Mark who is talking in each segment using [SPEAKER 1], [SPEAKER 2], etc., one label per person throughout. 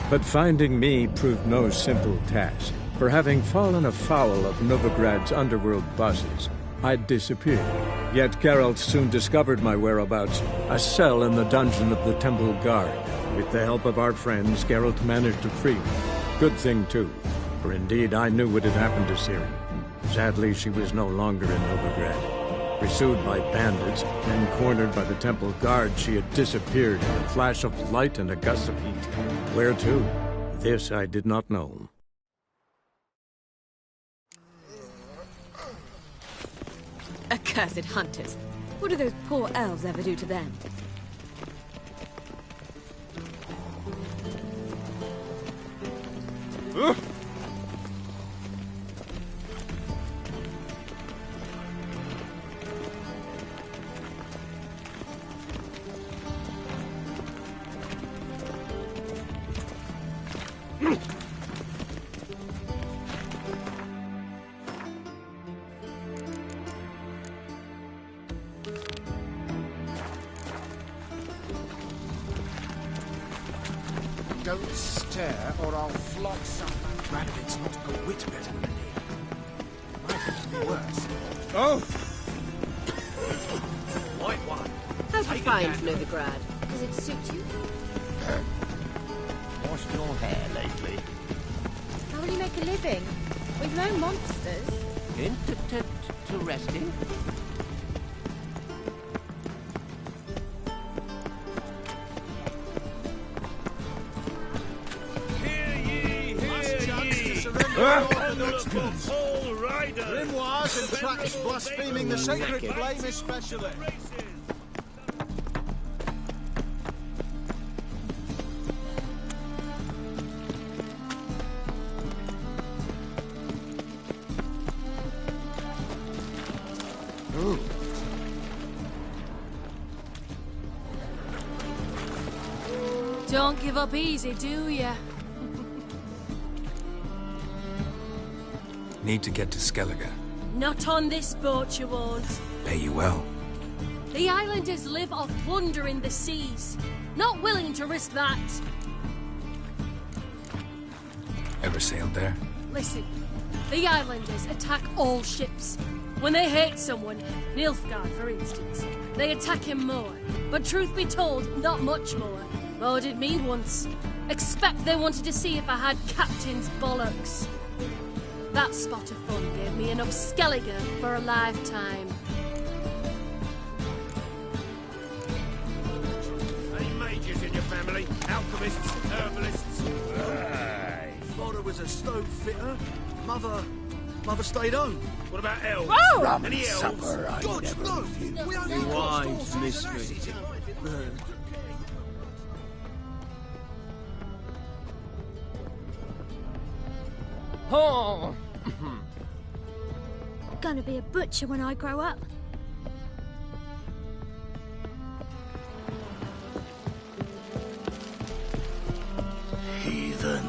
[SPEAKER 1] But finding me proved no simple task. For having fallen afoul of Novigrad's underworld bosses, I'd disappeared. Yet Geralt soon discovered my whereabouts, a cell in the dungeon of the Temple Guard. With the help of our friends, Geralt managed to free me. Good thing, too, for indeed I knew what had happened to Ciri. Sadly, she was no longer in Novigrad. Pursued by bandits, then cornered by the Temple Guard, she had disappeared in a flash of light and a gust of heat. Where to? This I did not know.
[SPEAKER 2] Accursed hunters. What do those poor elves ever do to them?
[SPEAKER 3] Don't stare, or I'll flog some. Radovic's not a whit better than me. Might be worse. Oh! White one.
[SPEAKER 2] How do you find Novigrad? Does it suit you?
[SPEAKER 3] Washed your hair lately?
[SPEAKER 2] How will you make a living? With no monsters?
[SPEAKER 3] Interesting. Grimoires and tracts blaspheming the sacred flame especially.
[SPEAKER 4] Don't give up easy, do ya?
[SPEAKER 5] Need to get to Skellige.
[SPEAKER 4] Not on this boat, you won't.
[SPEAKER 5] Pay you well.
[SPEAKER 4] The islanders live off plunder in the seas. Not willing to risk that.
[SPEAKER 5] Ever sailed there?
[SPEAKER 4] Listen, the islanders attack all ships. When they hate someone, Nilfgaard for instance, they attack him more. But truth be told, not much more. More did me once. Expect they wanted to see if I had captain's bollocks. That spot of fun gave me enough Skellige for a lifetime.
[SPEAKER 6] Any mages in your family? Alchemists, herbalists?
[SPEAKER 3] Aye. Father was a stove fitter. Mother stayed home.
[SPEAKER 6] What about elves?
[SPEAKER 4] Oh!
[SPEAKER 6] Any elves?
[SPEAKER 3] God, no! We only
[SPEAKER 6] Wives, mystery.
[SPEAKER 3] Oh!
[SPEAKER 7] Gonna be a butcher when I grow up.
[SPEAKER 3] Heathen.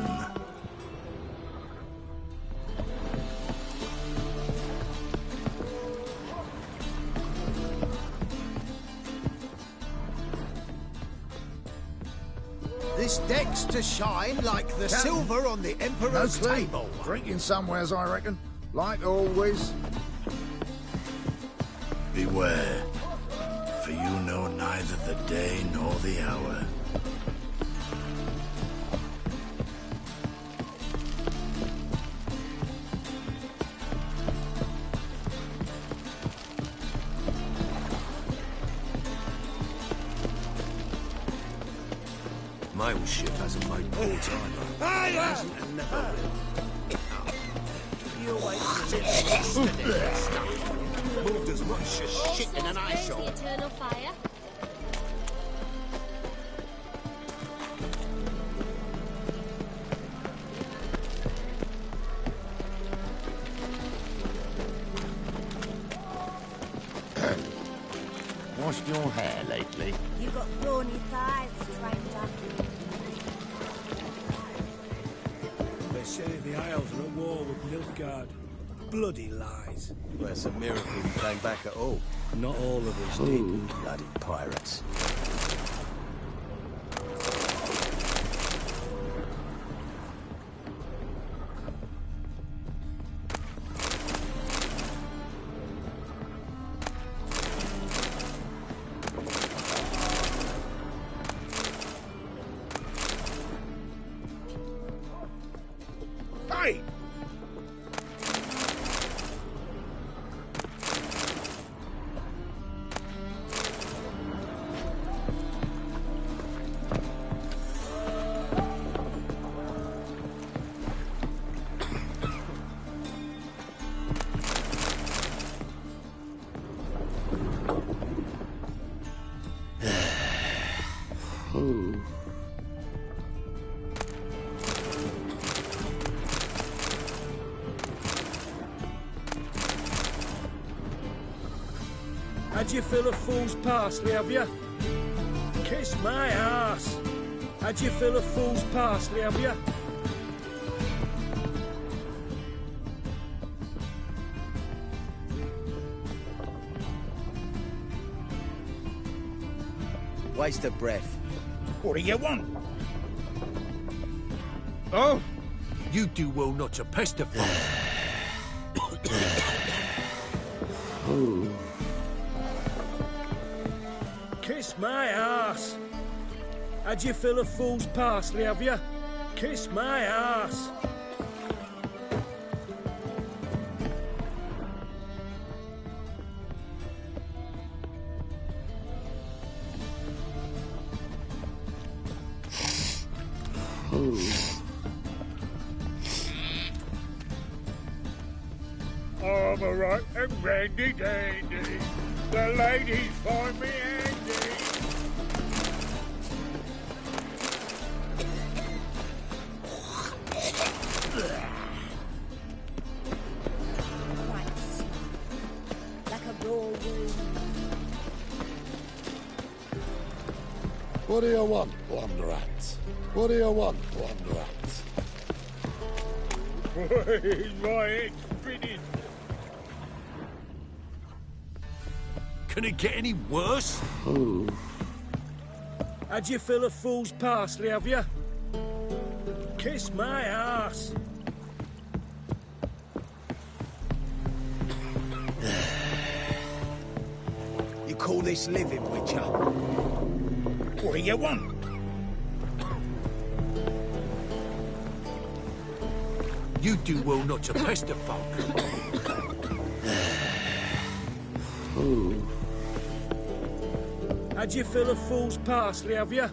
[SPEAKER 3] This deck's to shine like the silver on the Emperor's table.
[SPEAKER 8] Drinking somewheres, I reckon. Like always.
[SPEAKER 9] Beware, for you know neither the day nor the hour.
[SPEAKER 3] My old ship hasn't made ports either. Hasn't and never will. You're waiting moved as much as shit in an ice shop.
[SPEAKER 4] The eternal fire.
[SPEAKER 3] Washed your hair lately?
[SPEAKER 7] You got brawny thighs, stranger.
[SPEAKER 6] They say the Isles are at war with Nilfgaard. Bloody lies.
[SPEAKER 3] Well, it's a miracle you came back at all.
[SPEAKER 6] Not all of us did.
[SPEAKER 3] Bloody pirates.
[SPEAKER 9] right!
[SPEAKER 6] Had you fill a fool's parsley, have you? Kiss my ass. Had you fill a fool's parsley, have you?
[SPEAKER 10] Waste of breath.
[SPEAKER 9] What do you want?
[SPEAKER 6] Oh!
[SPEAKER 3] You do well not to pester folk.
[SPEAKER 6] Kiss my ass. Had you fill a fool's parsley, have you? Kiss my ass.
[SPEAKER 9] I'm a right and randy dandy. The ladies find me handy.
[SPEAKER 7] Like a raw wound.
[SPEAKER 11] What do you want, Blunderats? What do you want, Blunderats?
[SPEAKER 9] Is my head spinning?
[SPEAKER 3] Can it get any worse?
[SPEAKER 6] Had you fill a fool's parsley, have you? Kiss my ass.
[SPEAKER 10] You call this living, Witcher?
[SPEAKER 9] What do you want?
[SPEAKER 3] You do well not to pester folk.
[SPEAKER 6] Had you fill a fool's parsley, have you?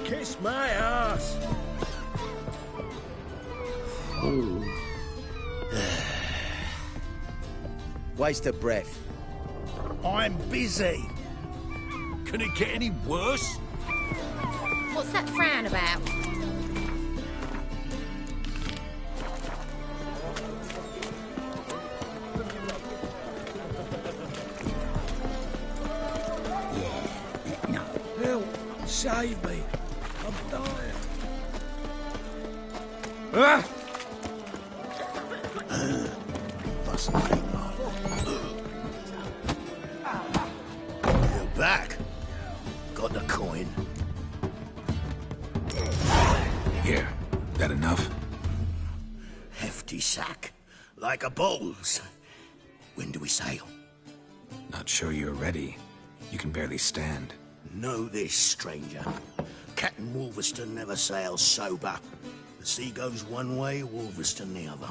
[SPEAKER 6] Kiss my ass.
[SPEAKER 10] Waste of breath.
[SPEAKER 9] I'm busy.
[SPEAKER 3] Can it get any worse?
[SPEAKER 2] What's that frown about?
[SPEAKER 6] Help! Save me! I'm dying.
[SPEAKER 9] You're back. Got the coin.
[SPEAKER 5] Here, that enough?
[SPEAKER 9] Hefty sack. Like a bull's. When do we sail?
[SPEAKER 5] Not sure you're ready. You can barely stand.
[SPEAKER 9] Know this, stranger. Captain Wolverston never sails sober. The sea goes one way, Wolverston the other.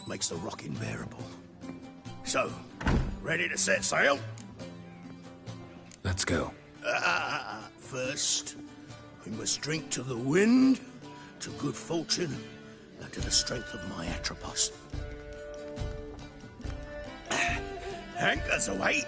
[SPEAKER 9] Makes the rock unbearable. So, ready to set sail?
[SPEAKER 5] Let's go.
[SPEAKER 9] First, we must drink to the wind, to good fortune, and to the strength of my Atropos. Anchors away.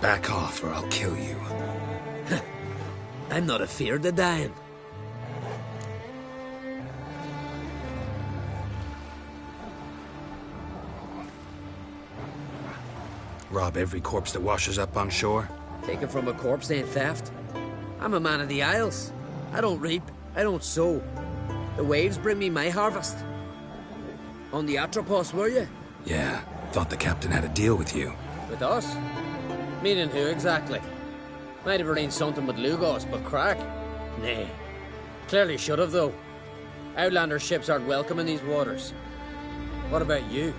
[SPEAKER 5] Back off or I'll kill you.
[SPEAKER 12] I'm not afeard of dying.
[SPEAKER 5] Rob every corpse that washes up on shore?
[SPEAKER 12] Taken from a corpse ain't theft. I'm a man of the Isles. I don't reap, I don't sow. The waves bring me my harvest. On the Atropos, were you?
[SPEAKER 5] Yeah, thought the captain had a deal with you.
[SPEAKER 12] With us? Meaning who exactly? Might have arranged something with Lugos, but crack? Nay. Clearly should have, though. Outlander ships aren't welcome in these waters. What about you?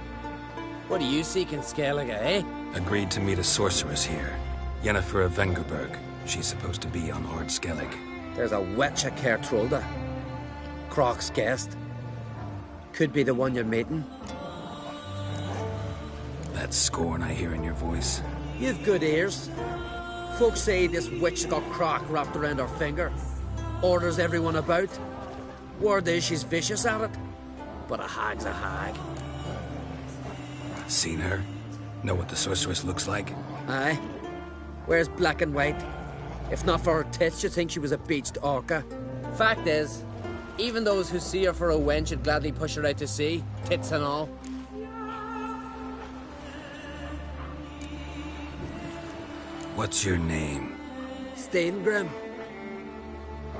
[SPEAKER 12] What do you seek in Skellige, eh?
[SPEAKER 5] Agreed to meet a sorceress here. Yennefer of Vengerberg. She's supposed to be on Lord Skellige.
[SPEAKER 12] There's a witch at Kertrolda. Croc's guest. Could be the one you're meeting.
[SPEAKER 5] That scorn I hear in your voice.
[SPEAKER 12] You've good ears. Folks say this witch got Croc wrapped around her finger. Orders everyone about. Word is she's vicious at it. But a hag's a hag.
[SPEAKER 5] Seen her? Know what the sorceress looks like?
[SPEAKER 12] Aye. Wears black and white. If not for her tits, you'd think she was a beached orca. Fact is, even those who see her for a wench would gladly push her out to sea, tits and all.
[SPEAKER 5] What's your name?
[SPEAKER 12] Steingrim.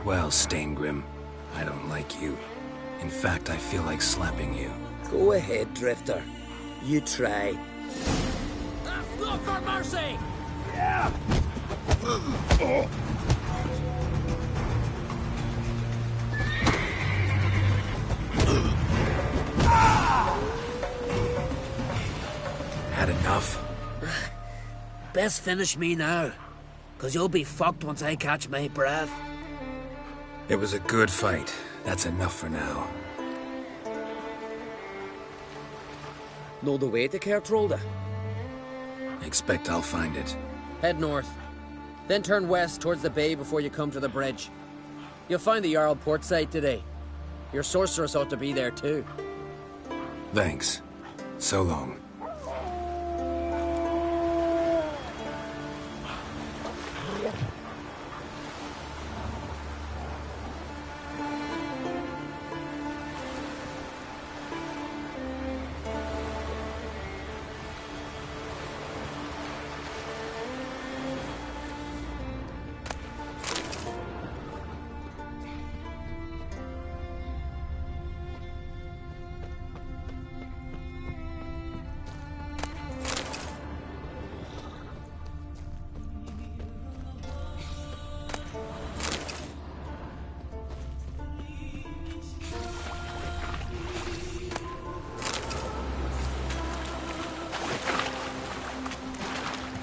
[SPEAKER 5] Well, Steingrim, I don't like you. In fact, I feel like slapping you.
[SPEAKER 12] Go ahead, Drifter. You try.
[SPEAKER 6] Look for mercy!
[SPEAKER 12] Yeah!
[SPEAKER 5] Had enough?
[SPEAKER 12] Best finish me now, 'cause you'll be fucked once I catch my breath.
[SPEAKER 5] It was a good fight. That's enough for now.
[SPEAKER 12] Know the way to Kertrolda?
[SPEAKER 5] Expect I'll find it.
[SPEAKER 12] Head north, then turn west towards the bay before you come to the bridge. You'll find the Jarl port site today. Your sorceress ought to be there too.
[SPEAKER 5] Thanks. So long.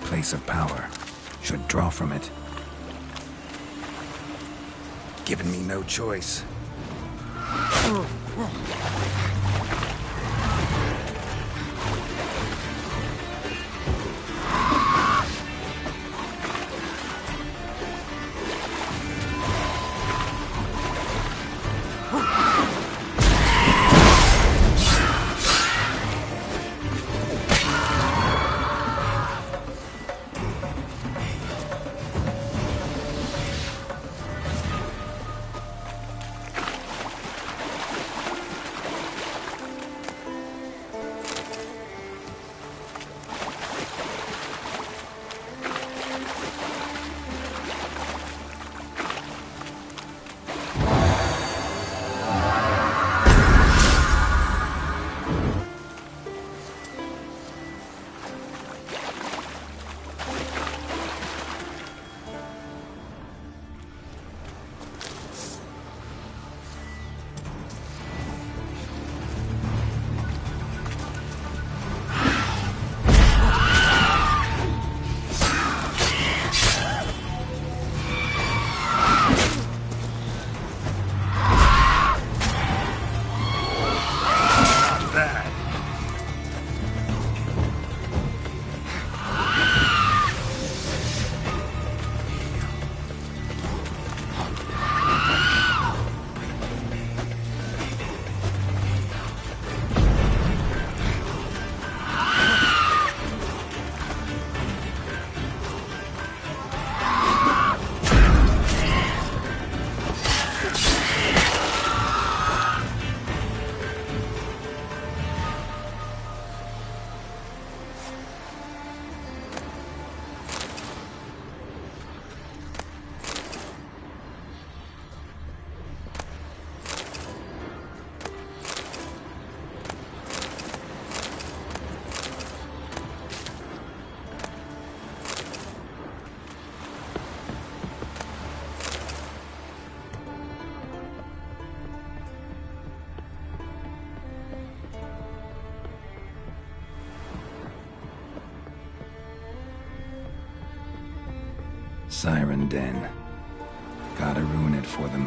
[SPEAKER 5] Place of power. Should draw from it. Given me no choice. Siren Den. Gotta ruin it for them.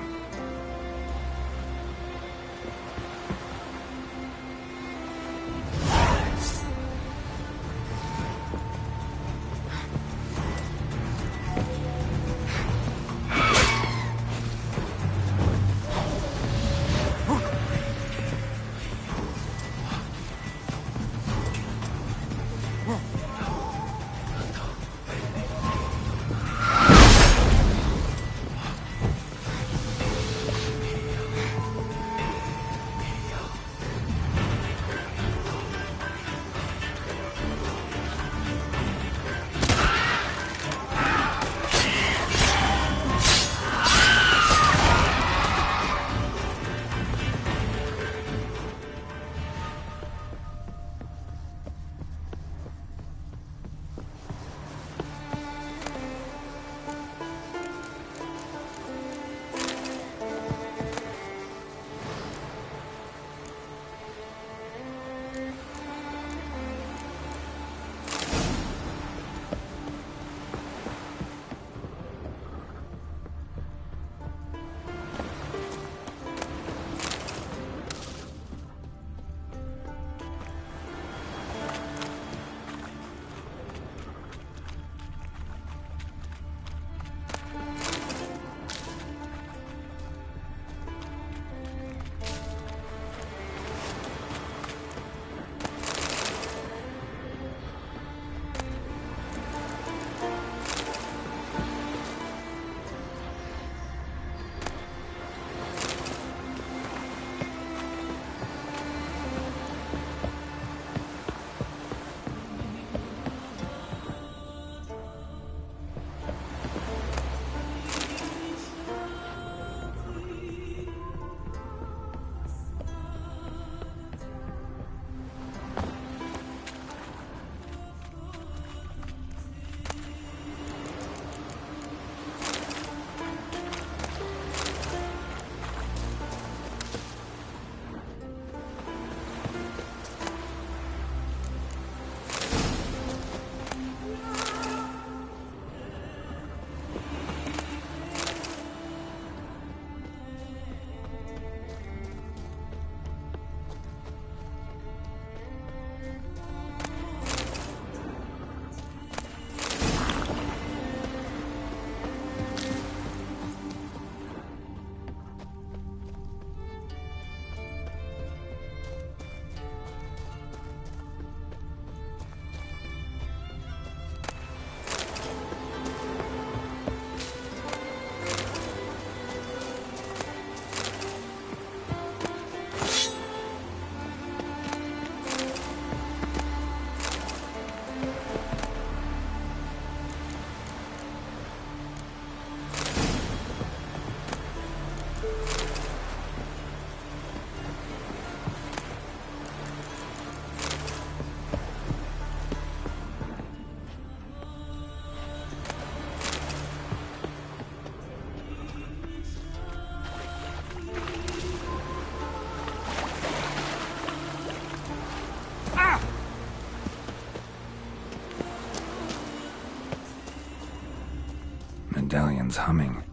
[SPEAKER 5] Medallion's humming.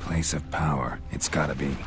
[SPEAKER 5] Place of power, it's gotta be.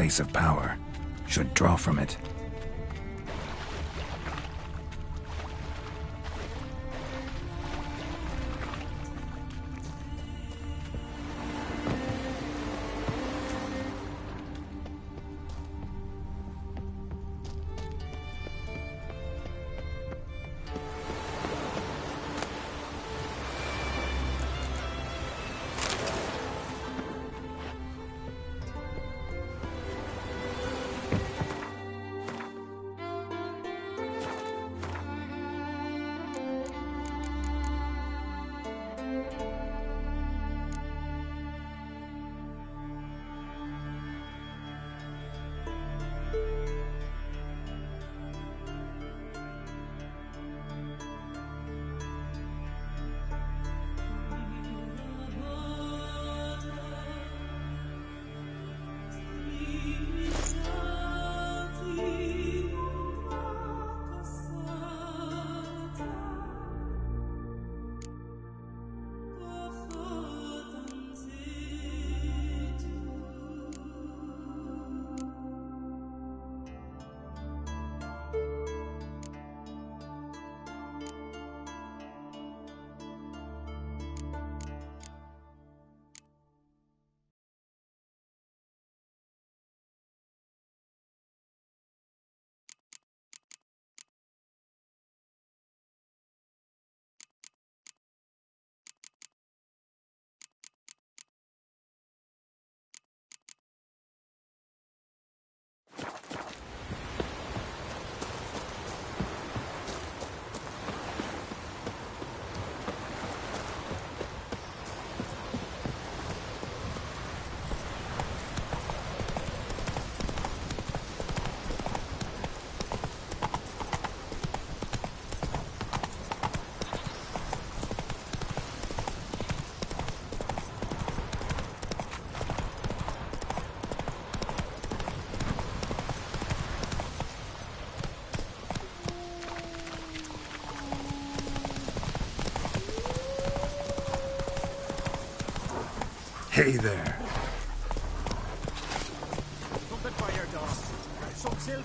[SPEAKER 5] place of power. Should draw from it.
[SPEAKER 13] Hey there.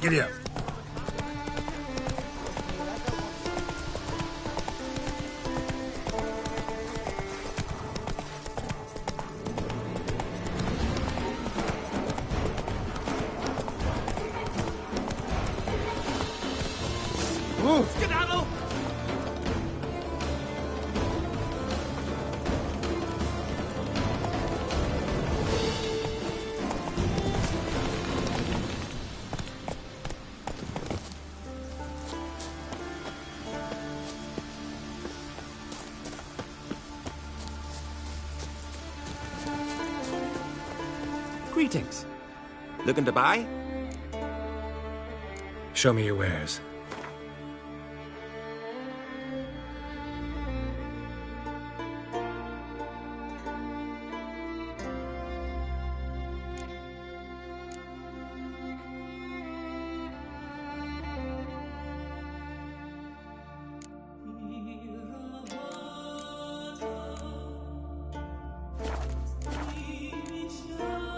[SPEAKER 13] Giddy up.
[SPEAKER 6] Skedaddle!
[SPEAKER 14] Greetings. Looking to buy?
[SPEAKER 5] Show me your wares.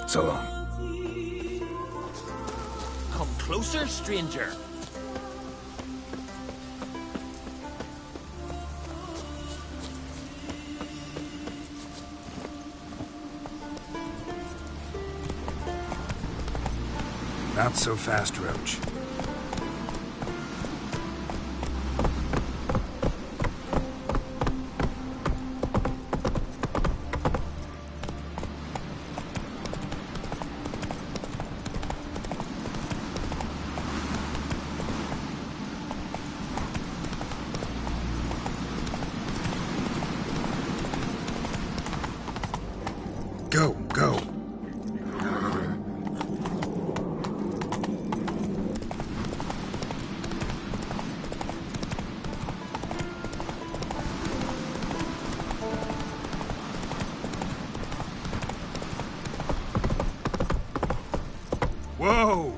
[SPEAKER 5] So long.
[SPEAKER 14] Come closer, stranger.
[SPEAKER 13] Not so fast, Roach. Go, go. Whoa!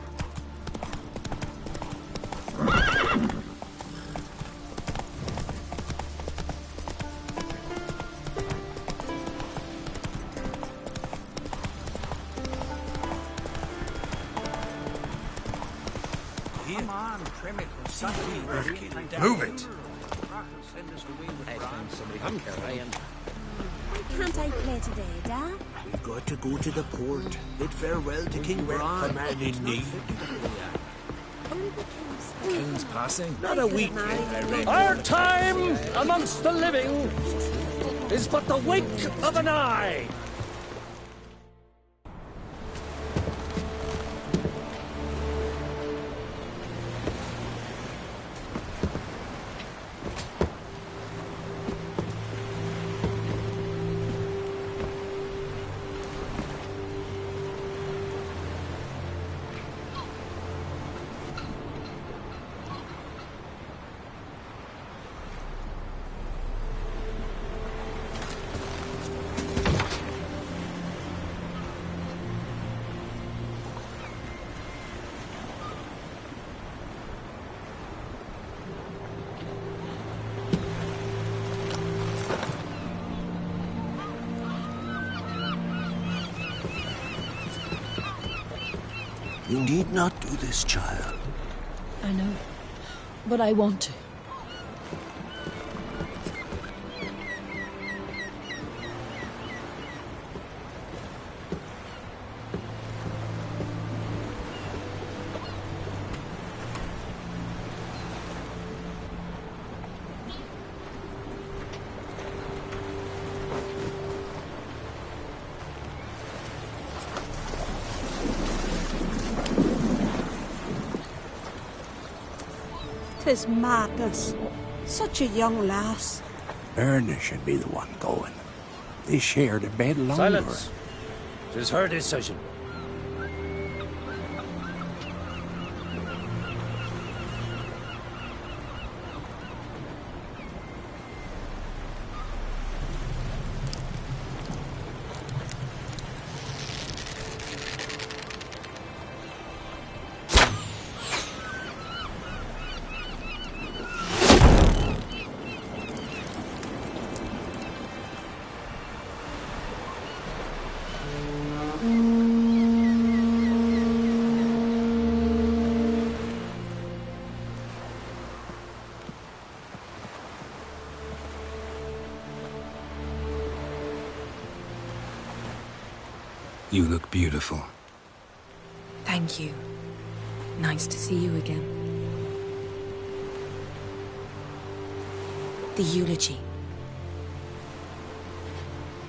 [SPEAKER 13] Move it!
[SPEAKER 7] Can't I play today, Dad?
[SPEAKER 9] We've got to go to the port. Bid farewell to King Rat, the man in need.
[SPEAKER 14] King's passing.
[SPEAKER 9] Not a week yet, I reckon.
[SPEAKER 6] Our time amongst the living is but the wink of an eye.
[SPEAKER 9] You need not do this, child.
[SPEAKER 4] I know, but I want to.
[SPEAKER 7] Tis madness. Such a young lass.
[SPEAKER 9] Erna should be the one going. They shared a bed longer.
[SPEAKER 6] Silence. 'Tis her decision.
[SPEAKER 5] You look beautiful.
[SPEAKER 2] Thank you. Nice to see you again. The eulogy.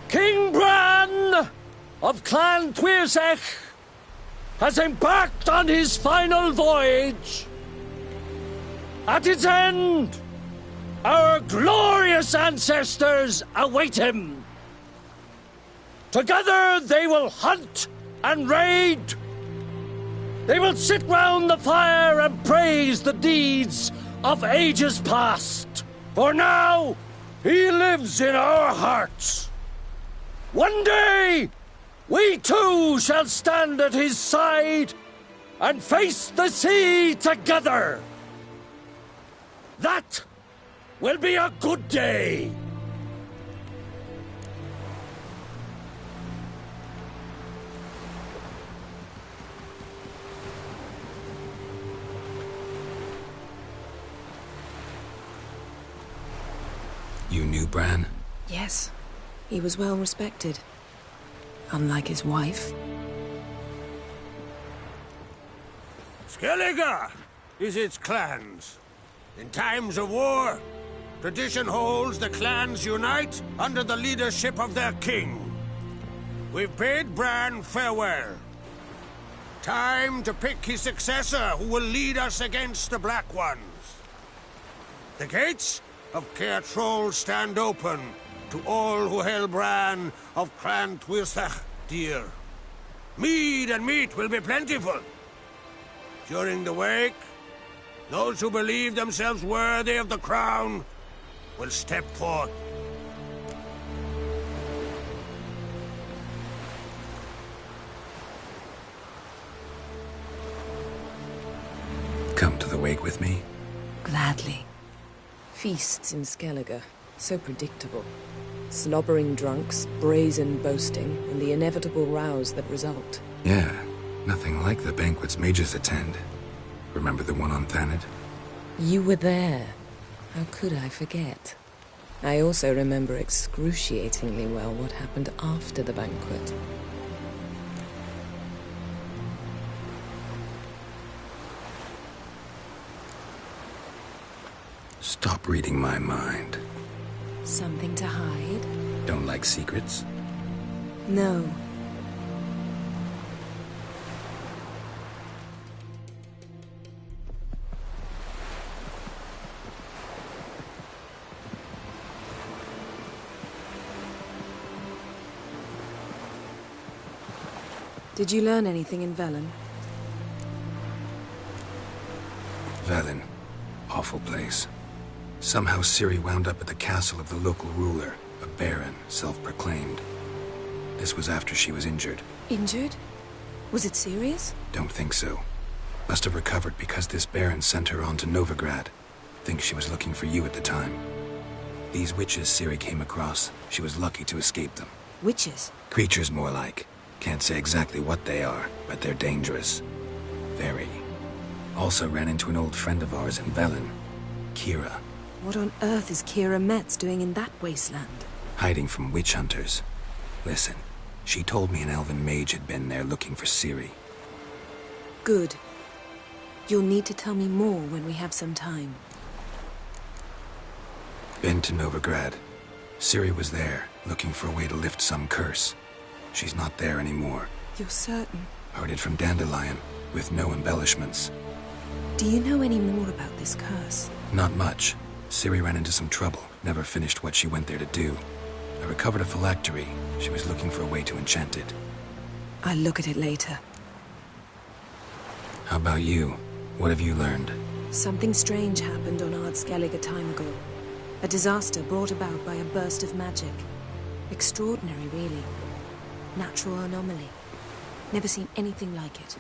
[SPEAKER 6] King Bran of Clan Tuirsech has embarked on his final voyage. At its end, our glorious ancestors await him. Together they will hunt and raid. They will sit round the fire and praise the deeds of ages past. For now, he lives in our hearts. One day, we too shall stand at his side and face the sea together. That will be a good day.
[SPEAKER 5] You knew Bran?
[SPEAKER 2] Yes. He was well respected. Unlike his wife.
[SPEAKER 9] Skellige is its clans. In times of war, tradition holds the clans unite under the leadership of their king. We've bade Bran farewell. Time to pick his successor who will lead us against the Black Ones. The gates of Caer Troll stand open to all who held Bran of Clan Tuirsech dear. Mead and meat will be plentiful. During the wake, those who believe themselves worthy of the crown will step forth.
[SPEAKER 5] Come to the wake with me?
[SPEAKER 2] Gladly. Feasts in Skellige, so predictable. Slobbering drunks, brazen boasting, and the inevitable rows that result.
[SPEAKER 5] Yeah, nothing like the banquets mages attend. Remember the one on Thanedd?
[SPEAKER 2] You were there. How could I forget? I also remember excruciatingly well what happened after the banquet.
[SPEAKER 5] Stop reading my mind.
[SPEAKER 2] Something to hide?
[SPEAKER 5] Don't like secrets?
[SPEAKER 2] No. Did you learn anything in Velen?
[SPEAKER 5] Velen. Awful place. Somehow Ciri wound up at the castle of the local ruler, a baron, self-proclaimed. This was after she was injured.
[SPEAKER 2] Injured? Was it serious?
[SPEAKER 5] Don't think so. Must have recovered because this baron sent her on to Novigrad. Think she was looking for you at the time. These witches Ciri came across, she was lucky to escape them.
[SPEAKER 2] Witches?
[SPEAKER 5] Creatures more like. Can't say exactly what they are, but they're dangerous. Very. Also ran into an old friend of ours in Velen, Kira.
[SPEAKER 2] What on earth is Kira Metz doing in that wasteland?
[SPEAKER 5] Hiding from witch hunters. Listen, she told me an elven mage had been there looking for Ciri.
[SPEAKER 2] Good. You'll need to tell me more when we have some time.
[SPEAKER 5] Been to Novigrad. Ciri was there, looking for a way to lift some curse. She's not there anymore.
[SPEAKER 2] You're certain?
[SPEAKER 5] Heard it from Dandelion, with no embellishments.
[SPEAKER 2] Do you know any more about this curse?
[SPEAKER 5] Not much. Ciri ran into some trouble, never finished what she went there to do. I recovered a phylactery. She was looking for a way to enchant it.
[SPEAKER 2] I'll look at it later.
[SPEAKER 5] How about you? What have you learned?
[SPEAKER 2] Something strange happened on Skellige a time ago. A disaster brought about by a burst of magic. Extraordinary, really. Natural anomaly. Never seen anything like it.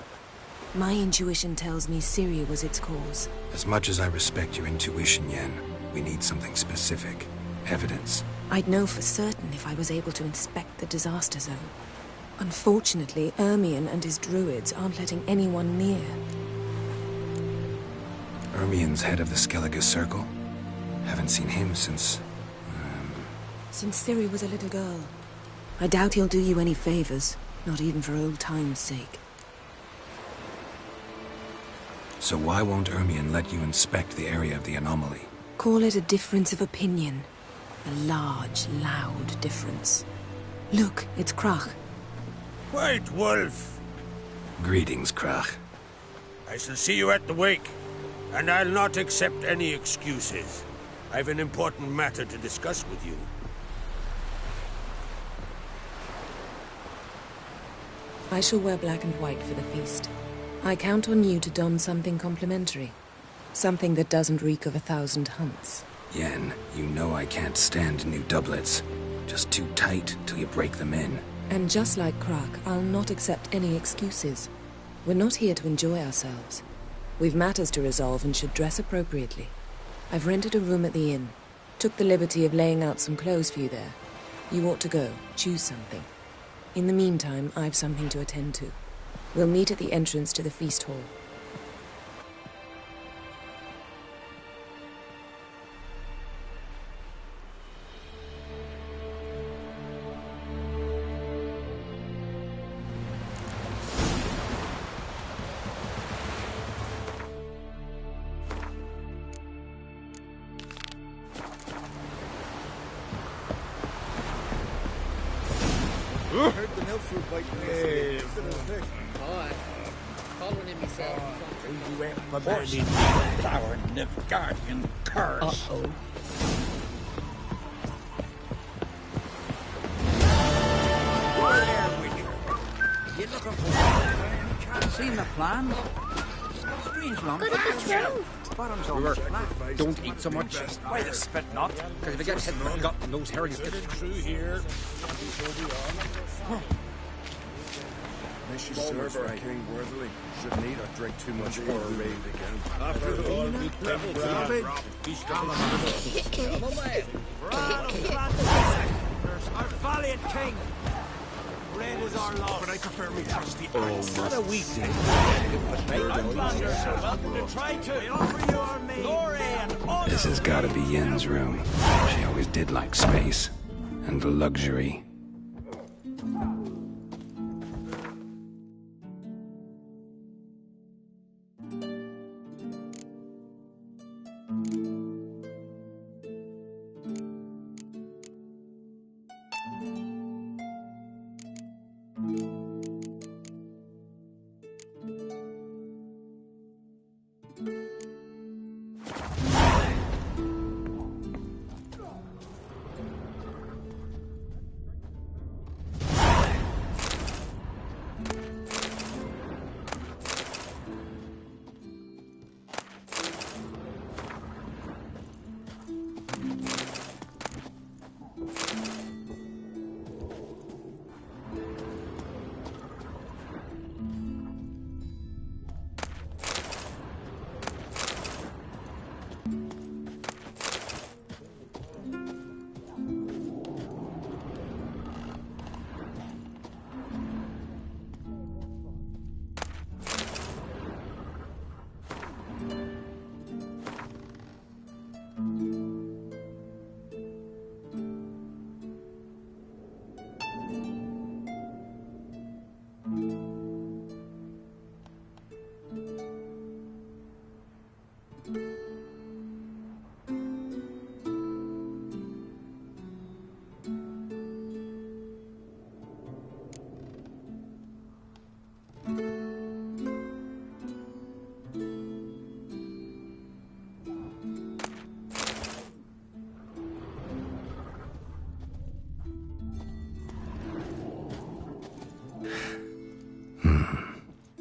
[SPEAKER 2] My intuition tells me Ciri was its cause.
[SPEAKER 5] As much as I respect your intuition, Yen, we need something specific. Evidence.
[SPEAKER 2] I'd know for certain if I was able to inspect the disaster zone. Unfortunately, Ermion and his druids aren't letting anyone near.
[SPEAKER 5] Ermion's head of the Skellige Circle? Haven't seen him since...
[SPEAKER 2] Since Ciri was a little girl. I doubt he'll do you any favors, not even for old time's sake.
[SPEAKER 5] So why won't Ermion let you inspect the area of the anomaly?
[SPEAKER 2] Call it a difference of opinion. A large, loud difference. Look, it's Krach.
[SPEAKER 9] White Wolf!
[SPEAKER 5] Greetings, Krach.
[SPEAKER 9] I shall see you at the wake, and I'll not accept any excuses. I've an important matter to discuss with you.
[SPEAKER 2] I shall wear black and white for the feast. I count on you to don something complimentary. Something that doesn't reek of 1,000 hunts.
[SPEAKER 5] Yen, you know I can't stand new doublets. Just too tight till you break them in.
[SPEAKER 2] And just like Krach, I'll not accept any excuses. We're not here to enjoy ourselves. We've matters to resolve and should dress appropriately. I've rented a room at the inn. Took the liberty of laying out some clothes for you there. You ought to go. Choose something. In the meantime, I've something to attend to. We'll meet at the entrance to the feast hall.
[SPEAKER 11] Heard the milk fruit biting
[SPEAKER 12] Following him myself.
[SPEAKER 3] You went for burning flower Nilfgaardian curse.
[SPEAKER 15] You looking for seen the plan? Strange lump. Bottom's almost flat.
[SPEAKER 3] Don't eat so much. Why the spit not? Because if it gets hit with gut and those herrings get through here.
[SPEAKER 11] May she serve our king worthily. Shouldn't eat or drink too much for a raid again. After the
[SPEAKER 15] Our valiant king.
[SPEAKER 3] Red is our law, but I prefer me trusty
[SPEAKER 10] It's not a weekday.
[SPEAKER 3] Outlanders are welcome to try to. I offer you our maid. Glory and honor.
[SPEAKER 5] This has gotta be Yen's room. She always did like space. And luxury.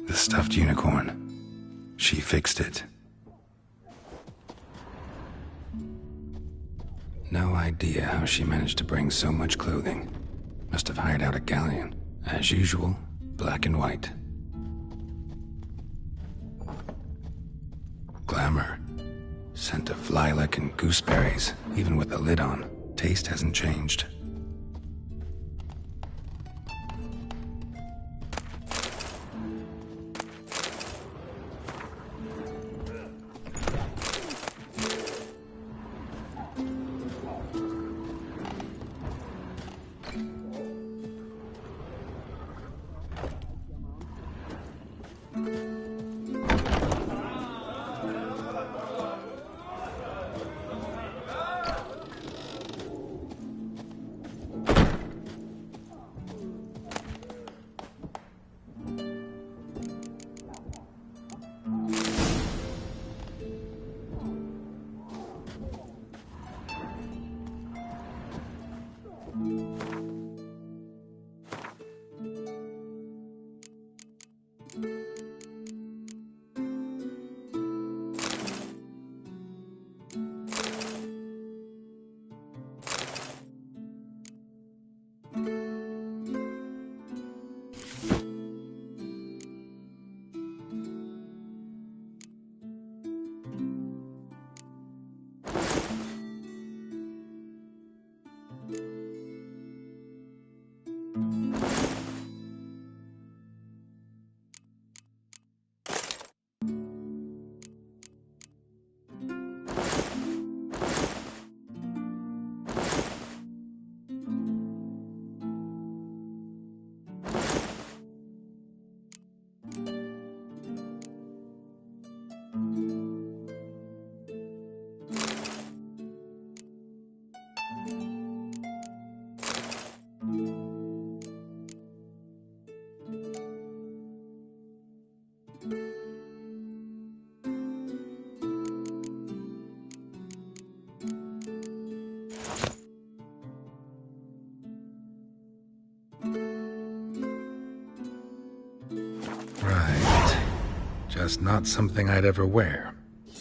[SPEAKER 5] The stuffed unicorn. She fixed it. No idea how she managed to bring so much clothing. Must have hired out a galleon. As usual, black and white. Glamour. Scent of lilac and gooseberries, even with the lid on. Taste hasn't changed. Right. Just not something I'd ever wear.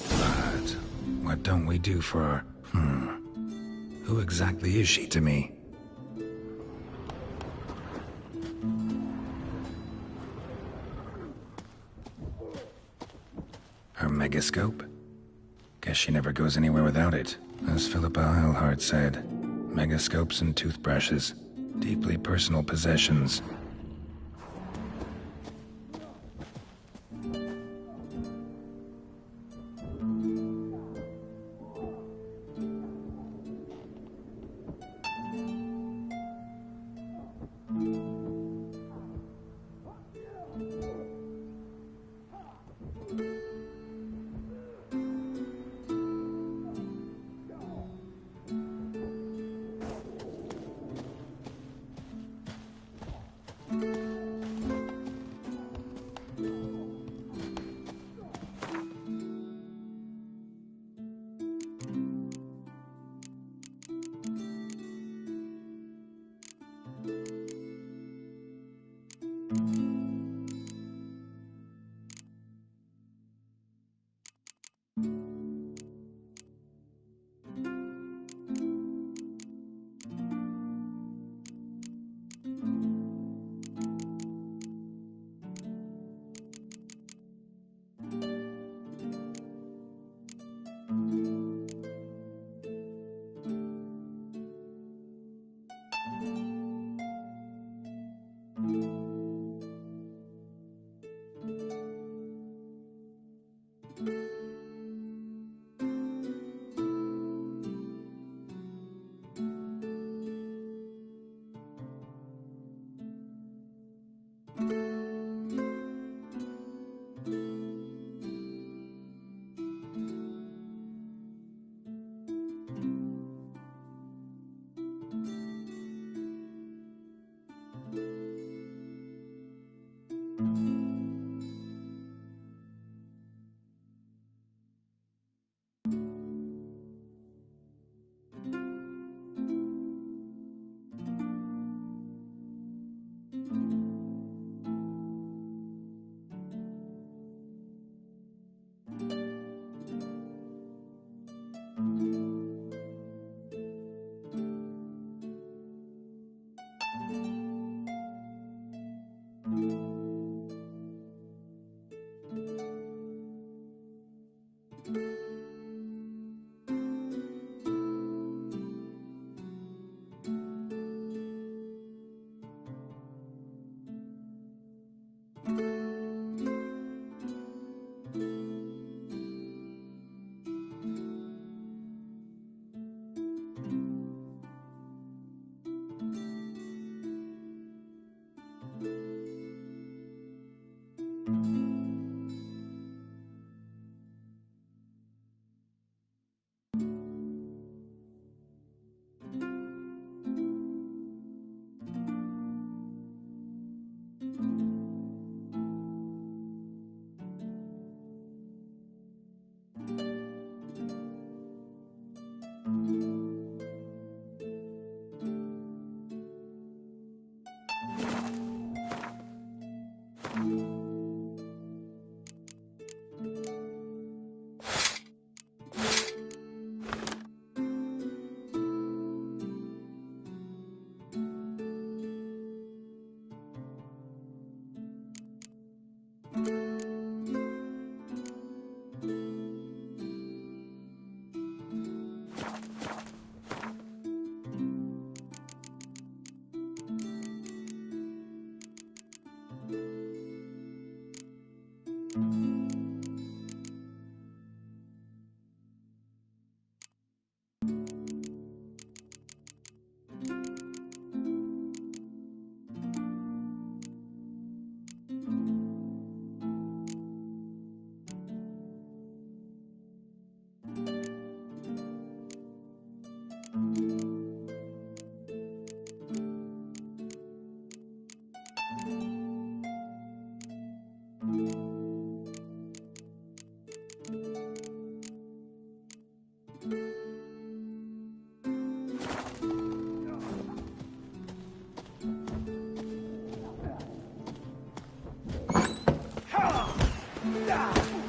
[SPEAKER 5] But what don't we do for... Who exactly is she to me? Her megascope? Guess she never goes anywhere without it. As Philippa Eilhart said, megascopes and toothbrushes. Deeply personal possessions.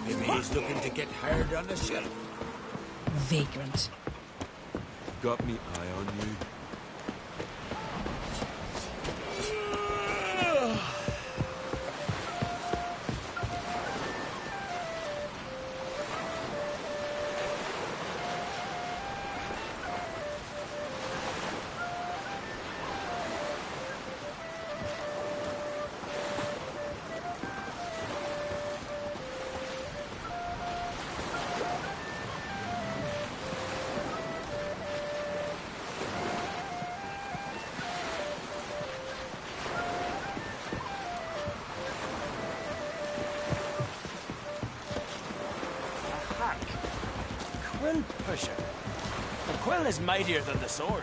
[SPEAKER 9] Maybe he's looking to get hard on the shelf.
[SPEAKER 16] Vagrant.
[SPEAKER 11] Got me eye on you.
[SPEAKER 3] Quill pusher. The quill is mightier than the sword.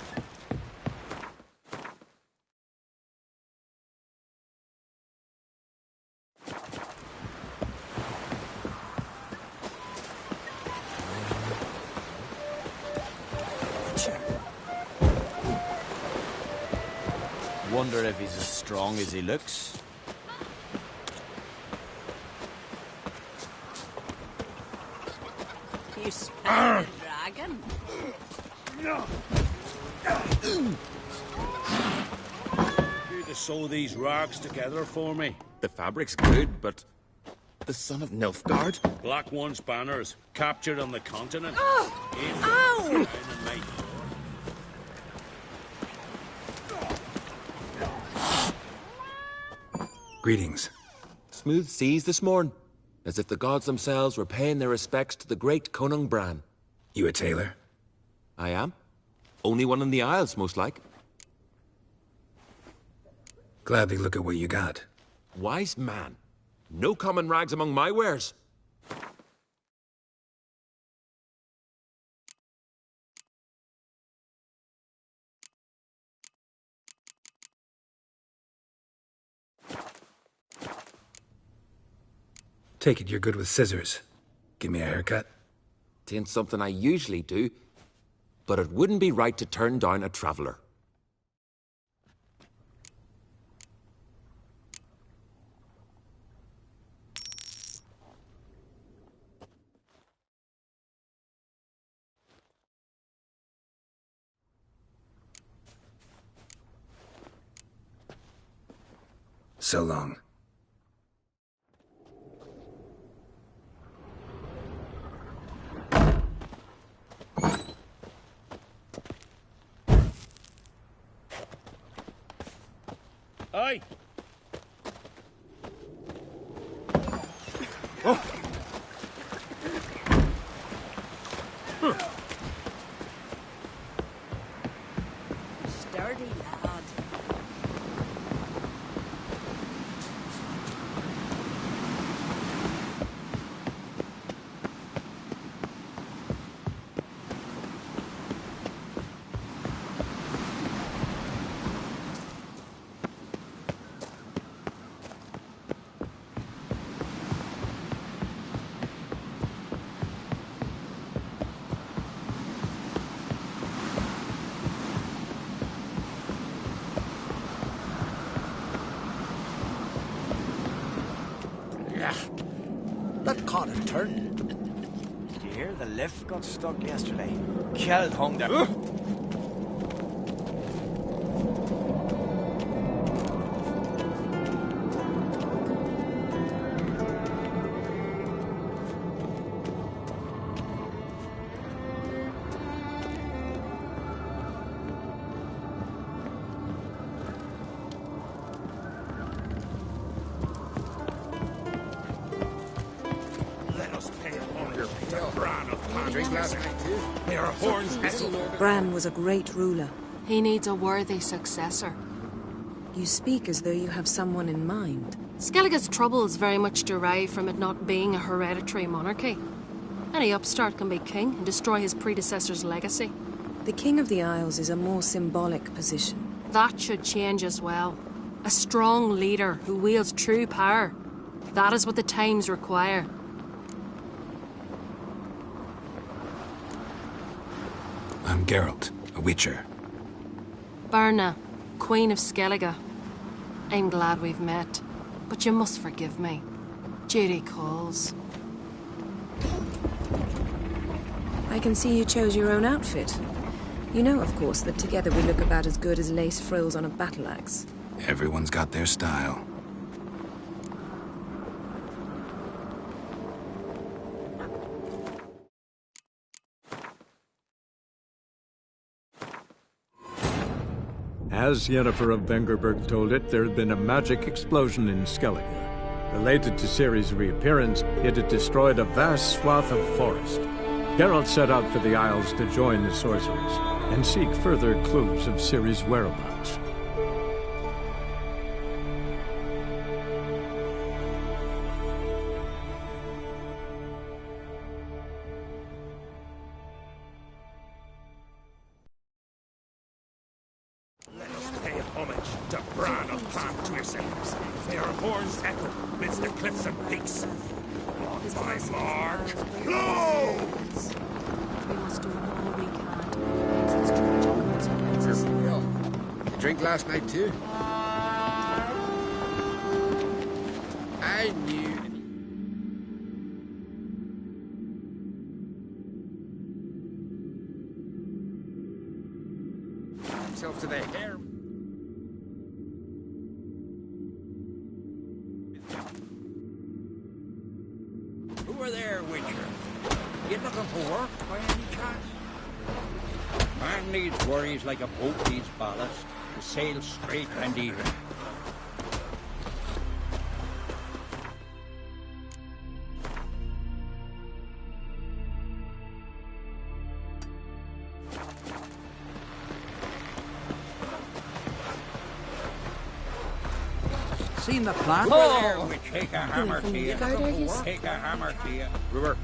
[SPEAKER 17] Wonder if he's as strong as he looks.
[SPEAKER 7] You spell dragon?
[SPEAKER 6] You to sew these rags together for me.
[SPEAKER 14] The fabric's good, but the son of Nilfgaard?
[SPEAKER 6] Black One's banners, captured on the continent.
[SPEAKER 7] Oh! Ow!
[SPEAKER 5] Greetings.
[SPEAKER 14] Smooth seas this morn, as if the gods themselves were paying their respects to the great Conung Bran.
[SPEAKER 5] You a tailor?
[SPEAKER 14] I am. Only one in the Isles, most like.
[SPEAKER 5] Gladly look at what you got.
[SPEAKER 14] Wise man. No common rags among my wares.
[SPEAKER 5] Take it you're good with scissors. Give me a haircut.
[SPEAKER 14] Tain't something I usually do, but it wouldn't be right to turn down a traveler.
[SPEAKER 5] So long.
[SPEAKER 6] Aye.
[SPEAKER 7] Sturdy lad.
[SPEAKER 10] That caught a turn.
[SPEAKER 17] Did you hear the lift got stuck yesterday? Killed hung there.
[SPEAKER 2] Bran was a great ruler.
[SPEAKER 4] He needs a worthy successor.
[SPEAKER 2] You speak as though you have someone in mind.
[SPEAKER 4] Skellige's troubles very much derive from it not being a hereditary monarchy. Any upstart can be king and destroy his predecessor's legacy.
[SPEAKER 2] The King of the Isles is a more symbolic position.
[SPEAKER 4] That should change as well. A strong leader who wields true power. That is what the times require.
[SPEAKER 5] I'm Geralt, a Witcher.
[SPEAKER 4] Berna, Queen of Skellige. I'm glad we've met, but you must forgive me. Duty calls.
[SPEAKER 2] I can see you chose your own outfit. You know, of course, that together we look about as good as lace frills on a battle axe.
[SPEAKER 5] Everyone's got their style.
[SPEAKER 1] As Yennefer of Vengerberg told it, there had been a magic explosion in Skellige. Related to Ciri's reappearance, it had destroyed a vast swath of forest. Geralt set out for the Isles to join the sorcerers and seek further clues of Ciri's whereabouts.
[SPEAKER 8] Drink last night too? I knew. Himself to the hair.
[SPEAKER 15] Who are there, Witcher? You looking for work by any chance? Man needs worries like a boat needs ballast to sail straight and even. seen the plan?
[SPEAKER 6] Oh.
[SPEAKER 15] We take a hammer to you. Take a hammer to you.
[SPEAKER 3] River,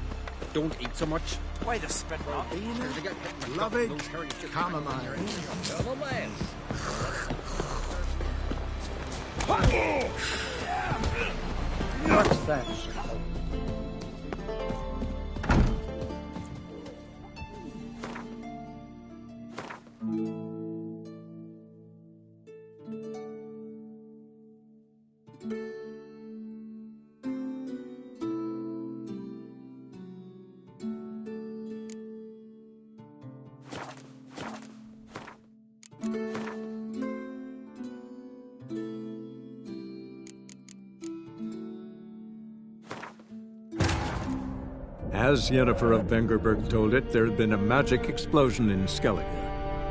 [SPEAKER 3] don't eat so much.
[SPEAKER 17] Why the spit not being
[SPEAKER 3] Lovage, chamomile.
[SPEAKER 15] What's that?
[SPEAKER 1] As Yennefer of Vengerberg told it, there had been a magic explosion in Skellige.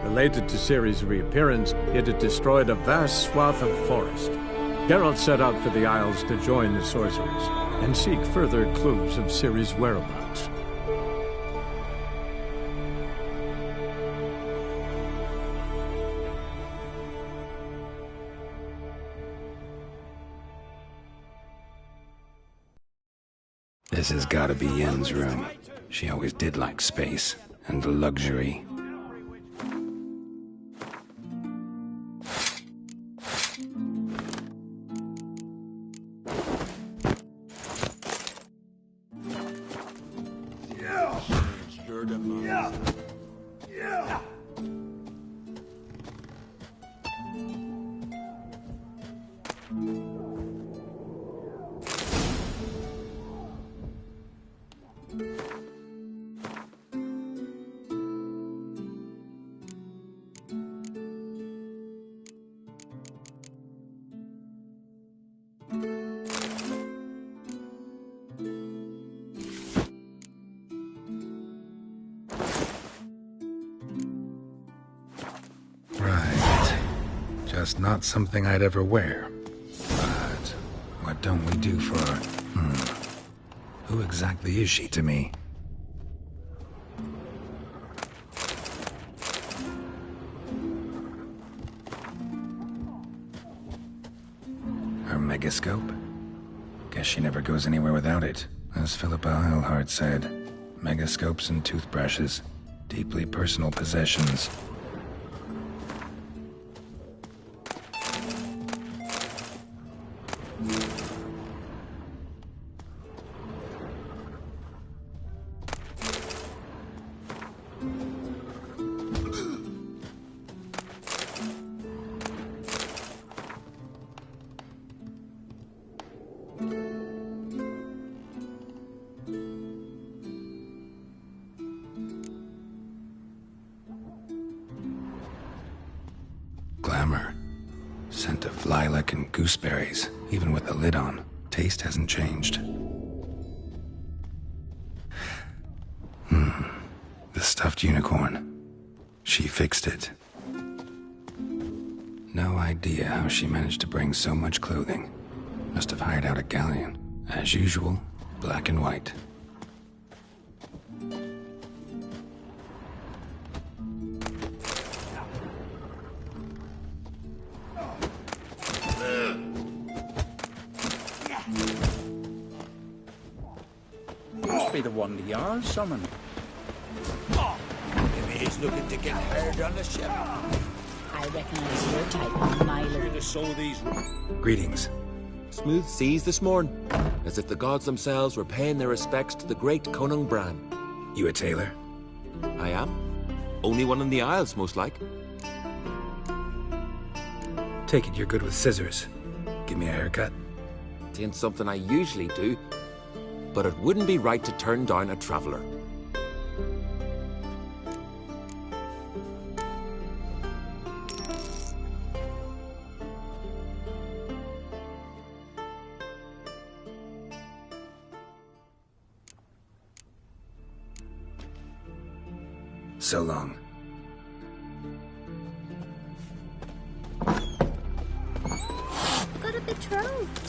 [SPEAKER 1] Related to Ciri's reappearance, it had destroyed a vast swath of forest. Geralt set out for the Isles to join the sorcerers and seek further clues of Ciri's whereabouts.
[SPEAKER 5] This has gotta be Yen's room. She always did like space and luxury. Right. Just not something I'd ever wear. But what don't we do for... Who exactly is she to me? Her megascope? Guess she never goes anywhere without it. As Philippa Eilhart said, megascopes and toothbrushes, deeply personal possessions. Glamour. Scent of lilac and gooseberries, even with the lid on. Taste hasn't changed. The stuffed unicorn. She fixed it. No idea how she managed to bring so much clothing. Must have hired out a galleon. As usual, black and white.
[SPEAKER 15] Must be the one the Jarl summoned.
[SPEAKER 9] Maybe he's looking to get hired on the ship.
[SPEAKER 16] I recognize your type on my
[SPEAKER 15] Here to sow these.
[SPEAKER 5] Greetings.
[SPEAKER 14] Smooth seas this morn, as if the gods themselves were paying their respects to the great Conung Bran.
[SPEAKER 5] You a tailor?
[SPEAKER 14] I am. Only one in the Isles, most like.
[SPEAKER 5] Take it you're good with scissors. Give me a haircut.
[SPEAKER 14] It ain't something I usually do, but it wouldn't be right to turn down a traveller.
[SPEAKER 5] So long.
[SPEAKER 18] Got a betrothed.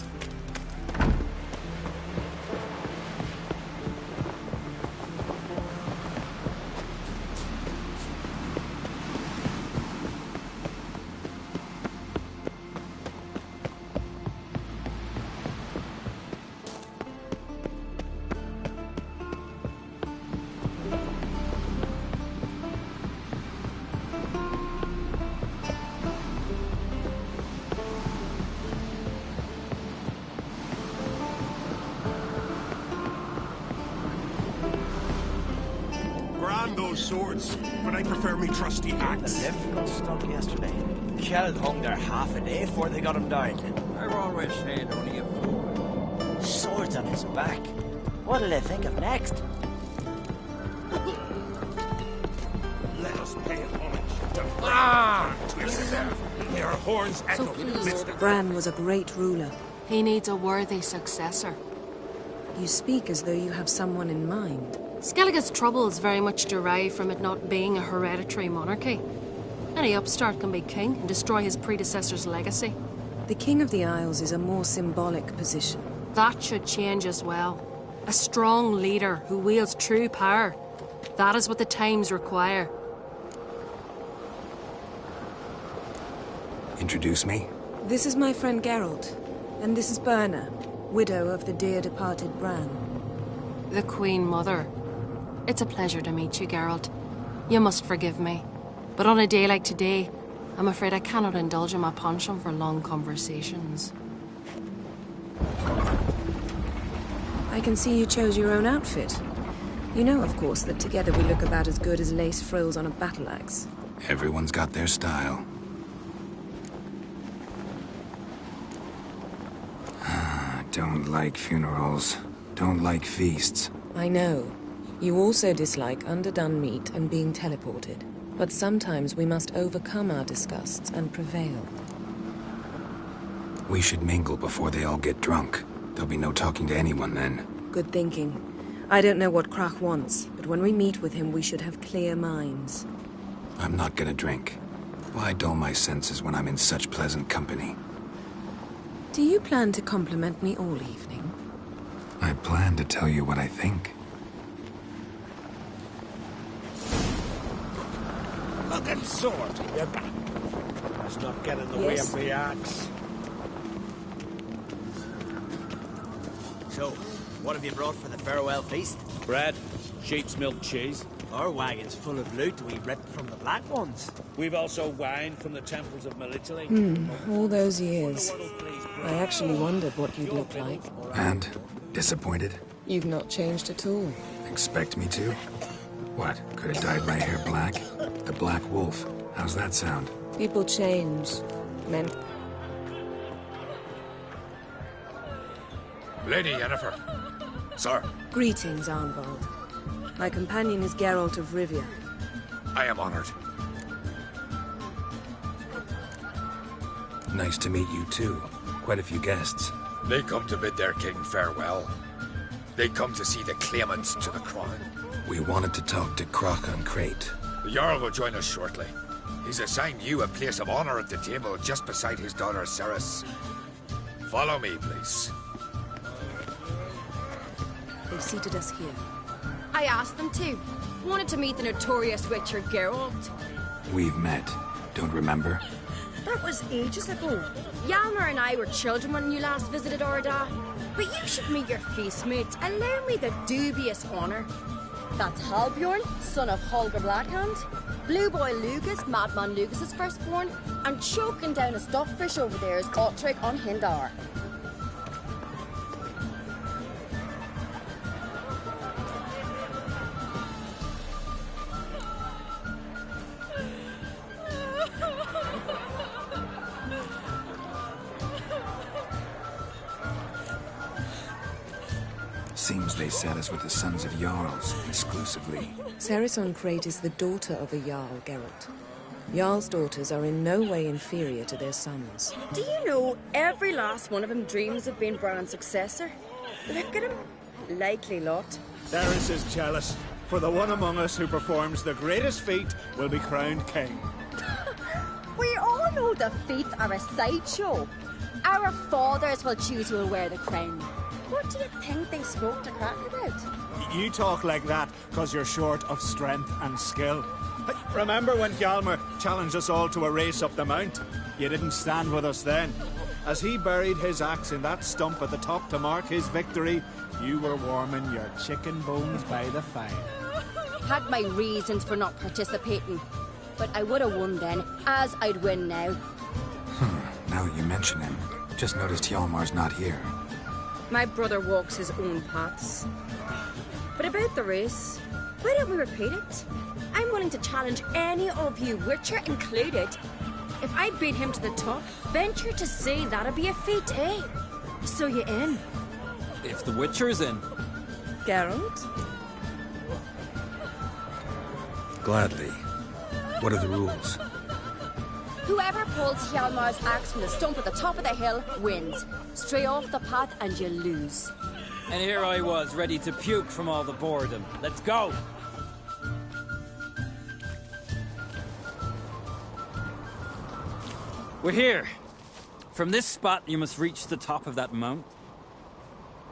[SPEAKER 11] swords, but I prefer me trusty axe.
[SPEAKER 17] The lift got stuck yesterday. Kjeld hung there half a day before they got him down.
[SPEAKER 15] I've always said only a fool.
[SPEAKER 17] Swords on his back. What'll they think of next?
[SPEAKER 11] Let us pay homage to Their horns echo in the midst of...
[SPEAKER 2] Bran was a great ruler.
[SPEAKER 4] He needs a worthy successor.
[SPEAKER 2] You speak as though you have someone in mind.
[SPEAKER 4] Skellige's troubles very much derive from it not being a hereditary monarchy. Any upstart can be king and destroy his predecessor's legacy.
[SPEAKER 2] The King of the Isles is a more symbolic position.
[SPEAKER 4] That should change as well. A strong leader who wields true power. That is what the times require.
[SPEAKER 13] Introduce me?
[SPEAKER 2] This is my friend Geralt, and this is Berna, widow of the dear departed Bran.
[SPEAKER 4] The Queen Mother. It's a pleasure to meet you, Geralt. You must forgive me. But on a day like today, I'm afraid I cannot indulge in my penchant for long conversations.
[SPEAKER 2] I can see you chose your own outfit. You know, of course, that together we look about as good as lace frills on a battle axe.
[SPEAKER 13] Everyone's got their style. Don't like funerals. Don't like feasts.
[SPEAKER 2] I know. You also dislike underdone meat and being teleported. But sometimes we must overcome our disgusts and prevail.
[SPEAKER 13] We should mingle before they all get drunk. There'll be no talking to anyone then.
[SPEAKER 2] Good thinking. I don't know what Krach wants, but when we meet with him, we should have clear minds.
[SPEAKER 13] I'm not gonna drink. Why dull my senses when I'm in such pleasant company?
[SPEAKER 2] Do you plan to compliment me all evening?
[SPEAKER 13] I plan to tell you what I think.
[SPEAKER 11] Looking sword, you... Let's not get in the way of the axe.
[SPEAKER 17] So, what have you brought for the farewell feast?
[SPEAKER 6] Bread, sheep's milk cheese.
[SPEAKER 17] Our wagon's full of loot we ripped from the Black Ones.
[SPEAKER 6] We've also wine from the temples of Melitele.
[SPEAKER 2] All those years. I actually wondered what you'd look like.
[SPEAKER 13] And? Disappointed?
[SPEAKER 2] You've not changed at all.
[SPEAKER 13] Expect me to? What, could have dyed my hair black? The Black Wolf. How's that sound?
[SPEAKER 2] People change. Men...
[SPEAKER 11] Lady Yennefer. Sir.
[SPEAKER 2] Greetings, Arnvald. My companion is Geralt of Rivia.
[SPEAKER 11] I am honored.
[SPEAKER 13] Nice to meet you too. Quite a few guests.
[SPEAKER 11] They come to bid their king farewell. They come to see the claimants to the crown.
[SPEAKER 13] We wanted to talk to Krach on Crate.
[SPEAKER 11] The Jarl will join us shortly. He's assigned you a place of honor at the table just beside his daughter Ceres. Follow me, please.
[SPEAKER 2] They've seated us here.
[SPEAKER 19] I asked them to. Wanted to meet the notorious witcher Geralt.
[SPEAKER 13] We've met. Don't remember?
[SPEAKER 19] That was ages ago. Hjalmar and I were children when you last visited Orda. But you should meet your feast mates. Allow me the dubious honor. That's Halbjorn, son of Holger Blackhand. Blue Boy Lugas, Madman Lugas' firstborn. And choking down a stuffed fish over there is Ottrig on Hindar.
[SPEAKER 13] Seems they set us with the sons of Jarls, exclusively.
[SPEAKER 2] Ceres on Crate is the daughter of a Jarl, Geralt. Jarl's daughters are in no way inferior to their sons.
[SPEAKER 19] Do you know every last one of them dreams of being Bran's successor? Look at him. Likely lot.
[SPEAKER 20] Ceres is jealous, for the one among us who performs the greatest feat will be crowned king.
[SPEAKER 19] We all know the feats are a sideshow. Our fathers will choose who will wear the crown. What do you think they spoke to Krach about?
[SPEAKER 20] You talk like that because you're short of strength and skill. Remember when Hjalmar challenged us all to a race up the mount? You didn't stand with us then. As he buried his axe in that stump at the top to mark his victory, you were warming your chicken bones by the fire.
[SPEAKER 19] Had my reasons for not participating. But I would have won then, as I'd win now.
[SPEAKER 13] Now that you mention him, just noticed Hjalmar's not here.
[SPEAKER 19] My brother walks his own paths. But about the race, why don't we repeat it? willing to challenge any of you, Witcher included. If I beat him to the top, venture to say that'd be a feat, eh? So you in?
[SPEAKER 21] If the Witcher's in.
[SPEAKER 2] Geralt?
[SPEAKER 13] Gladly. What are the rules?
[SPEAKER 19] Whoever pulls Hjalmar's axe from the stump at the top of the hill wins. Stray off the path and you lose.
[SPEAKER 21] And here I was, ready to puke from all the boredom. Let's go! We're here. From this spot, you must reach the top of that mount.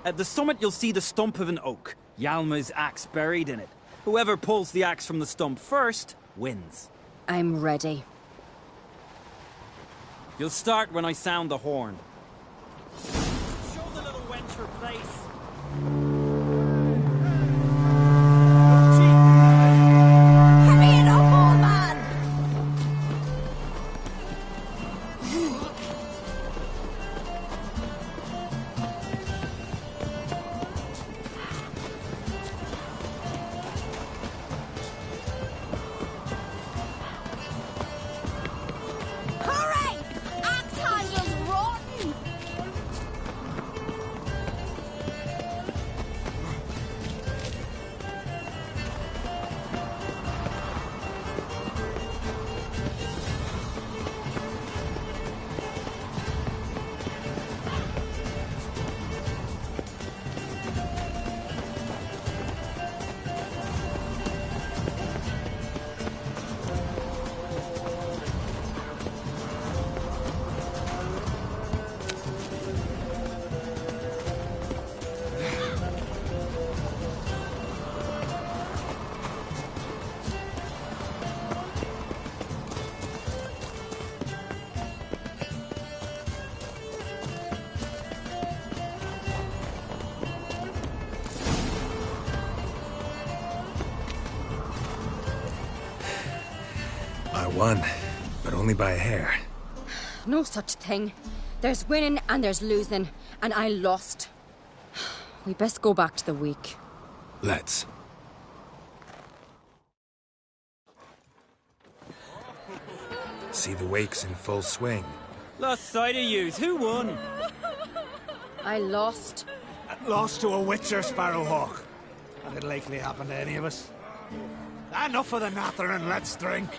[SPEAKER 21] At the summit, you'll see the stump of an oak. Hjalmar's axe buried in it. Whoever pulls the axe from the stump first, wins.
[SPEAKER 19] I'm ready.
[SPEAKER 21] You'll start when I sound the horn. Show the little wench her place.
[SPEAKER 19] Hurry it up, old man! Hurry! Axe handle's rotten!
[SPEAKER 13] I won, but only by a hair.
[SPEAKER 19] No such thing. There's winning and there's losing, and I lost. We best go back to the week.
[SPEAKER 13] Let's. See the wakes in full swing.
[SPEAKER 21] Lost sight of yous. Who won?
[SPEAKER 19] I lost.
[SPEAKER 20] Lost to a Witcher, Sparrowhawk. That'd likely happen to any of us. Enough of the nattering, let's drink.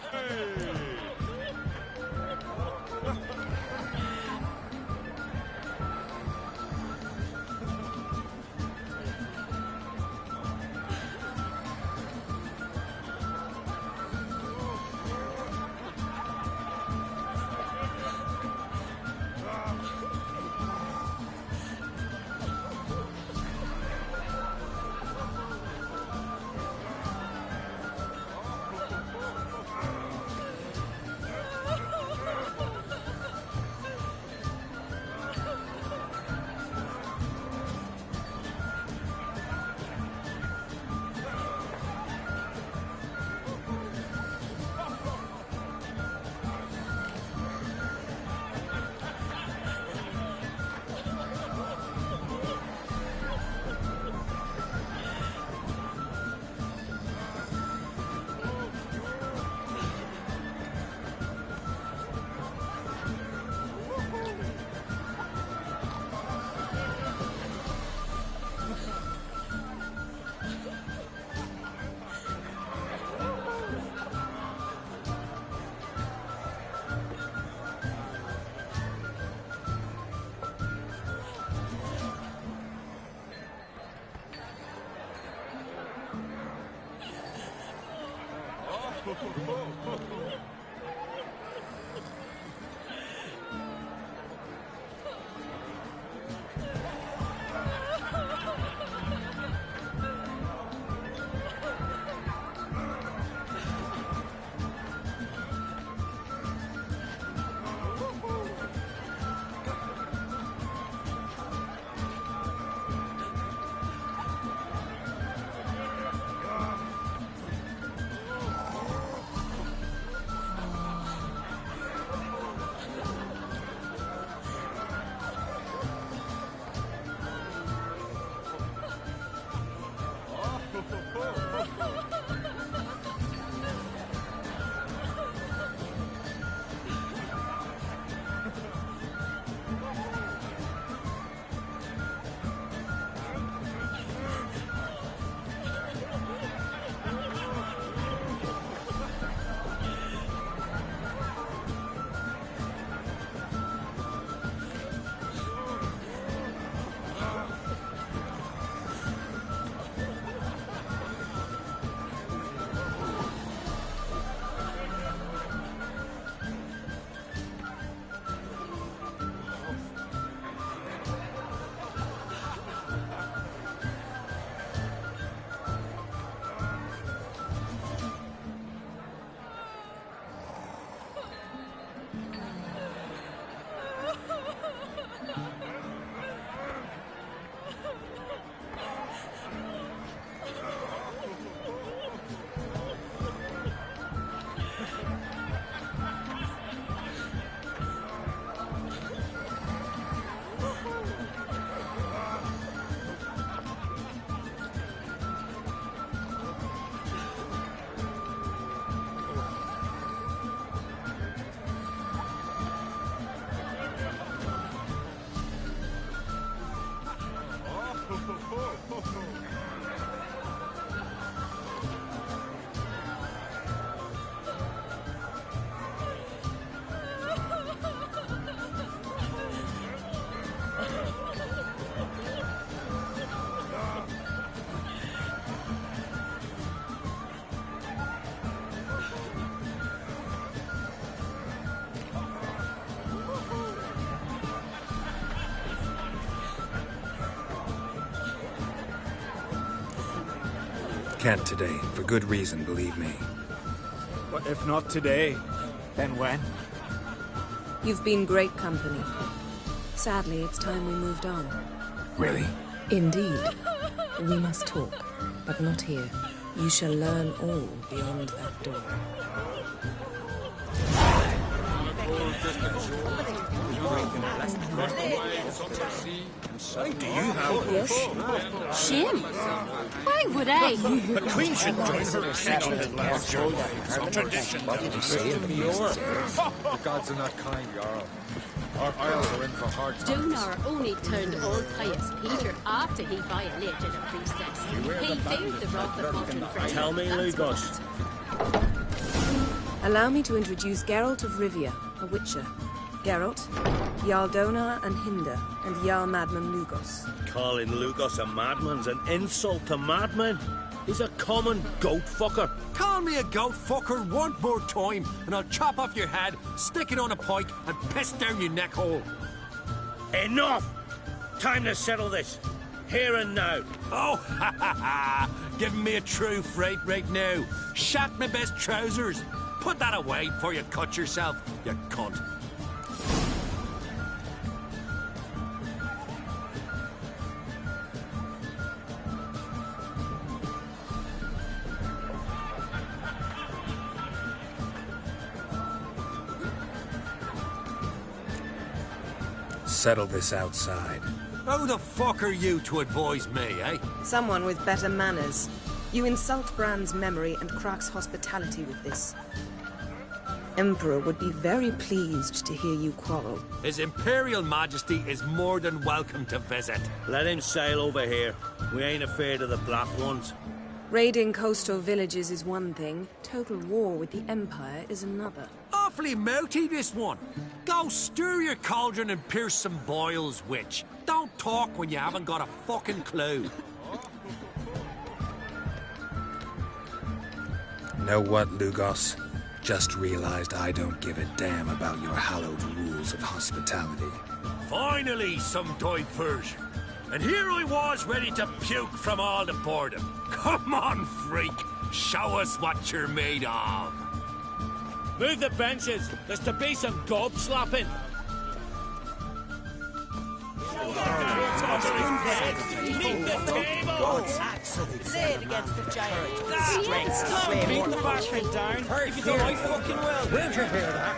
[SPEAKER 13] Can't today, for good reason, believe me.
[SPEAKER 20] But if not today, then when?
[SPEAKER 2] You've been great company. Sadly, it's time we moved on.
[SPEAKER 13] Really?
[SPEAKER 2] Indeed. We must talk, but not here. You shall learn all beyond that door.
[SPEAKER 9] Do you have...
[SPEAKER 2] Yes?
[SPEAKER 4] Shim? Why would I?
[SPEAKER 9] The Queen should join her exalted last tradition.
[SPEAKER 11] The gods are not kind, Jarl. Our isles are in for hard times.
[SPEAKER 12] Dunar only turned old pious Peter after he violated a priestess. He feared the wrath of Odin for
[SPEAKER 6] Tell me, Lugos.
[SPEAKER 2] Allow me to introduce Geralt of Rivia, a witcher. Geralt, Jarl Donar and Hinder, and Jarl Madman Lugos.
[SPEAKER 6] Calling Lugos a madman's an insult to madmen. He's a common goat fucker.
[SPEAKER 22] Call me a goat fucker one more time, and I'll chop off your head, stick it on a pike, and piss down your neck hole.
[SPEAKER 6] Enough! Time to settle this. Here and now.
[SPEAKER 22] Oh, ha ha ha! Giving me a true fright right now. Shat my best trousers. Put that away before you cut yourself, you cunt.
[SPEAKER 13] Settle this outside.
[SPEAKER 22] Who the fuck are you to advise me, eh?
[SPEAKER 2] Someone with better manners. You insult Bran's memory and Krak's hospitality with this. Emperor would be very pleased to hear you quarrel.
[SPEAKER 22] His Imperial Majesty is more than welcome to visit.
[SPEAKER 6] Let him sail over here. We ain't afraid of the Black Ones.
[SPEAKER 2] Raiding coastal villages is one thing. Total war with the Empire is another.
[SPEAKER 22] Awfully mouty, this one. Go stir your cauldron and pierce some boils, witch. Don't talk when you haven't got a fucking clue.
[SPEAKER 13] Know what, Lugos? Just realized I don't give a damn about your hallowed rules of hospitality.
[SPEAKER 22] Finally, some diversion. And here I was ready to puke from all the boredom. Come on, freak. Show us what you're made of.
[SPEAKER 6] Move the benches. There's to be some gob slapping. Meet the table.
[SPEAKER 17] Lay it against the giant.
[SPEAKER 21] Beat the bastard down. If you don't like fucking well.
[SPEAKER 6] Where'd you hear that?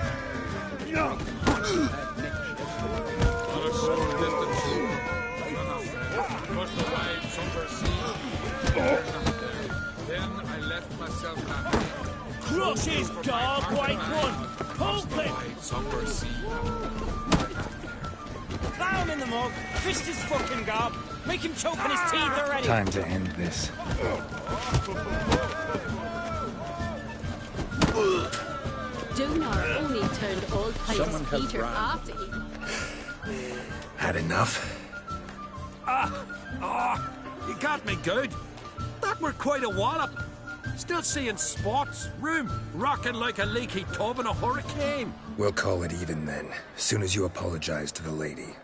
[SPEAKER 11] On a short distance. First the waves under sea. Then I left myself happy.
[SPEAKER 6] Crush his gob, white one. Poke it.
[SPEAKER 11] Waves under sea.
[SPEAKER 21] Plow him in the mug. Fist his fucking gob. Make him choke on his teeth already.
[SPEAKER 13] Time to end this.
[SPEAKER 12] Dunar only turned old pious Peter after he...
[SPEAKER 13] Had enough?
[SPEAKER 22] You got me good. That were quite a wallop. Still seeing spots, room rocking like a leaky tub in a hurricane.
[SPEAKER 13] We'll call it even then, soon as you apologize to the lady.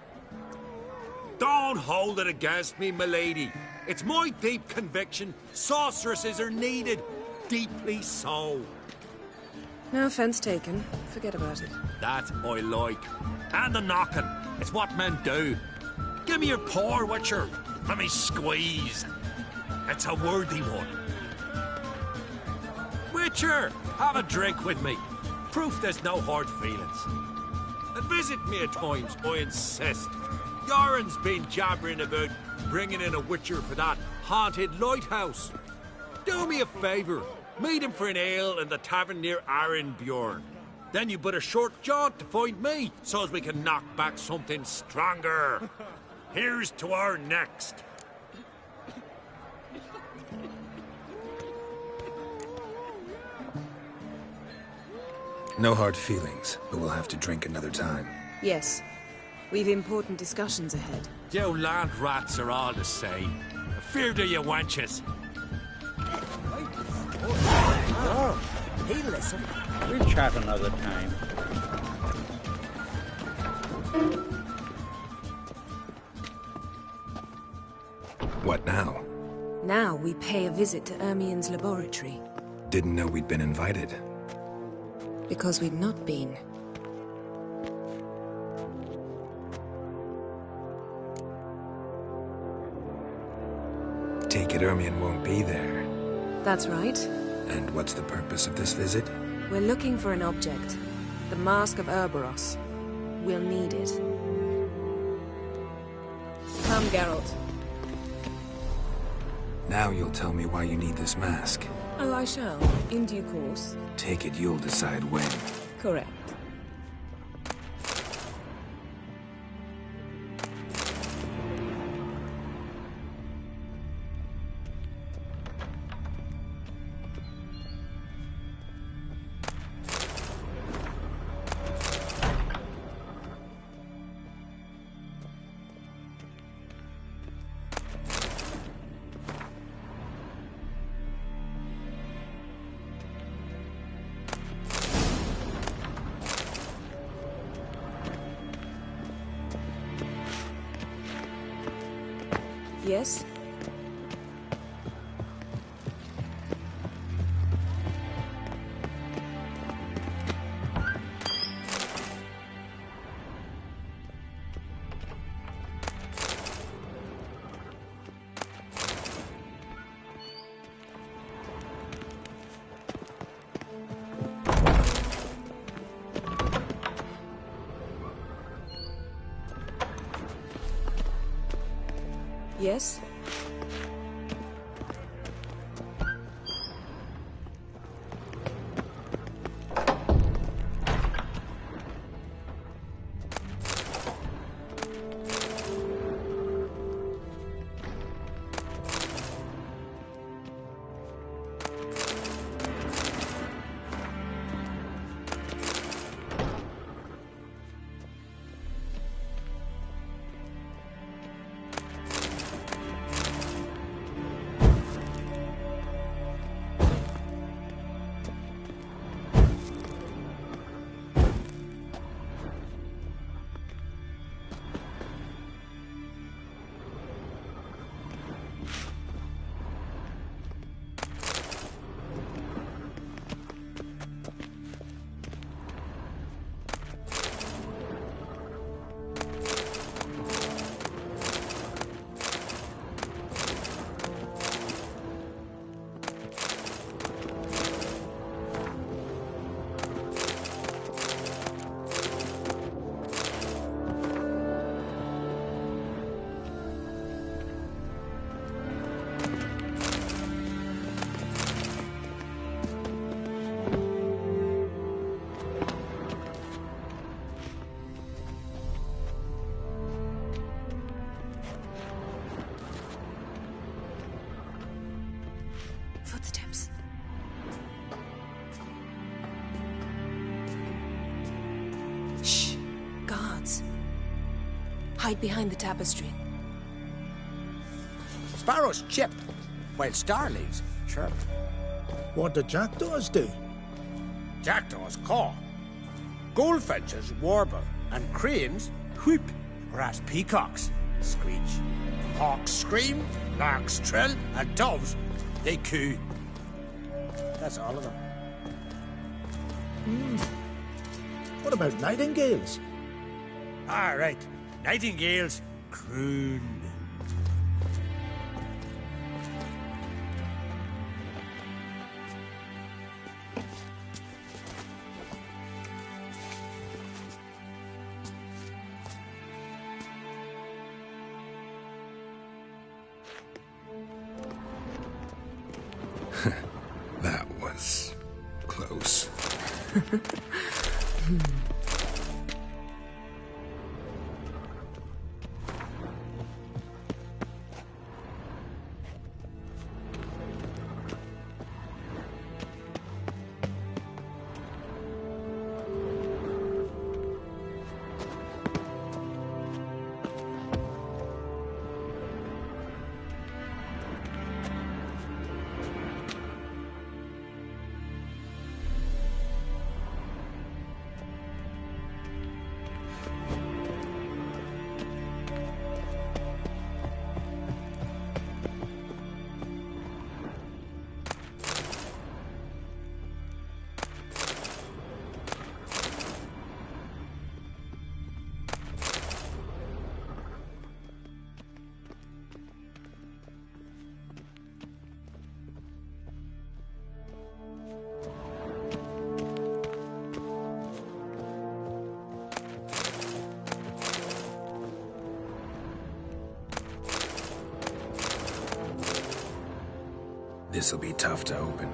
[SPEAKER 22] Don't hold it against me, milady. It's my deep conviction sorceresses are needed. Deeply so.
[SPEAKER 2] No offense taken. Forget about it.
[SPEAKER 22] That I like. And the knocking. It's what men do. Give me your paw, Witcher. Let me squeeze. It's a worthy one. Witcher, have a drink with me. Proof there's no hard feelings. And visit me at times, I insist. Yoren's been jabbering about bringing in a Witcher for that haunted lighthouse. Do me a favour. Meet him for an ale in the tavern near Arenbjorn. Then you but a short jaunt to find me, so as we can knock back something stronger. Here's to our next.
[SPEAKER 13] No hard feelings, but we'll have to drink another time.
[SPEAKER 2] Yes. We've important discussions ahead.
[SPEAKER 22] You land rats are all the same. Fear to you wenches.
[SPEAKER 17] Oh, he listen.
[SPEAKER 15] We'll chat another time.
[SPEAKER 13] What now?
[SPEAKER 2] Now we pay a visit to Ermien's laboratory.
[SPEAKER 13] Didn't know we'd been invited.
[SPEAKER 2] Because we've not been.
[SPEAKER 13] Take it Ermien won't be there.
[SPEAKER 2] That's right.
[SPEAKER 13] And what's the purpose of this visit?
[SPEAKER 2] We're looking for an object. The Mask of Urboros. We'll need it. Come, Geralt.
[SPEAKER 13] Now you'll tell me why you need this mask.
[SPEAKER 2] Oh, I shall. In due course.
[SPEAKER 13] Take it you'll decide when.
[SPEAKER 2] Correct. Yes? Yes? Footsteps. Shh. Guards. Hide behind the tapestry.
[SPEAKER 3] Sparrows chip, while starlings chirp.
[SPEAKER 9] What do jackdaws do?
[SPEAKER 3] Jackdaws caw. Goldfinches warble, and cranes whoop, whereas peacocks screech. Hawks scream, larks trill, and doves, they coo. That's all of them.
[SPEAKER 9] What about nightingales?
[SPEAKER 3] Ah, right. Nightingales croon.
[SPEAKER 13] That was close. This'll be tough to open.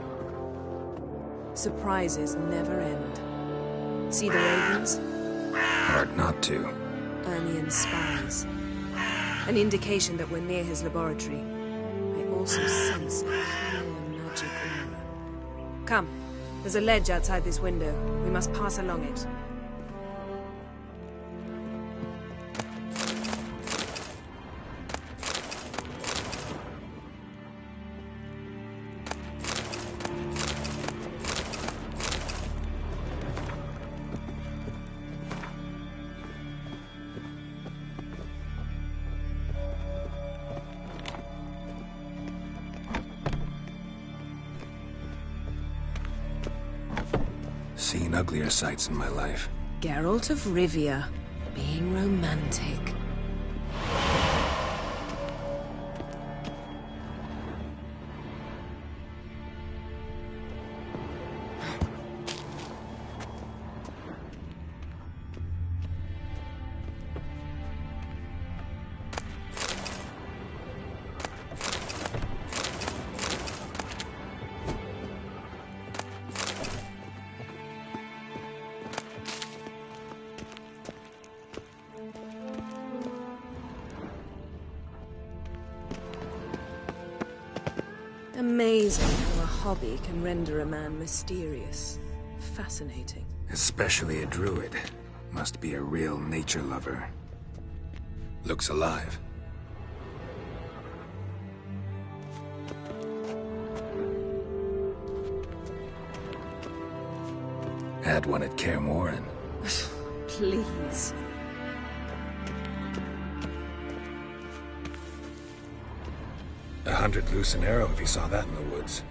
[SPEAKER 2] Surprises never end. See the ravens?
[SPEAKER 13] Hard not to.
[SPEAKER 2] Ermian's spies. An indication that we're near his laboratory. I also sense a clear magic aura. Come. There's a ledge outside this window. We must pass along it.
[SPEAKER 13] Seen uglier sights in my life.
[SPEAKER 2] Geralt of Rivia, being romantic. Amazing how a hobby can render a man mysterious. Fascinating.
[SPEAKER 13] Especially a druid. Must be a real nature lover. Looks alive. Had one at Kaer Morhen.
[SPEAKER 2] Please.
[SPEAKER 13] 100 loose an arrow if you saw that in the woods.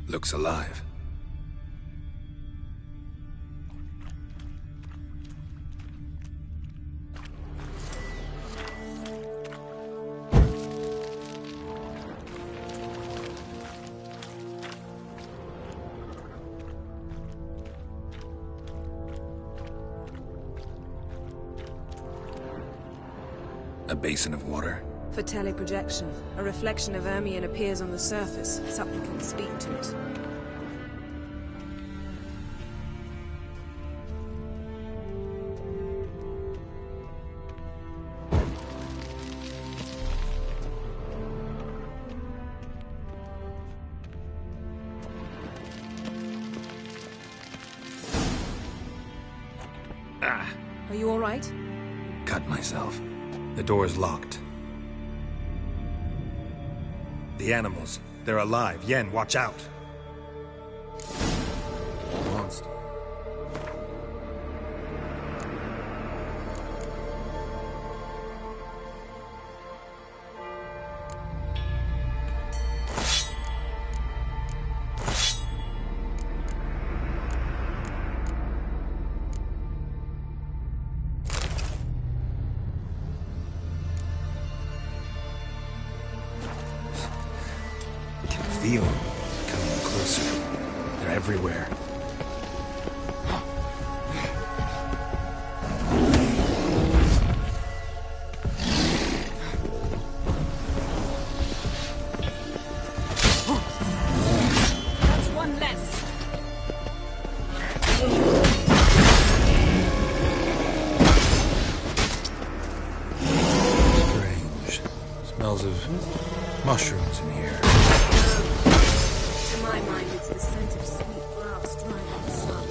[SPEAKER 13] Looks alive. A basin of water.
[SPEAKER 2] For teleprojection, a reflection of Ermion appears on the surface. Supplicants speak to it. Are you all right?
[SPEAKER 13] Cut myself. The door's locked. The animals. They're alive. Yen, watch out. Monster. Feel them coming closer. They're everywhere.
[SPEAKER 12] That's one less.
[SPEAKER 13] Strange. Smells of mushrooms in here.
[SPEAKER 2] To my mind, it's the scent of sweet grass drying in the sun.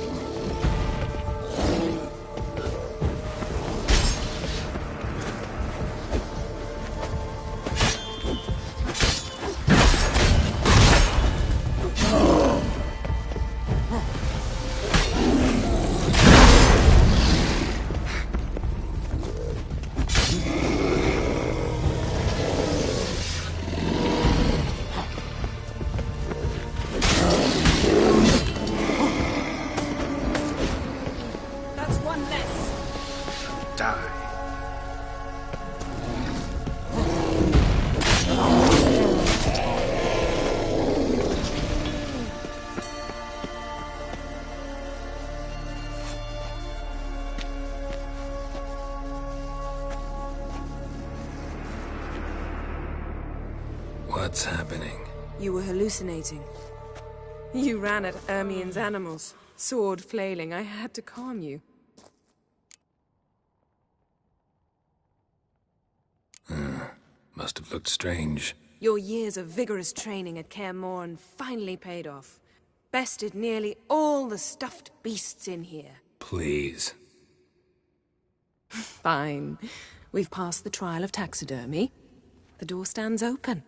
[SPEAKER 13] Die. What's happening?
[SPEAKER 2] You were hallucinating. You ran at Ermien's animals, sword flailing. I had to calm you.
[SPEAKER 13] Must have looked strange.
[SPEAKER 2] Your years of vigorous training at Kaer Morhen finally paid off. Bested nearly all the stuffed beasts in here.
[SPEAKER 13] Please.
[SPEAKER 2] Fine. We've passed the trial of taxidermy. The door stands open.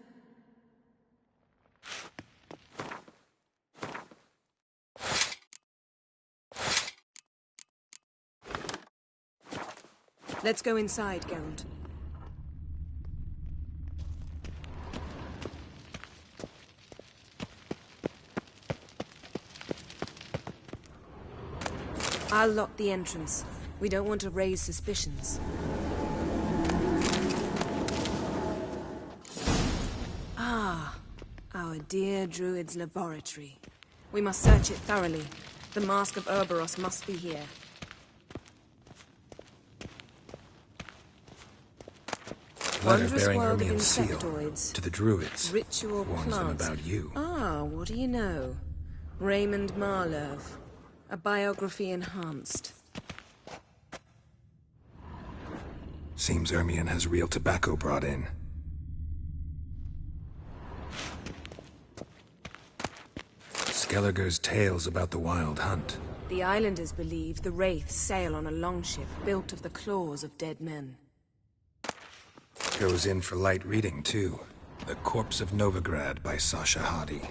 [SPEAKER 2] Let's go inside, Geralt. I'll lock the entrance. We don't want to raise suspicions. Ah, our dear Druid's laboratory. We must search it thoroughly. The Mask of Ouroboros must be here.
[SPEAKER 13] Letter
[SPEAKER 2] Wondrous
[SPEAKER 13] bearing
[SPEAKER 2] world of
[SPEAKER 13] Ermien's seal
[SPEAKER 2] insectoids.
[SPEAKER 13] to the Druids.
[SPEAKER 2] Ritual
[SPEAKER 13] Warns them
[SPEAKER 2] plants.
[SPEAKER 13] about you.
[SPEAKER 2] Ah, what do you know? Raymond Marlev. A biography enhanced.
[SPEAKER 13] Seems Ermien has real tobacco brought in. Skellige's tales about the Wild Hunt.
[SPEAKER 2] The islanders believe the wraiths sail on a longship built of the claws of dead men.
[SPEAKER 13] Goes in for light reading, too. The Corpse of Novigrad by Sasha Hadi.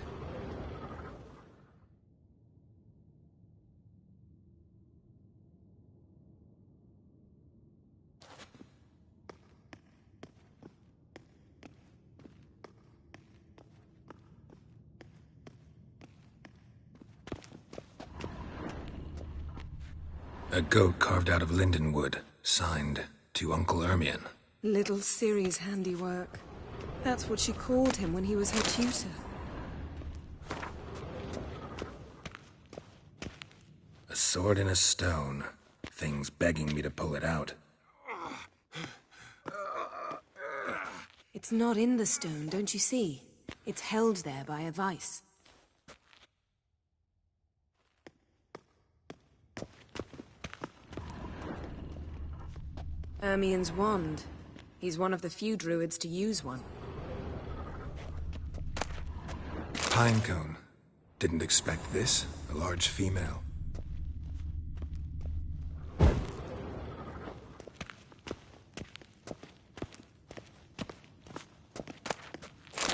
[SPEAKER 13] A goat carved out of lindenwood, signed to Uncle Ermien.
[SPEAKER 2] Little Ciri's handiwork. That's what she called him when he was her tutor.
[SPEAKER 13] A sword in a stone. Thing's begging me to pull it out.
[SPEAKER 2] It's not in the stone, don't you see? It's held there by a vice. Ermien's wand. He's one of the few druids to use one.
[SPEAKER 13] Pinecone. Didn't expect this. A large female. A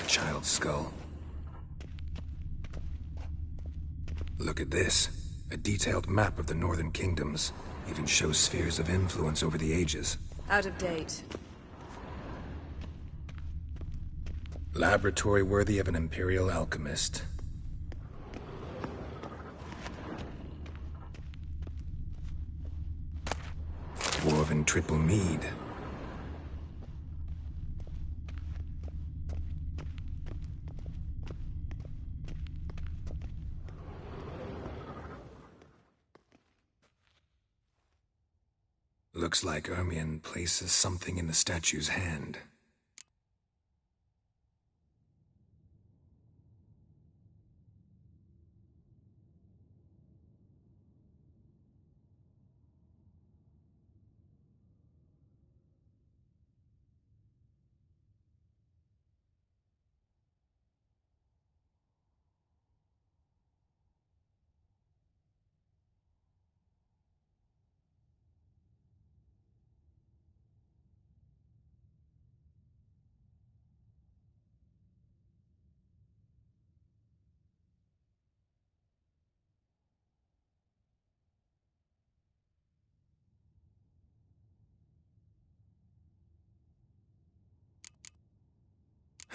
[SPEAKER 13] child's skull. Look at this. A detailed map of the Northern Kingdoms. Even shows spheres of influence over the ages.
[SPEAKER 2] Out of date.
[SPEAKER 13] Laboratory worthy of an imperial alchemist. Dwarven triple mead. Looks like Ermien places something in the statue's hand.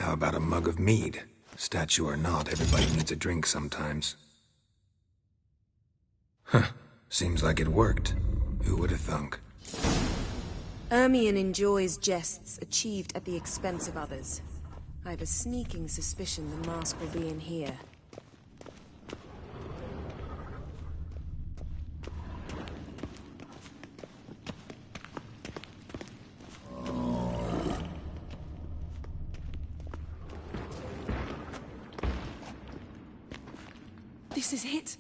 [SPEAKER 13] How about a mug of mead? Statue or not, everybody needs a drink sometimes. Huh. Seems like it worked. Who would have thunk?
[SPEAKER 2] Ermien enjoys jests achieved at the expense of others. I have a sneaking suspicion the mask will be in here. This is it.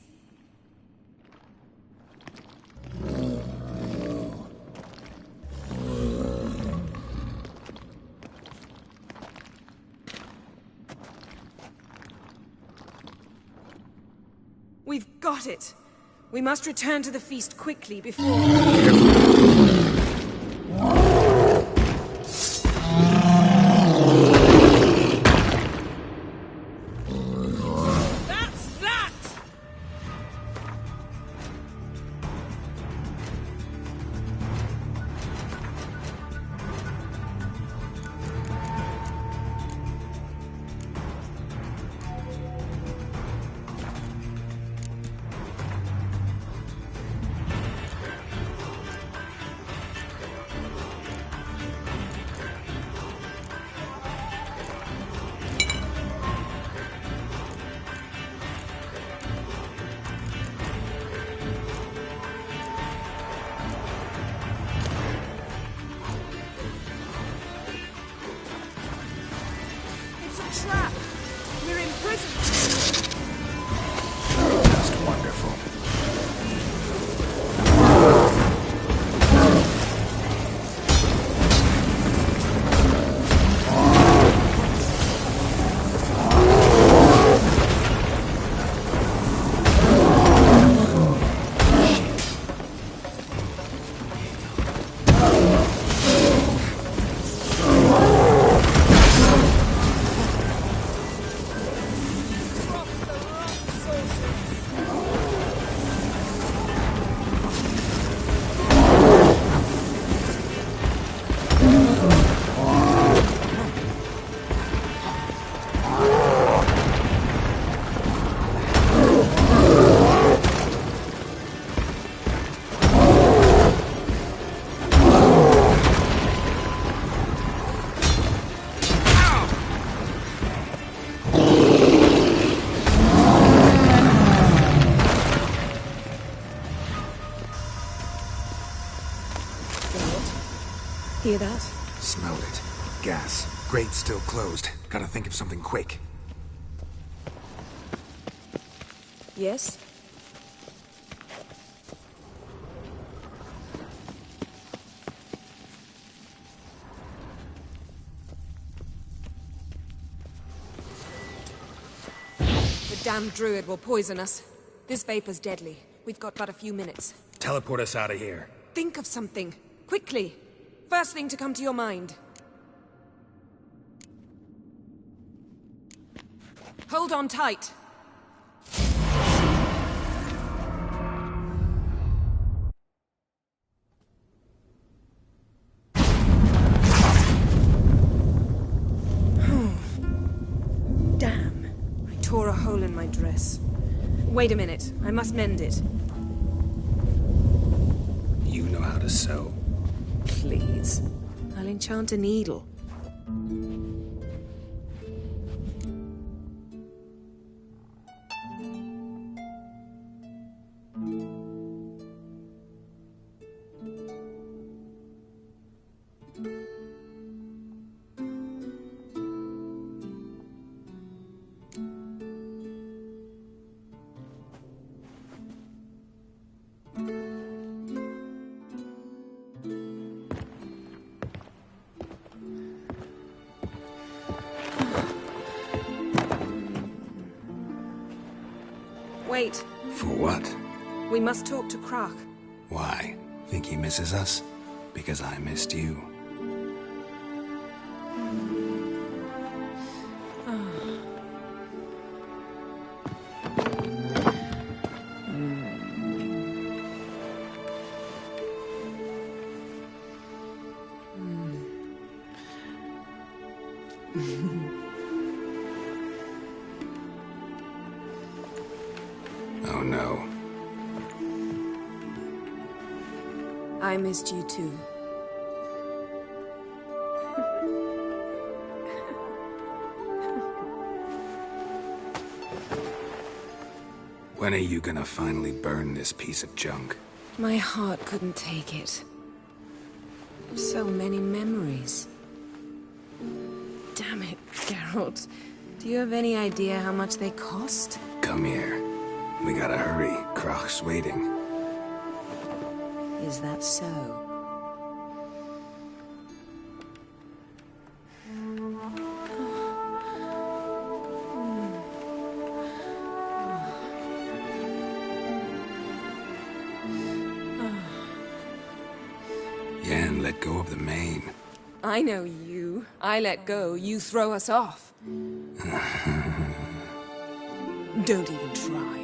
[SPEAKER 2] We've got it. We must return to the feast quickly before... Trap! We're in prison!
[SPEAKER 13] Just wonderful.
[SPEAKER 2] Hear that?
[SPEAKER 13] Smelled it. Gas. Grate's still closed. Gotta think of something quick.
[SPEAKER 2] Yes? The damned druid will poison us. This vapor's deadly. We've got but a few minutes.
[SPEAKER 13] Teleport us out of here.
[SPEAKER 2] Think of something. Quickly. First thing to come to your mind. Hold on tight. Damn. I tore a hole in my dress. Wait a minute. I must mend it.
[SPEAKER 13] You know how to sew.
[SPEAKER 2] Please. I'll enchant a needle. Wait.
[SPEAKER 13] For what?
[SPEAKER 2] We must talk to Croc.
[SPEAKER 13] Why? Think he misses us? Because I missed you. Oh no.
[SPEAKER 2] I missed you too.
[SPEAKER 13] When are you gonna finally burn this piece of junk?
[SPEAKER 2] My heart couldn't take it. So many memories. Damn it, Geralt. Do you have any idea how much they cost?
[SPEAKER 13] Come here. We gotta hurry. Croc's waiting.
[SPEAKER 2] Is that so?
[SPEAKER 13] Yen, let go of the mane.
[SPEAKER 2] I know you. I let go, you throw us off. Don't even try.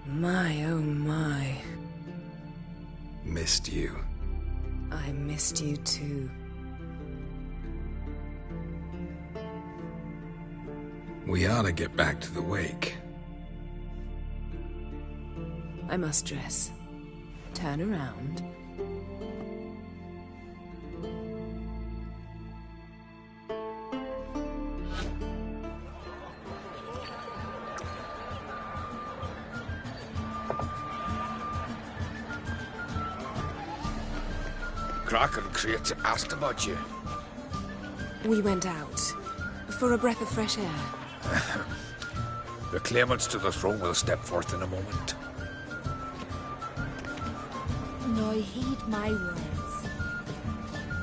[SPEAKER 2] My, oh my.
[SPEAKER 13] Missed you.
[SPEAKER 2] I missed you too.
[SPEAKER 13] We ought to get back to the wake.
[SPEAKER 2] I must dress. Turn around.
[SPEAKER 11] Croc and Crate asked about you.
[SPEAKER 2] We went out. For a breath of fresh air.
[SPEAKER 11] The claimants to the throne will step forth in a moment.
[SPEAKER 7] Now heed my words.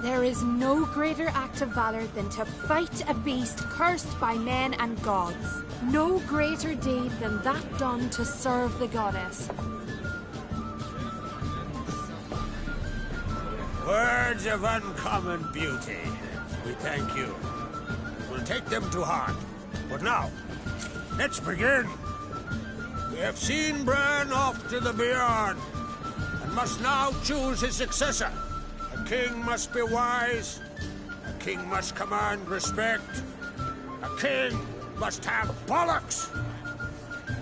[SPEAKER 7] There is no greater act of valor than to fight a beast cursed by men and gods. No greater deed than that done to serve the goddess.
[SPEAKER 22] Words of uncommon beauty. We thank you. We'll take them to heart. But now, let's begin. We have seen Bran off to the beyond, and must now choose his successor. A king must be wise. A king must command respect. A king must have bollocks.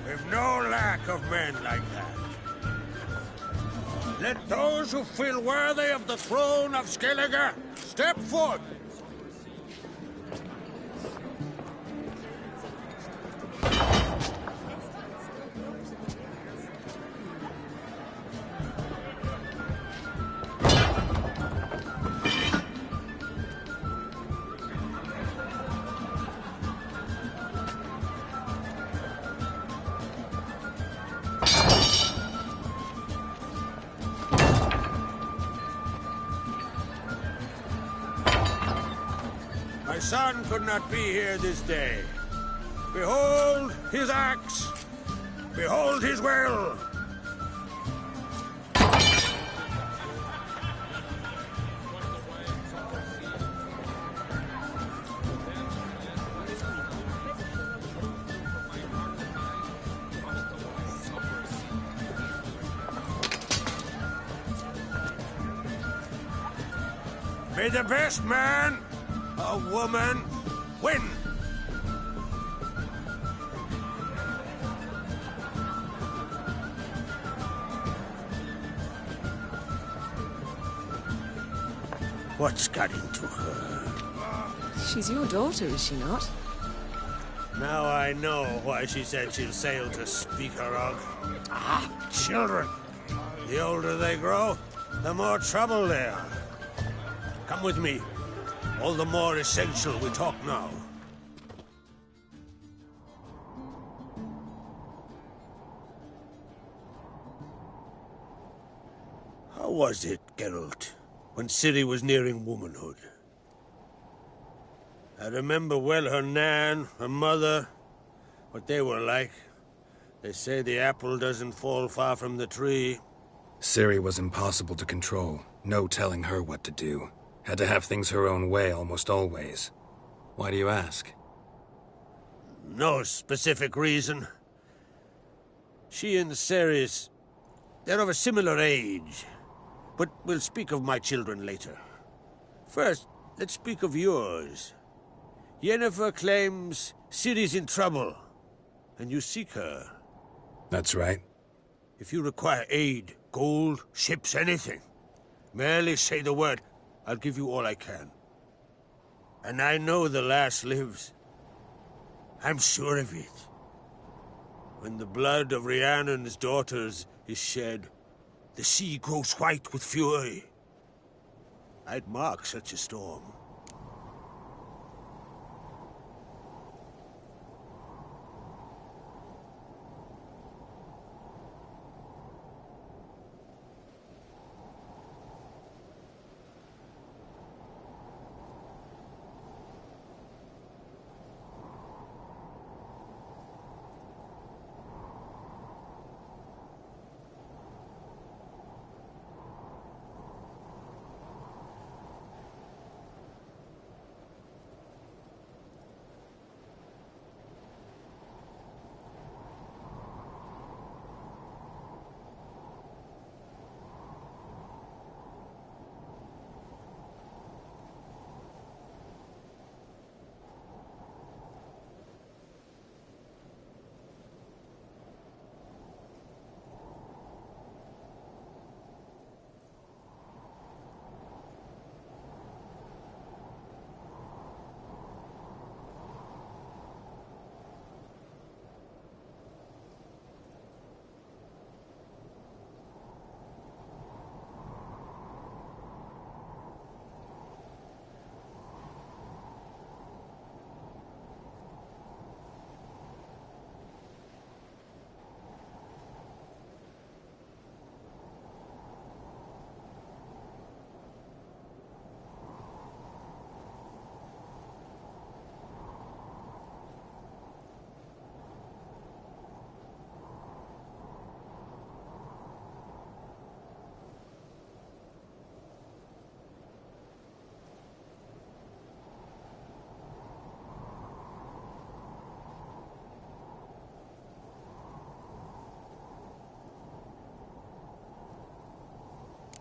[SPEAKER 22] We've no lack of men like that. Let those who feel worthy of the throne of Skellige step forth. My son could not be here this day. Behold his axe. Behold his will. May the best man or woman win. What's got into her?
[SPEAKER 2] She's your daughter, is she not?
[SPEAKER 22] Now I know why she said she'll sail to speak her of. Ah, children. The older they grow, the more trouble they are. Come with me. All the more essential we talk now. How was it, Geralt, when Ciri was nearing womanhood? I remember well her nan, her mother, what they were like. They say the apple doesn't fall far from the tree.
[SPEAKER 13] Ciri was impossible to control. No telling her what to do. Had to have things her own way almost always. Why do you ask?
[SPEAKER 22] No specific reason. She and Ceres, they're of a similar age. But we'll speak of my children later. First, let's speak of yours. Yennefer claims Ciri's in trouble, and you seek her.
[SPEAKER 13] That's right.
[SPEAKER 22] If you require aid, gold, ships, anything, merely say the word. I'll give you all I can. And I know the lass lives. I'm sure of it. When the blood of Rhiannon's daughters is shed, the sea grows white with fury.
[SPEAKER 9] I'd mark such a storm.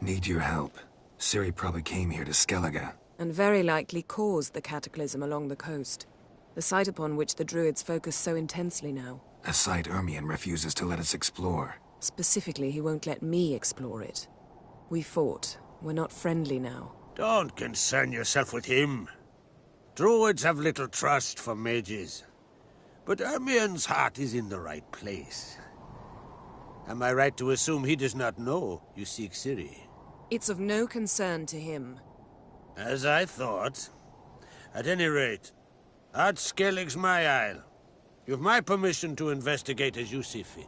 [SPEAKER 13] Need your help. Ciri probably came here to Skellige.
[SPEAKER 2] And very likely caused the cataclysm along the coast. The site upon which the Druids focus so intensely now.
[SPEAKER 13] A site Ermion refuses to let us explore.
[SPEAKER 2] Specifically, he won't let me explore it. We fought. We're not friendly now.
[SPEAKER 9] Don't concern yourself with him. Druids have little trust for mages. But Ermion's heart is in the right place. Am I right to assume he does not know you seek Ciri?
[SPEAKER 2] It's of no concern to him.
[SPEAKER 9] As I thought. At any rate, Ard Skellige's my isle. You've my permission to investigate as you see fit.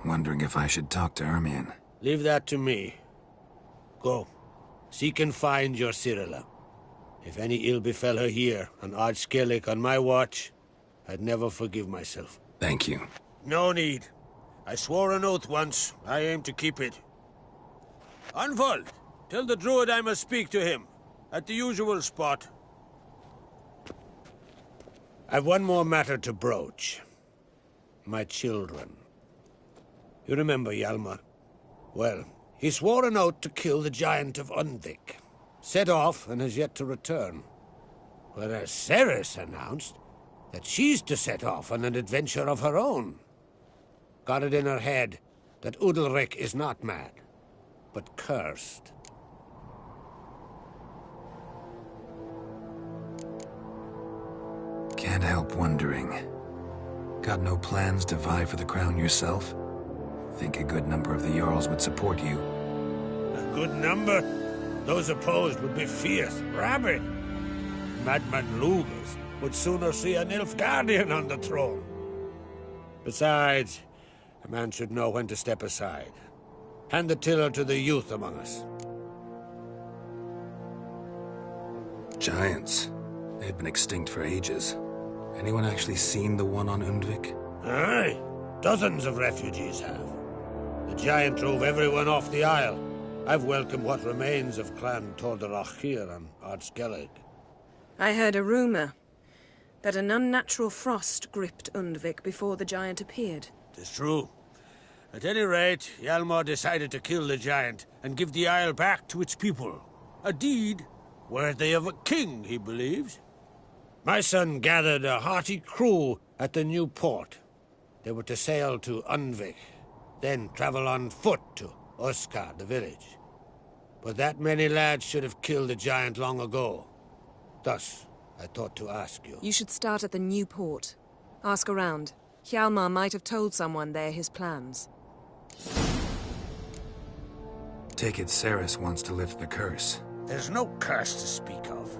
[SPEAKER 13] Wondering if I should talk to Ermion.
[SPEAKER 9] Leave that to me. Go. Seek and find your Cirilla. If any ill befell her here, on Ard Skellige on my watch, I'd never forgive myself.
[SPEAKER 13] Thank you.
[SPEAKER 9] No need. I swore an oath once. I aim to keep it. Unfold! Tell the druid I must speak to him. At the usual spot. I've one more matter to broach. My children. You remember Hjalmar? Well, he swore an oath to kill the giant of Undvik. Set off and has yet to return. Whereas Ceres announced that she's to set off on an adventure of her own. Got it in her head that Udalric is not mad, but cursed.
[SPEAKER 13] Can't help wondering. Got no plans to vie for the crown yourself? Think a good number of the Jarls would support you.
[SPEAKER 9] A good number? Those opposed would be fierce, rabid. Madman Lugas would sooner see an Nilfgaardian on the throne. Besides, a man should know when to step aside. Hand the tiller to the youth among us.
[SPEAKER 13] Giants. They've been extinct for ages. Anyone actually seen the one on Undvik?
[SPEAKER 9] Aye. Dozens of refugees have. The giant drove everyone off the isle. I've welcomed what remains of Clan Tordarach here on Ard Skellige.
[SPEAKER 2] I heard a rumor that an unnatural frost gripped Undvik before the giant appeared.
[SPEAKER 9] It's true. At any rate, Hjalmar decided to kill the giant and give the isle back to its people. A deed worthy of a king, he believes. My son gathered a hearty crew at the new port. They were to sail to Undvik, then travel on foot to Oskar, the village. But that many lads should have killed the giant long ago. Thus, I thought to ask you.
[SPEAKER 2] You should start at the new port. Ask around. Hjalmar might have told someone there his plans.
[SPEAKER 13] Take it Ceres wants to lift the curse.
[SPEAKER 9] There's no curse to speak of.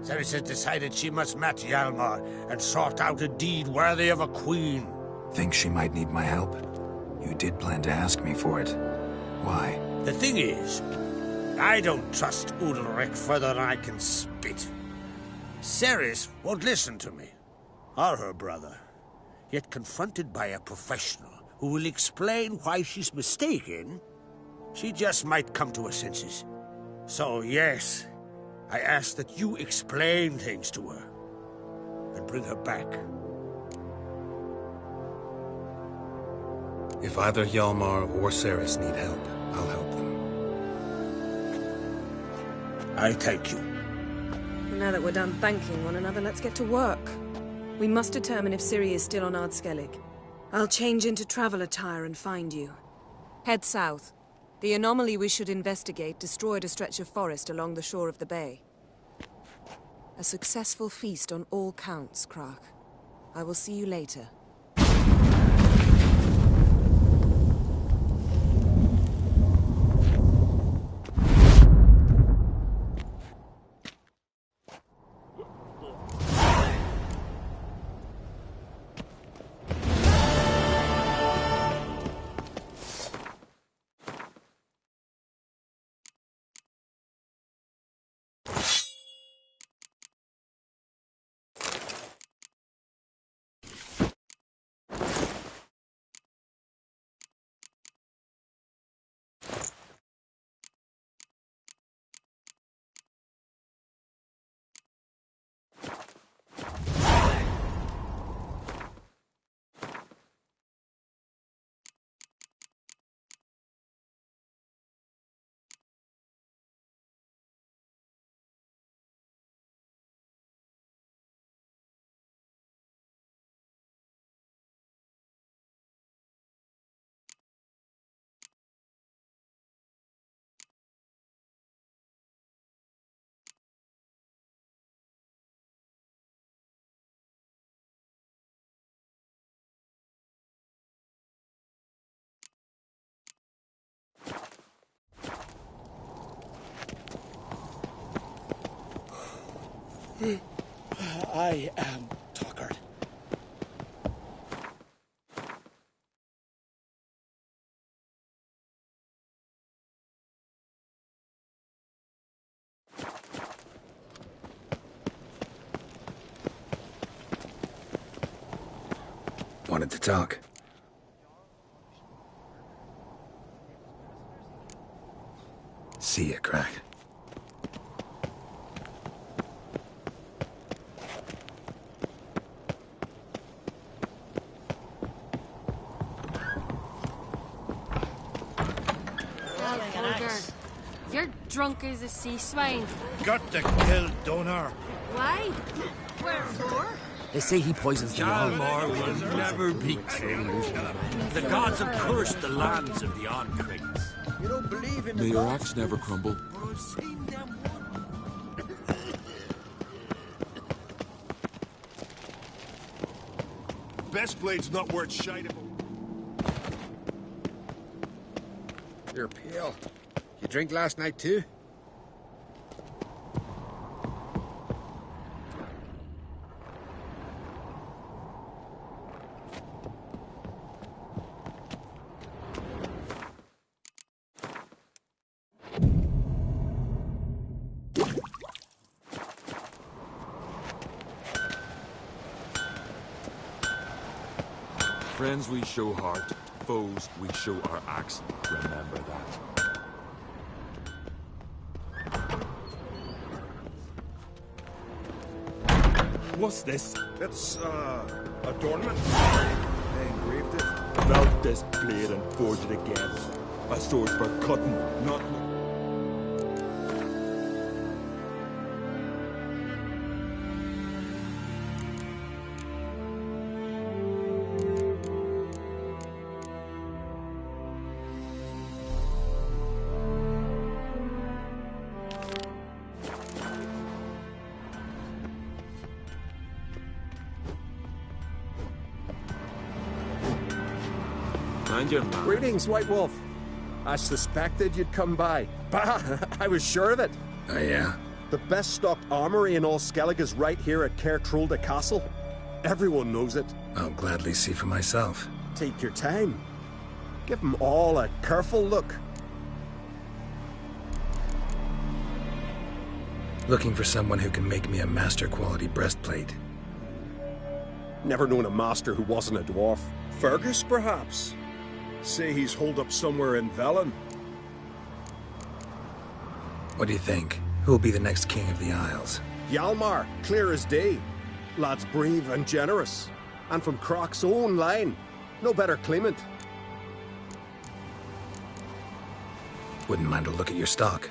[SPEAKER 9] Ceres has decided she must match Hjalmar and sort out a deed worthy of a queen.
[SPEAKER 13] Think she might need my help? You did plan to ask me for it. Why?
[SPEAKER 9] The thing is, I don't trust Ulrich further than I can spit. Ceres won't listen to me, or her brother. Yet confronted by a professional who will explain why she's mistaken, she just might come to her senses. So yes, I ask that you explain things to her and bring her back.
[SPEAKER 13] If either Hjalmar or Ceres need help, I'll help them.
[SPEAKER 9] I thank you.
[SPEAKER 2] Now that we're done thanking one another, let's get to work. We must determine if Ciri is still on Skellige. I'll change into travel attire and find you. Head south. The anomaly we should investigate destroyed a stretch of forest along the shore of the bay. A successful feast on all counts, Krak. I will see you later.
[SPEAKER 9] I am tuckered.
[SPEAKER 5] Wanted to talk. See ya, Crack.
[SPEAKER 4] You're drunk as a sea swine.
[SPEAKER 9] Got to kill Donar.
[SPEAKER 4] Why? Wherefore?
[SPEAKER 6] They say he poisons the
[SPEAKER 22] Hjalmar will never be king. The gods have cursed the lands of the Onkrings.
[SPEAKER 9] You don't believe in the
[SPEAKER 14] May your
[SPEAKER 9] gods?
[SPEAKER 14] axe never crumble.
[SPEAKER 9] But I've seen them
[SPEAKER 22] Best blade's not worth shite about.
[SPEAKER 11] You're pale. You drink last night too?
[SPEAKER 14] Friends we show heart, foes we show our axe. Remember that.
[SPEAKER 22] What's this?
[SPEAKER 8] It's, adornment. They engraved it.
[SPEAKER 22] Melt this blade and forge it again. A sword for cutting, not... And your manners.
[SPEAKER 8] Greetings, White Wolf. I suspected you'd come by. Bah, I was sure of it.
[SPEAKER 5] Oh, yeah?
[SPEAKER 8] The best stocked armory in all Skellige is right here at Caer Trolde Castle. Everyone knows it.
[SPEAKER 5] I'll gladly see for myself.
[SPEAKER 8] Take your time. Give them all a careful look.
[SPEAKER 5] Looking for someone who can make me a master quality breastplate.
[SPEAKER 8] Never known a master who wasn't a dwarf.
[SPEAKER 1] Fergus, perhaps? Say he's holed up somewhere in Velen.
[SPEAKER 5] What do you think? Who'll be the next king of the Isles?
[SPEAKER 8] Hjalmar, clear as day. Lad's brave and generous. And from Croc's own line. No better claimant.
[SPEAKER 5] Wouldn't mind a look at your stock.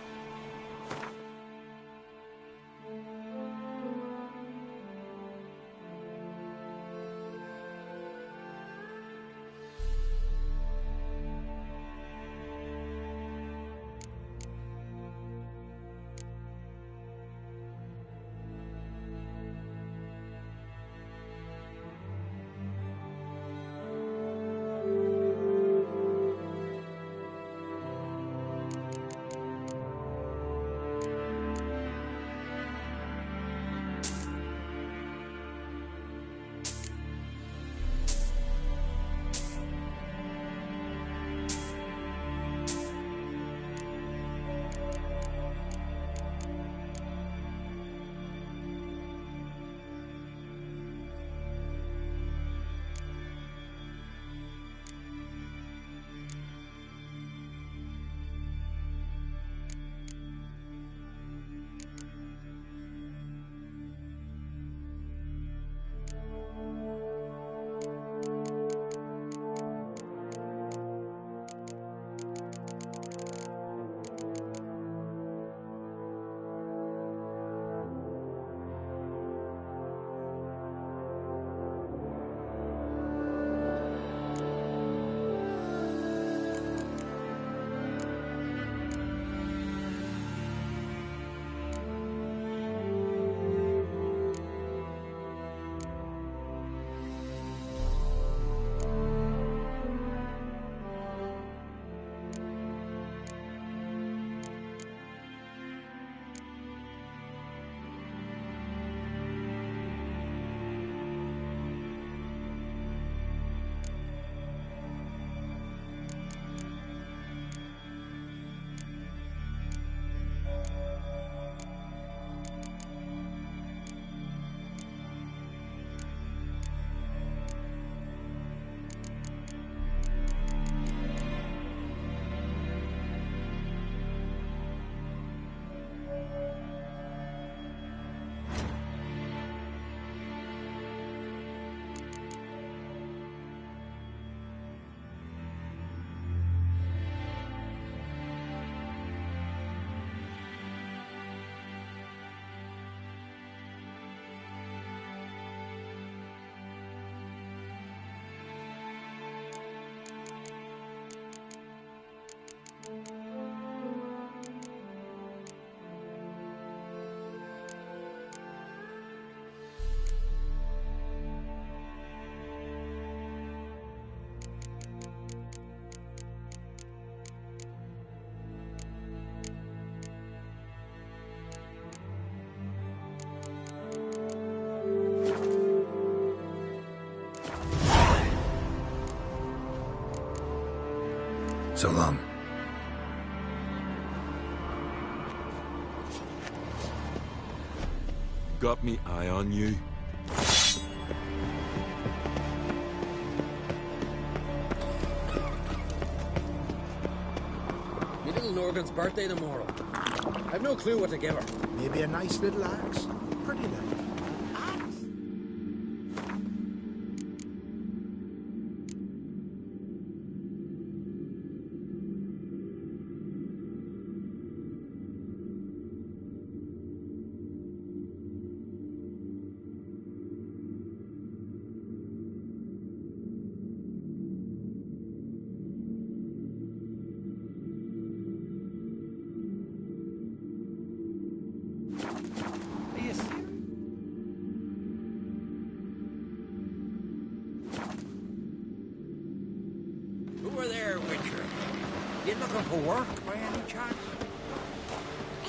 [SPEAKER 5] So long.
[SPEAKER 22] Got me eye on you.
[SPEAKER 10] Me little Norgan's birthday tomorrow. I've no clue what to give her.
[SPEAKER 3] Maybe a nice little axe. Pretty like.
[SPEAKER 15] looking for work by any chance?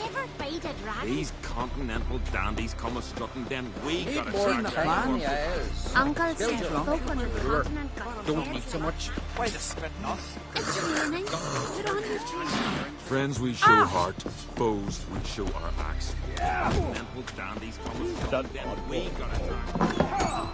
[SPEAKER 12] Ever fight a dragon?
[SPEAKER 15] These continental dandies come a-strutting, then we
[SPEAKER 10] Need
[SPEAKER 15] gotta
[SPEAKER 10] more
[SPEAKER 15] charge
[SPEAKER 10] time,
[SPEAKER 15] them.
[SPEAKER 10] yes.
[SPEAKER 12] Uncle
[SPEAKER 10] Still
[SPEAKER 12] said
[SPEAKER 10] too
[SPEAKER 12] folk
[SPEAKER 10] long.
[SPEAKER 12] on the continent got
[SPEAKER 10] Don't
[SPEAKER 12] heads
[SPEAKER 10] eat so
[SPEAKER 12] in
[SPEAKER 10] much.
[SPEAKER 17] Why the spitting us?
[SPEAKER 12] It's raining. Put on your jacket.
[SPEAKER 16] Friends we show heart, foes we show our axe.
[SPEAKER 15] Continental dandies come a-strutting, then we gotta charge them.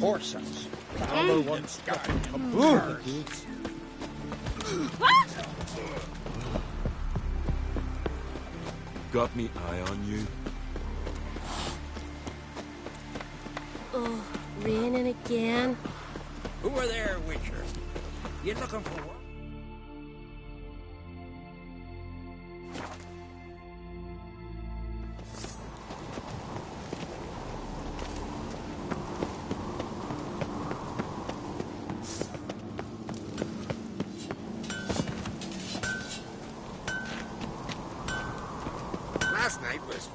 [SPEAKER 10] Horses. Number one stuck in birds.
[SPEAKER 16] Got me eye on you?
[SPEAKER 12] Oh, raining again.
[SPEAKER 15] Who are there, Witcher? You looking for work?
[SPEAKER 11] Last night was...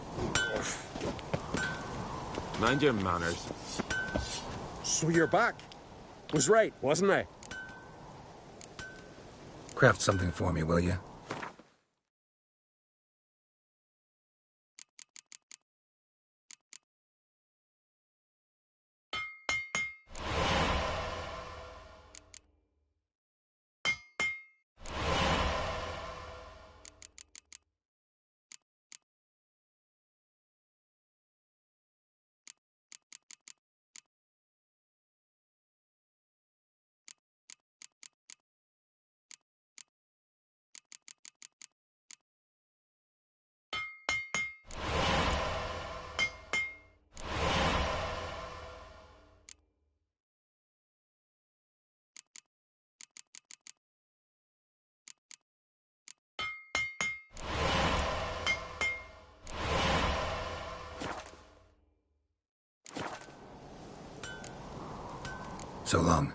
[SPEAKER 16] Mind your manners.
[SPEAKER 1] So you're back. Was right, wasn't I?
[SPEAKER 5] Craft something for me, will you? So long.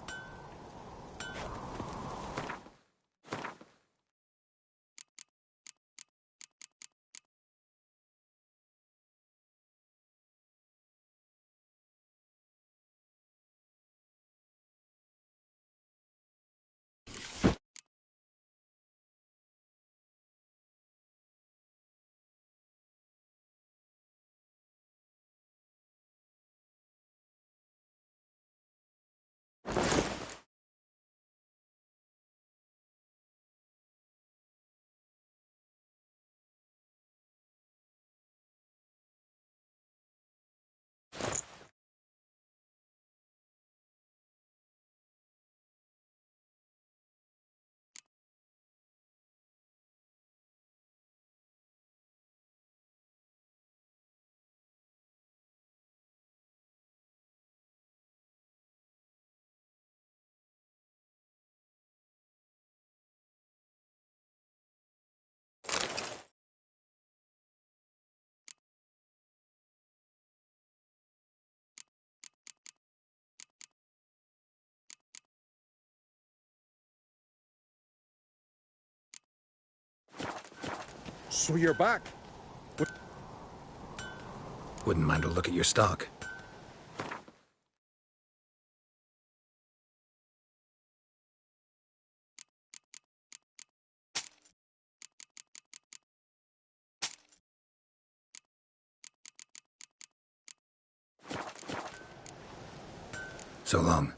[SPEAKER 1] So you're back.
[SPEAKER 13] Wouldn't mind a look at your stock. So long.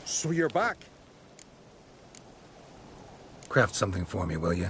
[SPEAKER 1] So you're back.
[SPEAKER 13] Craft something for me, will you?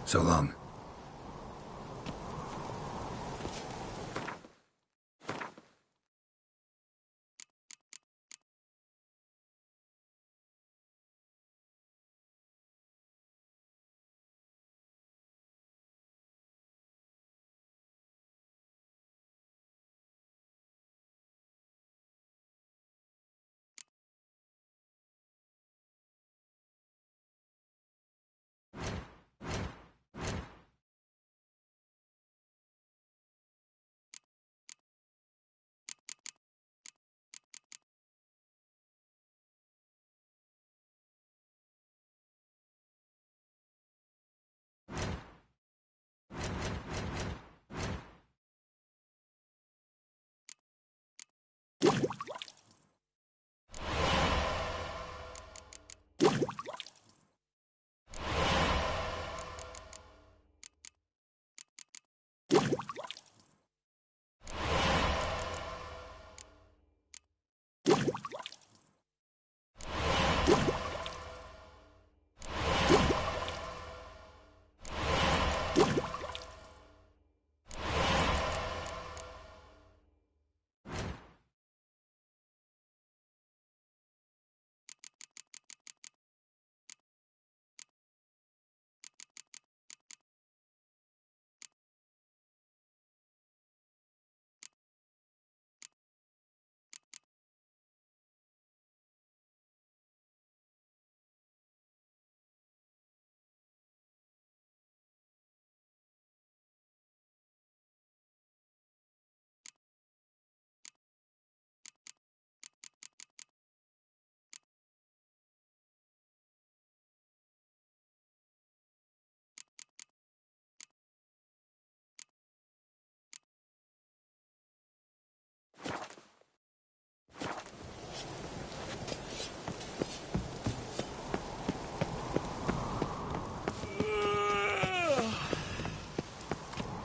[SPEAKER 13] So long.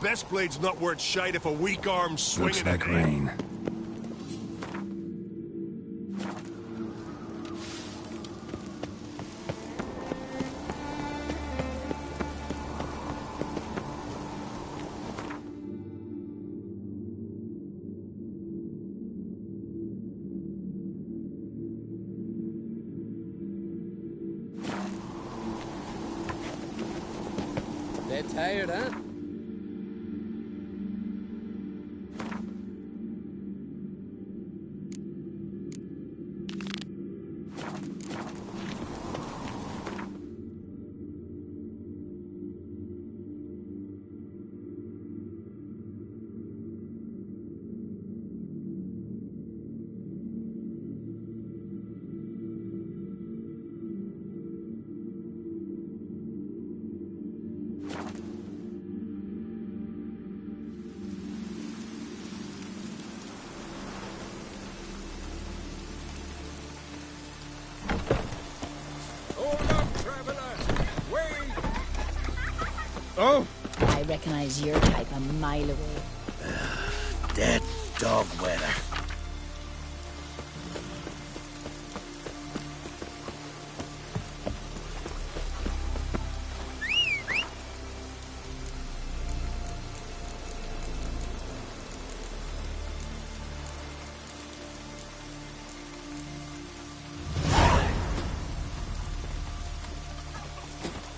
[SPEAKER 1] best blade's not worth shite if a weak arm's swinging.
[SPEAKER 5] Looks like rain.
[SPEAKER 10] Bit tired, huh?
[SPEAKER 1] Oh!
[SPEAKER 12] I recognize your type a mile away.
[SPEAKER 9] Dead dog weather.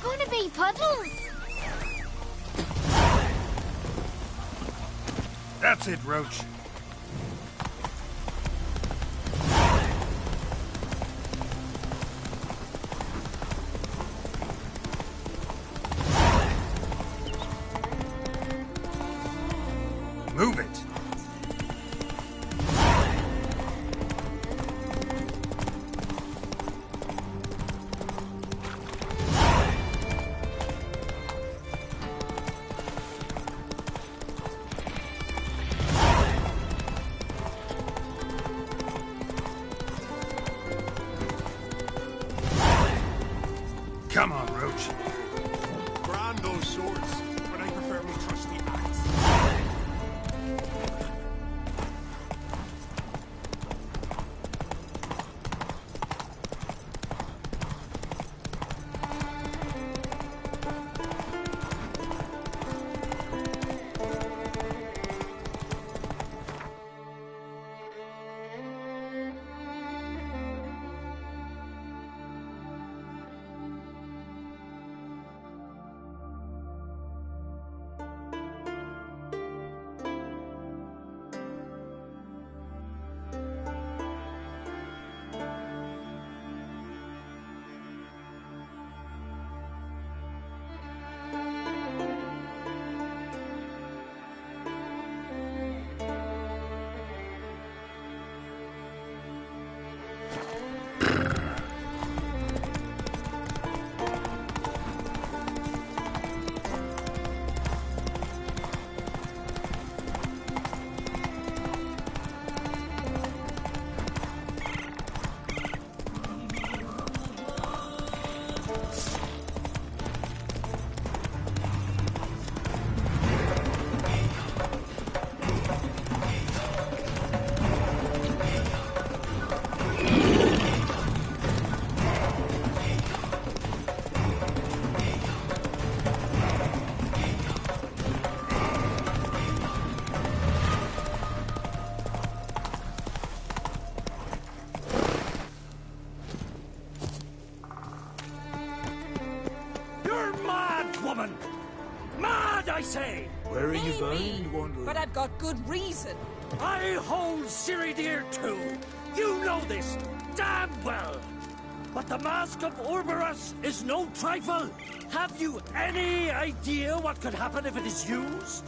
[SPEAKER 18] Gonna be puddles.
[SPEAKER 1] That's it, Roach. Move it. Come on, Roach. Grand those swords, but I prefer me trusty axe.
[SPEAKER 6] woman! Mad, I say!
[SPEAKER 3] Where are you bound, Wanderer?
[SPEAKER 19] But I've got good reason.
[SPEAKER 6] I hold Ciridir too. You know this damn well. But the Mask of Urberus is no trifle. Have you any idea what could happen if it is used?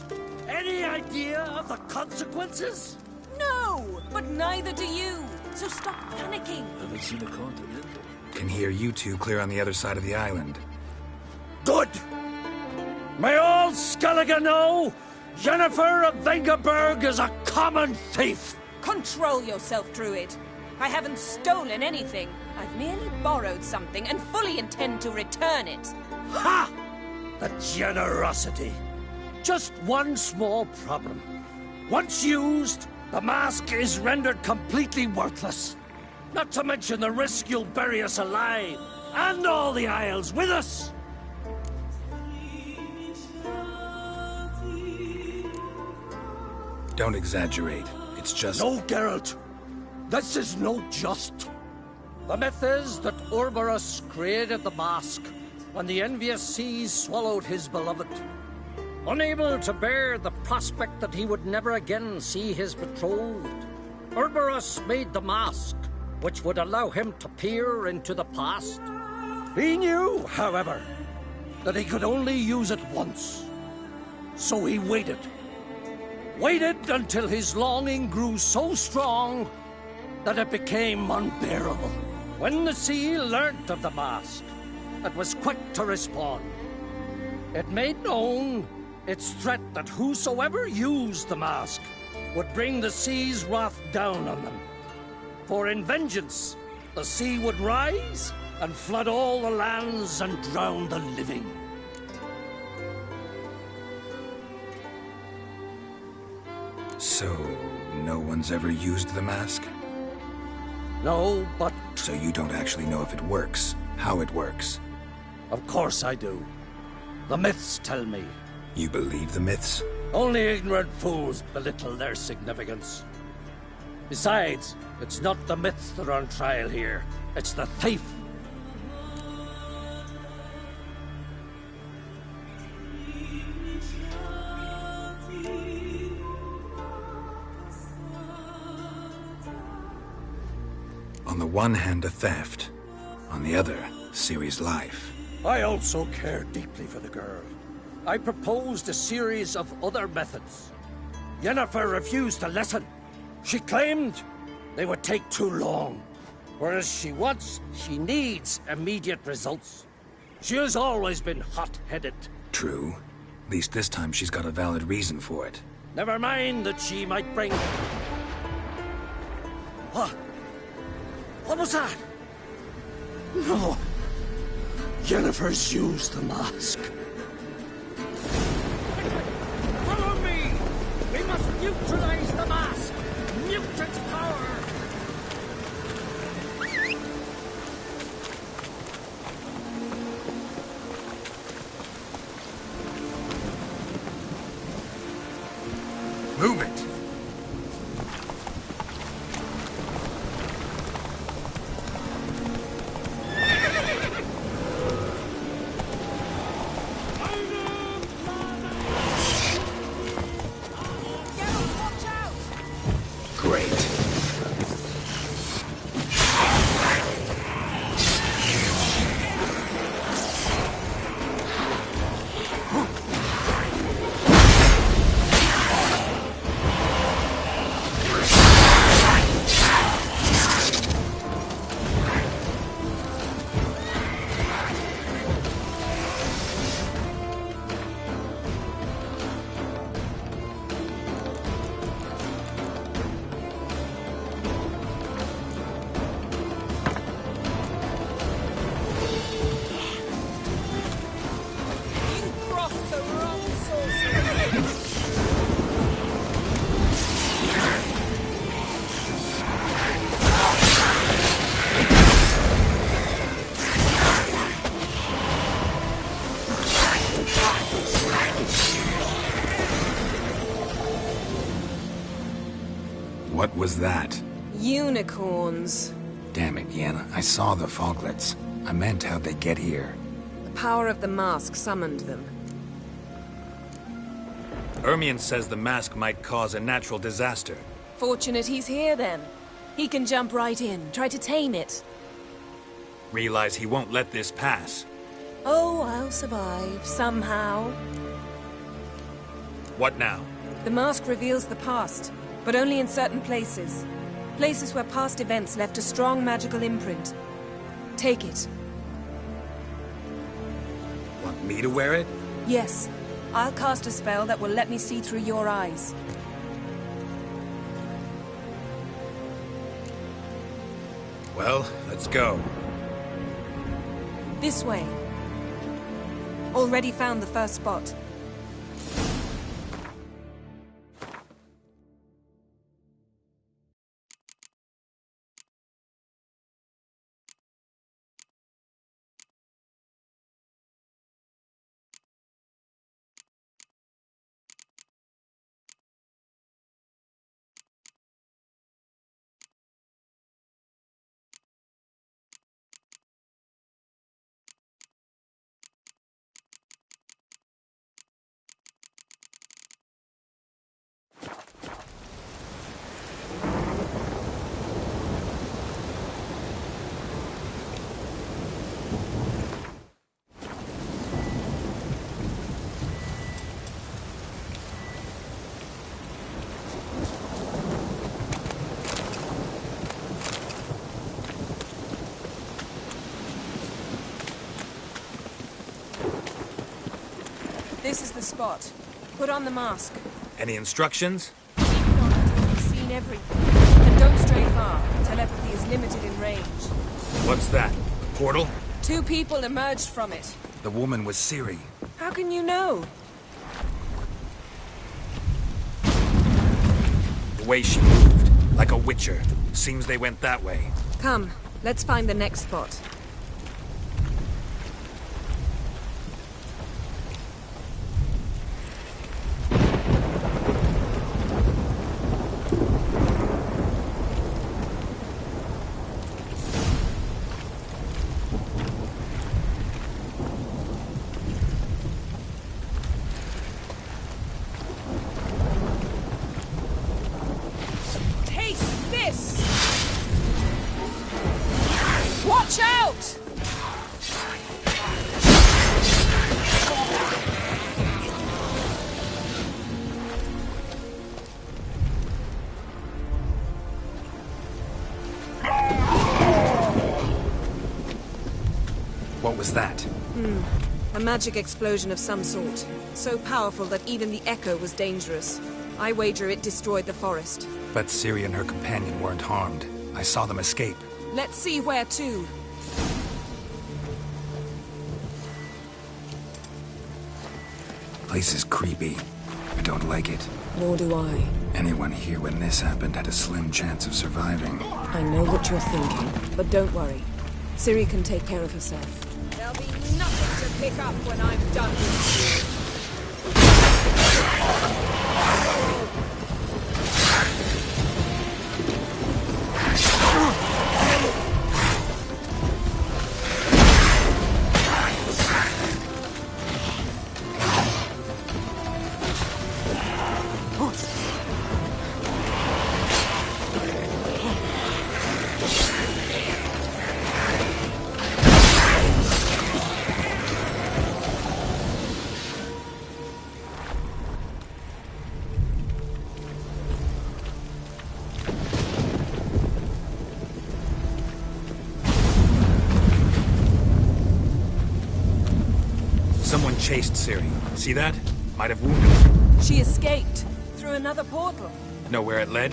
[SPEAKER 6] Any idea of the consequences?
[SPEAKER 19] No, but neither do you. So stop panicking.
[SPEAKER 3] Haven't seen a continental.
[SPEAKER 13] Can hear you two clear on the other side of the island.
[SPEAKER 6] Good! May all Skellige know Jennifer of Vengerberg is a common thief!
[SPEAKER 19] Control yourself, Druid. I haven't stolen anything. I've merely borrowed something and fully intend to return it.
[SPEAKER 6] Ha! The generosity! just one small problem. Once used, the mask is rendered completely worthless. Not to mention the risk you'll bury us alive, and all the Isles with us!
[SPEAKER 13] Don't exaggerate. It's just...
[SPEAKER 6] No, Geralt. This is no just. The myth is that Ouroboros created the mask when the envious seas swallowed his beloved. Unable to bear the prospect that he would never again see his betrothed, Ouroboros made the mask, which would allow him to peer into the past. He knew, however, that he could only use it once. So he waited. Waited until his longing grew so strong that it became unbearable. When the sea learnt of the mask, it was quick to respond. It made known its threat that whosoever used the mask would bring the sea's wrath down on them. For in vengeance, the sea would rise and flood all the lands and drown the living.
[SPEAKER 13] So, no one's ever used the mask?
[SPEAKER 6] No, but...
[SPEAKER 13] So you don't actually know if it works, how it works?
[SPEAKER 6] Of course I do. The myths tell me.
[SPEAKER 13] You believe the myths?
[SPEAKER 6] Only ignorant fools belittle their significance. Besides, it's not the myths that are on trial here. It's the thief.
[SPEAKER 13] On the one hand, a theft. On the other, Ciri's life.
[SPEAKER 6] I also care deeply for the girl. I proposed a series of other methods. Yennefer refused to listen. She claimed they would take too long. Whereas she needs immediate results. She has always been hot-headed.
[SPEAKER 13] True. At least this time she's got a valid reason for it.
[SPEAKER 6] Never mind that she might bring... What? What was that? No. Yennefer's used the mask. Follow me! We must neutralize the mask! Mute its power!
[SPEAKER 13] Move it! What was that?
[SPEAKER 2] Unicorns.
[SPEAKER 5] Damn it, Yen. I saw the foglets. I meant how'd they get here?
[SPEAKER 2] The power of the mask summoned them.
[SPEAKER 13] Ermion says the mask might cause a natural disaster.
[SPEAKER 2] Fortunate he's here, then. He can jump right in, try to tame it.
[SPEAKER 13] Realize he won't let this pass.
[SPEAKER 2] Oh, I'll survive, somehow.
[SPEAKER 13] What now?
[SPEAKER 2] The mask reveals the past, but only in certain places. Places where past events left a strong magical imprint. Take it.
[SPEAKER 13] Want me to wear it?
[SPEAKER 2] Yes. I'll cast a spell that will let me see through your eyes.
[SPEAKER 13] Well, let's go.
[SPEAKER 2] This way. Already found the first spot.
[SPEAKER 19] This is the spot. Put on the mask.
[SPEAKER 13] Any instructions?
[SPEAKER 19] Keep it on until you've seen everything. And don't stray far. Telepathy is limited in range.
[SPEAKER 13] What's that? A portal?
[SPEAKER 19] 2 people emerged from it.
[SPEAKER 13] The woman was Ciri.
[SPEAKER 19] How can you know?
[SPEAKER 13] The way she moved, like a witcher. Seems they went that way.
[SPEAKER 19] Come, let's find the next spot. Watch out!
[SPEAKER 13] What was that?
[SPEAKER 19] A magic explosion of some sort. So powerful that even the echo was dangerous. I wager it destroyed the forest.
[SPEAKER 13] But Ciri and her companion weren't harmed. I saw them escape.
[SPEAKER 19] Let's see where to.
[SPEAKER 5] Place is creepy. I don't like it.
[SPEAKER 2] Nor do I.
[SPEAKER 5] Anyone here when this happened had a slim chance of surviving.
[SPEAKER 2] I know what you're thinking, but don't worry. Ciri can take care of herself.
[SPEAKER 19] There'll be nothing to pick up when I'm done with you.
[SPEAKER 13] Someone chased Ciri. See that? Might have wounded her.
[SPEAKER 19] She escaped through another portal.
[SPEAKER 13] Know where it led?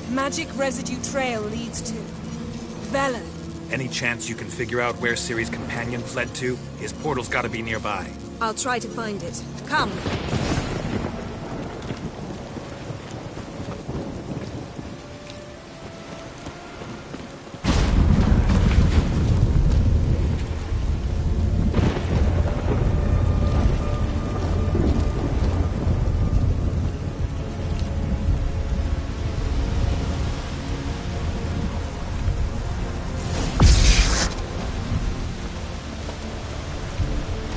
[SPEAKER 19] Magic residue trail leads to Velen.
[SPEAKER 13] Any chance you can figure out where Ciri's companion fled to? His portal's gotta be nearby.
[SPEAKER 19] I'll try to find it. Come.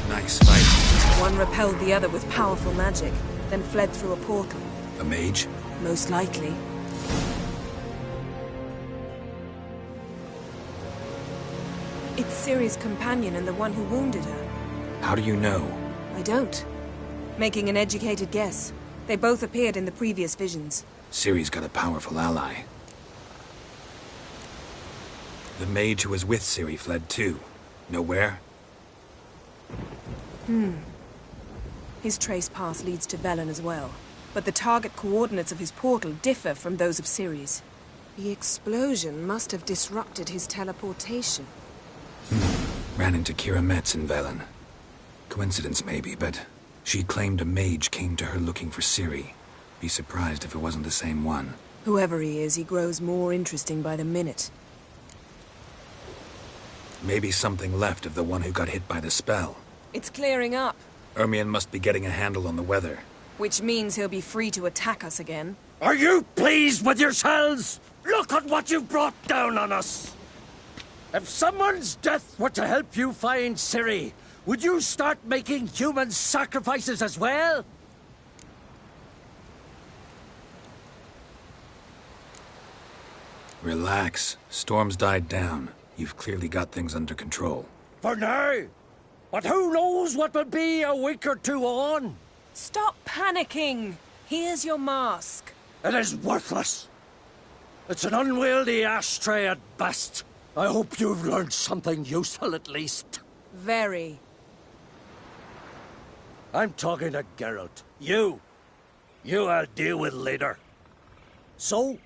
[SPEAKER 13] Nice fight.
[SPEAKER 19] One repelled the other with powerful magic, then fled through a portal.
[SPEAKER 13] A mage?
[SPEAKER 19] Most likely. It's Ciri's companion and the one who wounded her.
[SPEAKER 13] How do you know?
[SPEAKER 19] I don't. Making an educated guess. They both appeared in the previous visions.
[SPEAKER 5] Ciri's got a powerful ally.
[SPEAKER 13] The mage who was with Ciri fled too. Know where?
[SPEAKER 19] His trace path leads to Velen as well. But the target coordinates of his portal differ from those of Ciri's. The explosion must have disrupted his teleportation.
[SPEAKER 5] Ran into Kira Metz in Velen. Coincidence maybe, but she claimed a mage came to her looking for Ciri. Be surprised if it wasn't the same one.
[SPEAKER 19] Whoever he is, he grows more interesting by the minute.
[SPEAKER 13] Maybe something left of the one who got hit by the spell.
[SPEAKER 19] It's clearing up,
[SPEAKER 13] Ermion must be getting a handle on the weather.
[SPEAKER 19] which means he'll be free to attack us again.
[SPEAKER 6] Are you pleased with yourselves? Look at what you've brought down on us! If someone's death were to help you find Ciri, would you start making human sacrifices as well?
[SPEAKER 5] Relax. Storm's died down. You've clearly got things under control.
[SPEAKER 6] For now. But who knows what will be a week or two on?
[SPEAKER 19] Stop panicking! Here's your mask.
[SPEAKER 6] It is worthless. It's an unwieldy ashtray at best. I hope you've learned something useful at least.
[SPEAKER 19] Very.
[SPEAKER 6] I'm talking to Geralt. You I'll deal with later. So?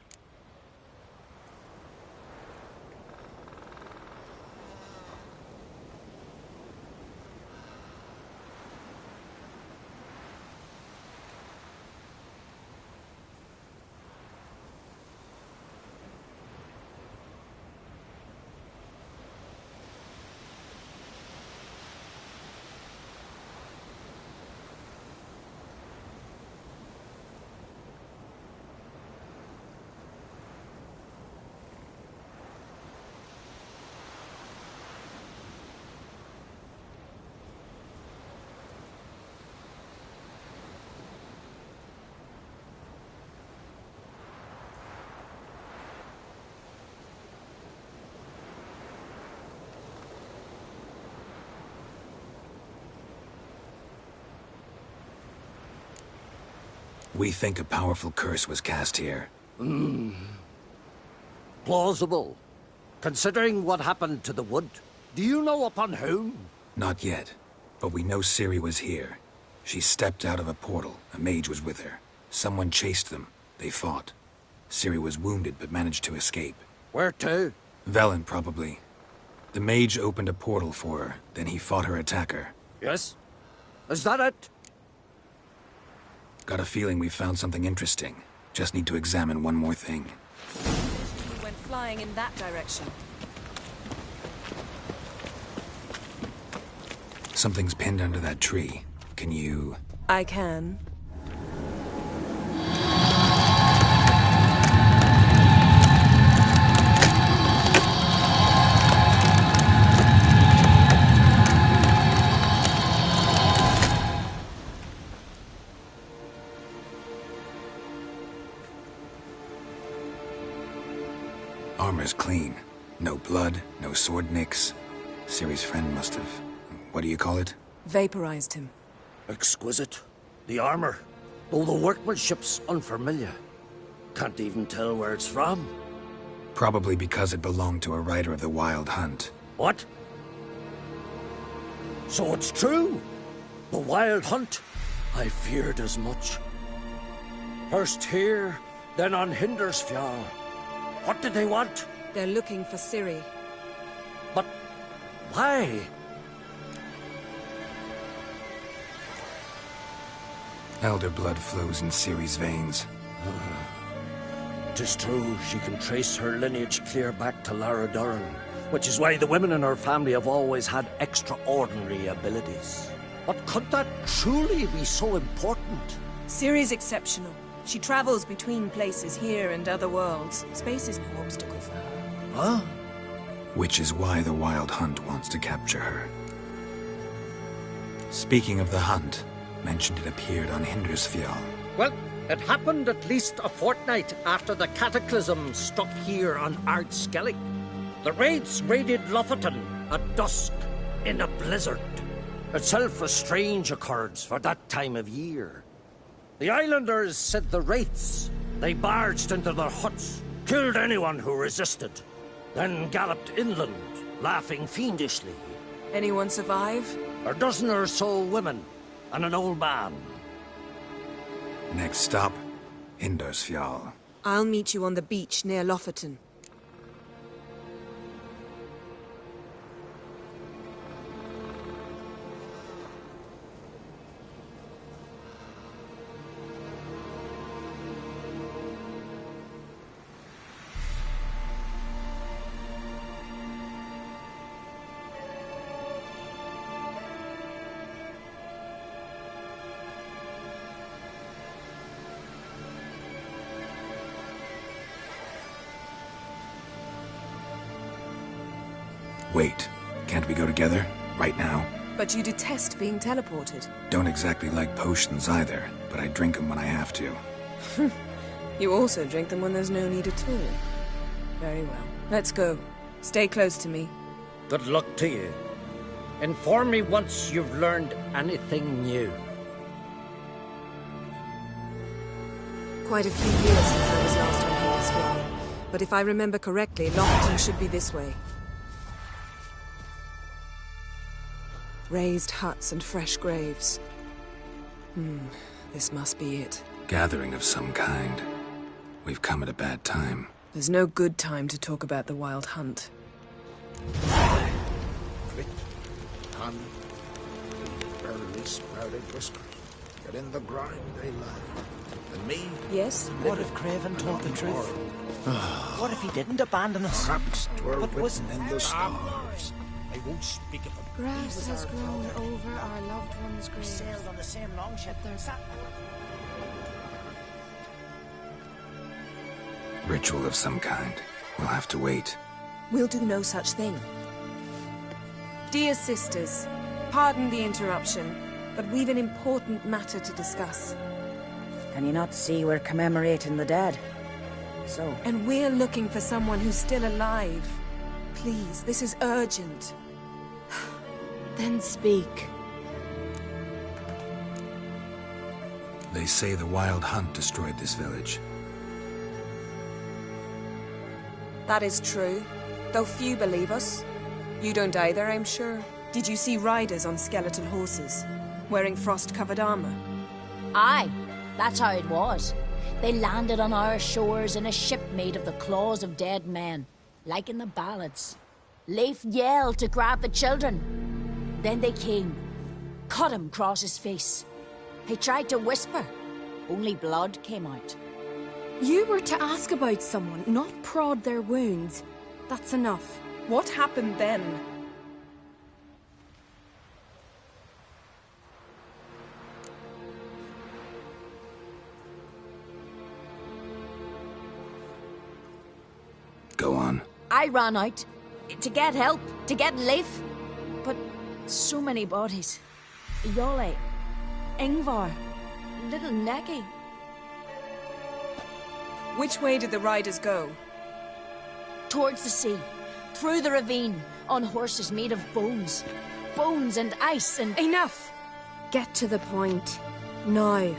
[SPEAKER 13] We think a powerful curse was cast here.
[SPEAKER 6] Plausible. Considering what happened to the wood, do you know upon whom?
[SPEAKER 13] Not yet, but we know Ciri was here. She stepped out of a portal. A mage was with her. Someone chased them. They fought. Ciri was wounded but managed to escape.
[SPEAKER 6] Where to?
[SPEAKER 13] Velen, probably. The mage opened a portal for her, then he fought her attacker.
[SPEAKER 6] Yes? Is that it?
[SPEAKER 13] Got a feeling we found something interesting. Just need to examine one more thing.
[SPEAKER 19] We went flying in that direction.
[SPEAKER 13] Something's pinned under that tree. Can you...
[SPEAKER 19] I can.
[SPEAKER 13] Armor's clean. No blood, no sword nicks. Ciri's friend must have... what do you call it?
[SPEAKER 19] Vaporized him.
[SPEAKER 6] Exquisite. The armor, though the workmanship's unfamiliar. Can't even tell where it's from.
[SPEAKER 13] Probably because it belonged to a rider of the Wild Hunt.
[SPEAKER 6] What? So it's true? The Wild Hunt? I feared as much. First here, then on Hindersfjall. What did they want?
[SPEAKER 19] They're looking for Ciri.
[SPEAKER 6] But why?
[SPEAKER 13] Elder blood flows in Ciri's veins.
[SPEAKER 6] 'Tis true, she can trace her lineage clear back to Lara Duran, which is why the women in her family have always had extraordinary abilities. But could that truly be so important?
[SPEAKER 19] Ciri's exceptional. She travels between places here and other worlds. Space is no obstacle for her.
[SPEAKER 6] Huh?
[SPEAKER 13] Which is why the Wild Hunt wants to capture her. Speaking of the hunt, mentioned it appeared on Hindersfjall.
[SPEAKER 6] Well, it happened at least a fortnight after the cataclysm struck here on Skellige. The raids raided Lofoten at dusk in a blizzard. Itself a strange occurrence for that time of year. The islanders said the wraiths. They barged into their huts, killed anyone who resisted, then galloped inland, laughing fiendishly.
[SPEAKER 19] Anyone survive?
[SPEAKER 6] A dozen or so women, and an old man.
[SPEAKER 13] Next stop, Hindersfjall.
[SPEAKER 19] I'll meet you on the beach near Lofoten.
[SPEAKER 13] Wait, can't we go together? Right now?
[SPEAKER 19] But you detest being teleported.
[SPEAKER 13] Don't exactly like potions either, but I drink them when I have to.
[SPEAKER 19] You also drink them when there's no need at all. Very well. Let's go. Stay close to me.
[SPEAKER 6] Good luck to you. Inform me once you've learned anything new.
[SPEAKER 19] Quite a few years since I was last on Hindersfjall. But if I remember correctly, Lofoten should be this way. Raised huts and fresh graves.
[SPEAKER 2] This must be it.
[SPEAKER 13] Gathering of some kind. We've come at a bad time.
[SPEAKER 2] There's no good time to talk about the Wild Hunt.
[SPEAKER 3] Click, hand, barely sprouted whiskers. Get in the grind they lie. And me?
[SPEAKER 2] Yes?
[SPEAKER 17] What if Craven told the truth? What if he didn't abandon us?
[SPEAKER 3] Perhaps 'twere
[SPEAKER 17] But was
[SPEAKER 3] written in the stars.
[SPEAKER 22] I won't speak of him.
[SPEAKER 7] Grass has grown over our loved ones' graves.
[SPEAKER 17] Sailed on the same longship.
[SPEAKER 13] Ritual of some kind. We'll have to wait.
[SPEAKER 19] We'll do no such thing. Dear sisters, pardon the interruption, but we've an important matter to discuss.
[SPEAKER 20] Can you not see we're commemorating the dead? So...
[SPEAKER 19] And we're looking for someone who's still alive. Please, this is urgent.
[SPEAKER 7] Then speak.
[SPEAKER 13] They say the Wild Hunt destroyed this village.
[SPEAKER 19] That is true, though few believe us. You don't either, I'm sure. Did you see riders on skeletal horses, wearing frost-covered armor?
[SPEAKER 12] Aye, that's how it was. They landed on our shores in a ship made of the claws of dead men, like in the ballads. Leif yelled to grab the children. Then they came, cut him across his face. He tried to whisper, only blood came out.
[SPEAKER 7] You were to ask about someone, not prod their wounds. That's enough.
[SPEAKER 19] What happened then?
[SPEAKER 13] Go on.
[SPEAKER 12] I ran out to get help, to get Leif. But so many bodies. Yolle, Ingvar, little Necky.
[SPEAKER 19] Which way did the riders go?
[SPEAKER 12] Towards the sea, through the ravine, on horses made of bones. Bones and ice and...
[SPEAKER 7] Enough! Get to the point. Now.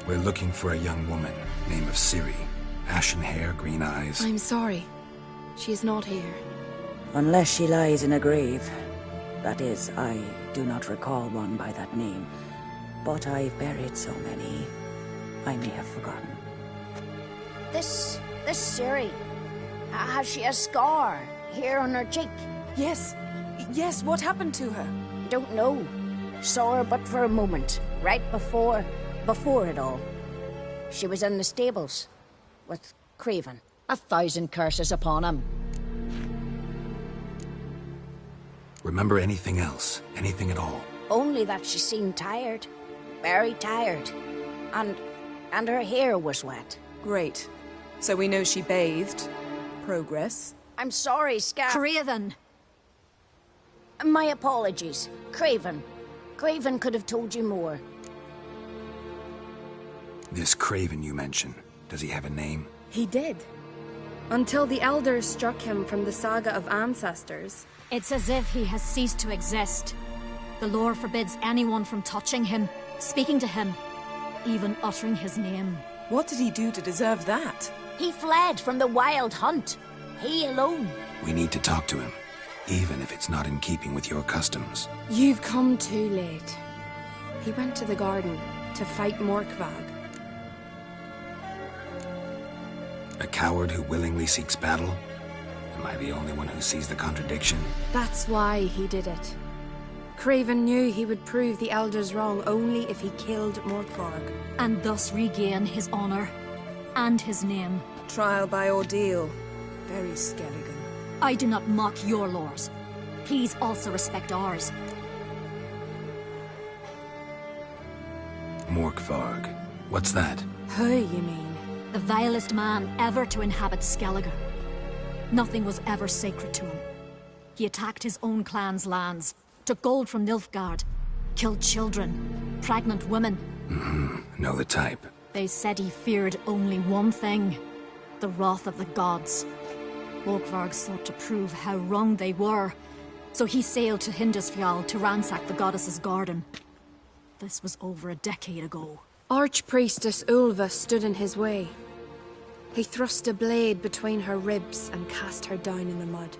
[SPEAKER 13] We're looking for a young woman, name of Ciri. Ashen hair, green eyes.
[SPEAKER 7] I'm sorry. She is not here.
[SPEAKER 20] Unless she lies in a grave. That is, I do not recall one by that name. But I've buried so many, I may have forgotten.
[SPEAKER 12] This Ciri, has she a scar here on her cheek?
[SPEAKER 19] Yes, what happened to her?
[SPEAKER 12] Don't know. Saw her but for a moment, right before it all. She was in the stables, with Craven. 1,000 curses upon him.
[SPEAKER 13] Remember anything else? Anything at all?
[SPEAKER 12] Only that she seemed tired. Very tired. And her hair was wet.
[SPEAKER 19] Great. So we know she bathed. Progress.
[SPEAKER 12] I'm sorry, Scar.
[SPEAKER 4] Craven!
[SPEAKER 12] My apologies. Craven. Craven could have told you more.
[SPEAKER 13] This Craven you mention, does he have a name?
[SPEAKER 7] He did. Until the elders struck him from the saga of ancestors.
[SPEAKER 4] It's as if he has ceased to exist. The lore forbids anyone from touching him, speaking to him, even uttering his name.
[SPEAKER 19] What did he do to deserve that?
[SPEAKER 12] He fled from the Wild Hunt. He alone.
[SPEAKER 13] We need to talk to him, even if it's not in keeping with your customs.
[SPEAKER 7] You've come too late. He went to the garden to fight Morkvag.
[SPEAKER 13] A coward who willingly seeks battle? Am I the only one who sees the contradiction?
[SPEAKER 7] That's why he did it. Craven knew he would prove the elders wrong only if he killed Morkvarg.
[SPEAKER 4] And thus regain his honor and his name.
[SPEAKER 19] Trial by ordeal. Very Skellige.
[SPEAKER 4] I do not mock your laws. Please also respect ours.
[SPEAKER 13] Morkvarg. What's that?
[SPEAKER 7] Who, you mean?
[SPEAKER 4] The vilest man ever to inhabit Skellige. Nothing was ever sacred to him. He attacked his own clan's lands, took gold from Nilfgaard, killed children, pregnant women.
[SPEAKER 13] Know the type.
[SPEAKER 4] They said he feared only one thing, the wrath of the gods. Morkvarg sought to prove how wrong they were, so he sailed to Hindisfjall to ransack the goddess's garden. This was over a decade ago.
[SPEAKER 7] Archpriestess Ulva stood in his way. He thrust a blade between her ribs and cast her down in the mud.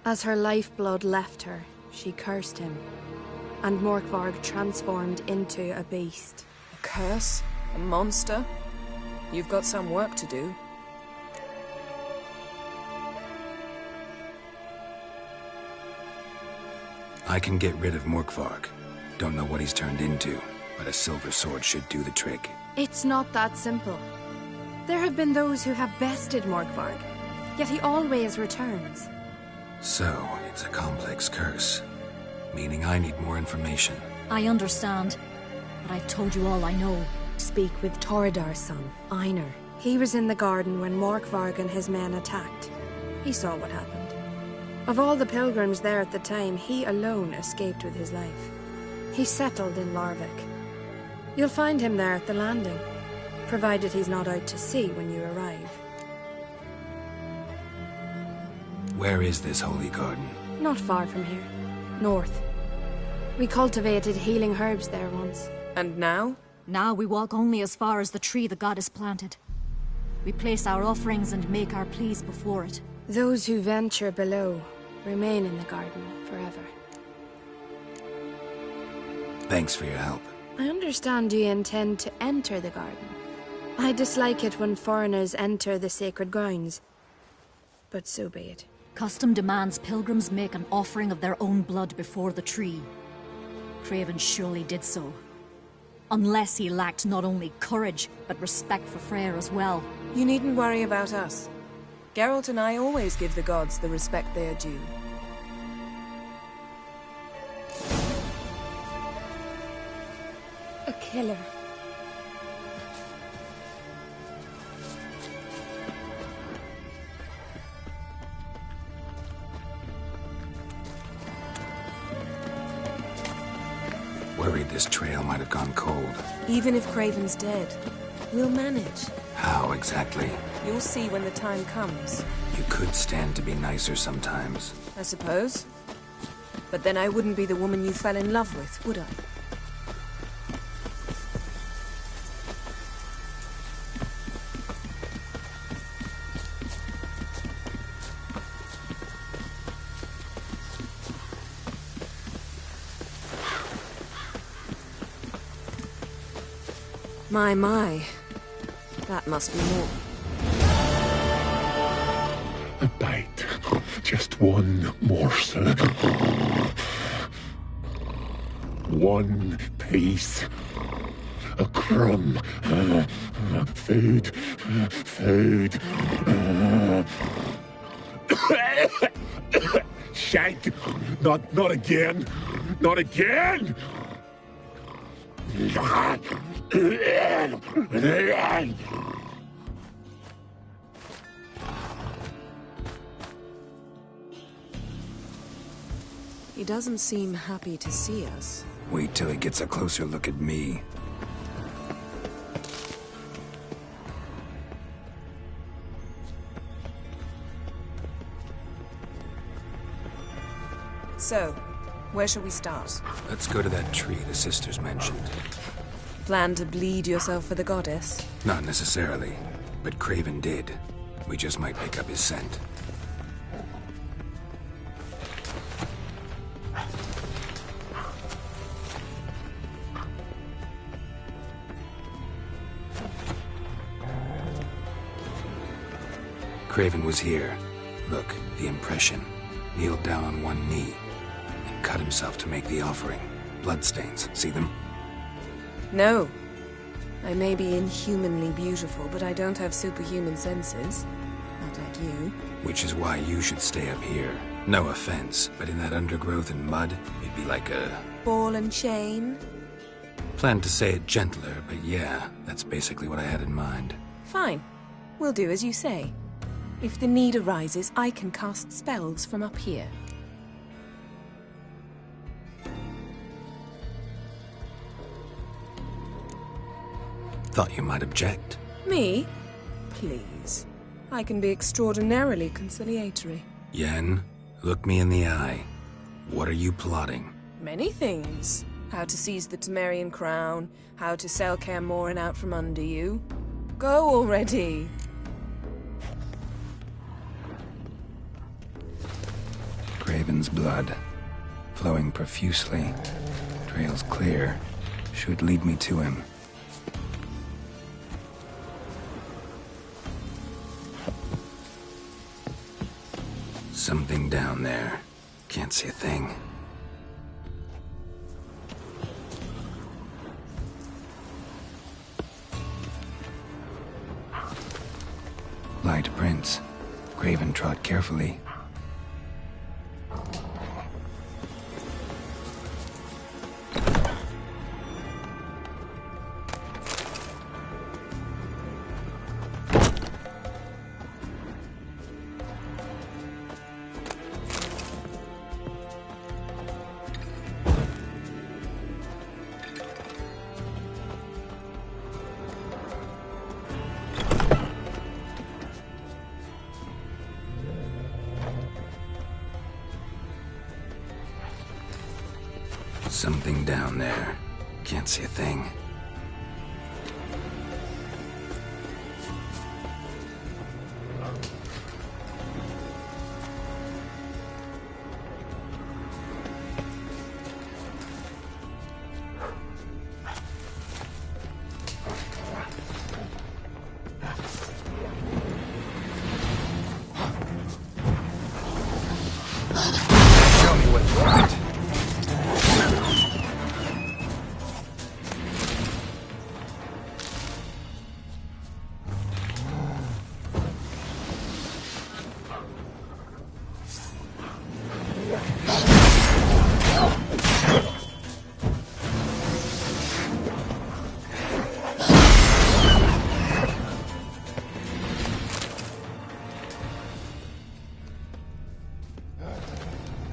[SPEAKER 7] As her lifeblood left her, she cursed him, and Morkvarg transformed into a beast.
[SPEAKER 19] A curse? A monster? You've got some work to do.
[SPEAKER 13] I can get rid of Morkvarg. Don't know what he's turned into, but a silver sword should do the trick.
[SPEAKER 7] It's not that simple. There have been those who have bested Morkvarg, yet he always returns.
[SPEAKER 13] So, it's a complex curse. Meaning I need more information.
[SPEAKER 12] I understand, but I've told you all I know.
[SPEAKER 7] Speak with Tordar's son, Einar. He was in the garden when Morkvarg and his men attacked. He saw what happened. Of all the pilgrims there at the time, he alone escaped with his life. He settled in Larvik. You'll find him there at the landing, provided he's not out to sea when you arrive.
[SPEAKER 13] Where is this holy garden?
[SPEAKER 7] Not far from here. North. We cultivated healing herbs there once.
[SPEAKER 19] And now?
[SPEAKER 12] Now we walk only as far as the tree the goddess planted. We place our offerings and make our pleas before it.
[SPEAKER 7] Those who venture below remain in the garden forever.
[SPEAKER 13] Thanks for your help.
[SPEAKER 7] I understand you intend to enter the garden. I dislike it when foreigners enter the sacred grounds, but so be it.
[SPEAKER 12] Custom demands pilgrims make an offering of their own blood before the tree. Craven surely did so. Unless he lacked not only courage, but respect for Freyr as well.
[SPEAKER 19] You needn't worry about us. Geralt and I always give the gods the respect they are due.
[SPEAKER 7] A killer.
[SPEAKER 13] Worried this trail might have gone cold.
[SPEAKER 19] Even if Craven's dead, we'll manage.
[SPEAKER 13] How exactly?
[SPEAKER 19] You'll see when the time comes.
[SPEAKER 13] You could stand to be nicer sometimes.
[SPEAKER 19] I suppose. But then I wouldn't be the woman you fell in love with, would I? My. That must be more.
[SPEAKER 1] A bite. Just one morsel. One piece. A crumb. Food. Shank. Not again. Not again!
[SPEAKER 19] He doesn't seem happy to see us.
[SPEAKER 13] Wait till he gets a closer look at me.
[SPEAKER 19] So, where shall we start?
[SPEAKER 13] Let's go to that tree the sisters mentioned.
[SPEAKER 19] Plan to bleed yourself for the goddess?
[SPEAKER 13] Not necessarily, but Craven did. We just might pick up his scent. Craven was here. Look, the impression. Kneeled down on one knee and cut himself to make the offering. Bloodstains, see them?
[SPEAKER 19] No. I may be inhumanly beautiful, but I don't have superhuman senses. Not like you.
[SPEAKER 13] Which is why you should stay up here. No offense, but in that undergrowth and mud, it'd be like a...
[SPEAKER 19] ball and chain?
[SPEAKER 13] Planned to say it gentler, but yeah, that's basically what I had in mind.
[SPEAKER 19] Fine. We'll do as you say. If the need arises, I can cast spells from up here.
[SPEAKER 13] Thought you might object.
[SPEAKER 19] Me? Please. I can be extraordinarily conciliatory.
[SPEAKER 13] Yen, look me in the eye. What are you plotting?
[SPEAKER 19] Many things. How to seize the Temerian crown, how to sell Kaer Morhen out from under you. Go already!
[SPEAKER 5] Craven's blood, flowing profusely, trails clear, should lead me to him. Something down there. Can't see a thing. Light prints. Craven trod carefully. Something down there. Can't see a thing. Show me what you want.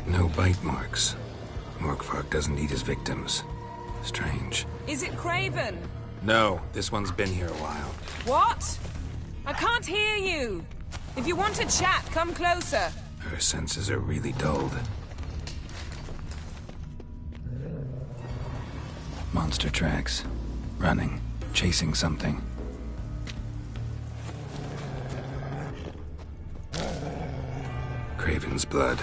[SPEAKER 5] No bite marks. Morkvark doesn't eat his victims. Strange.
[SPEAKER 19] Is it Craven?
[SPEAKER 13] No, this one's been here a while.
[SPEAKER 19] What? I can't hear you. If you want to chat, come closer.
[SPEAKER 5] Her senses are really dulled. Monster tracks. Running. Chasing something. Craven's blood.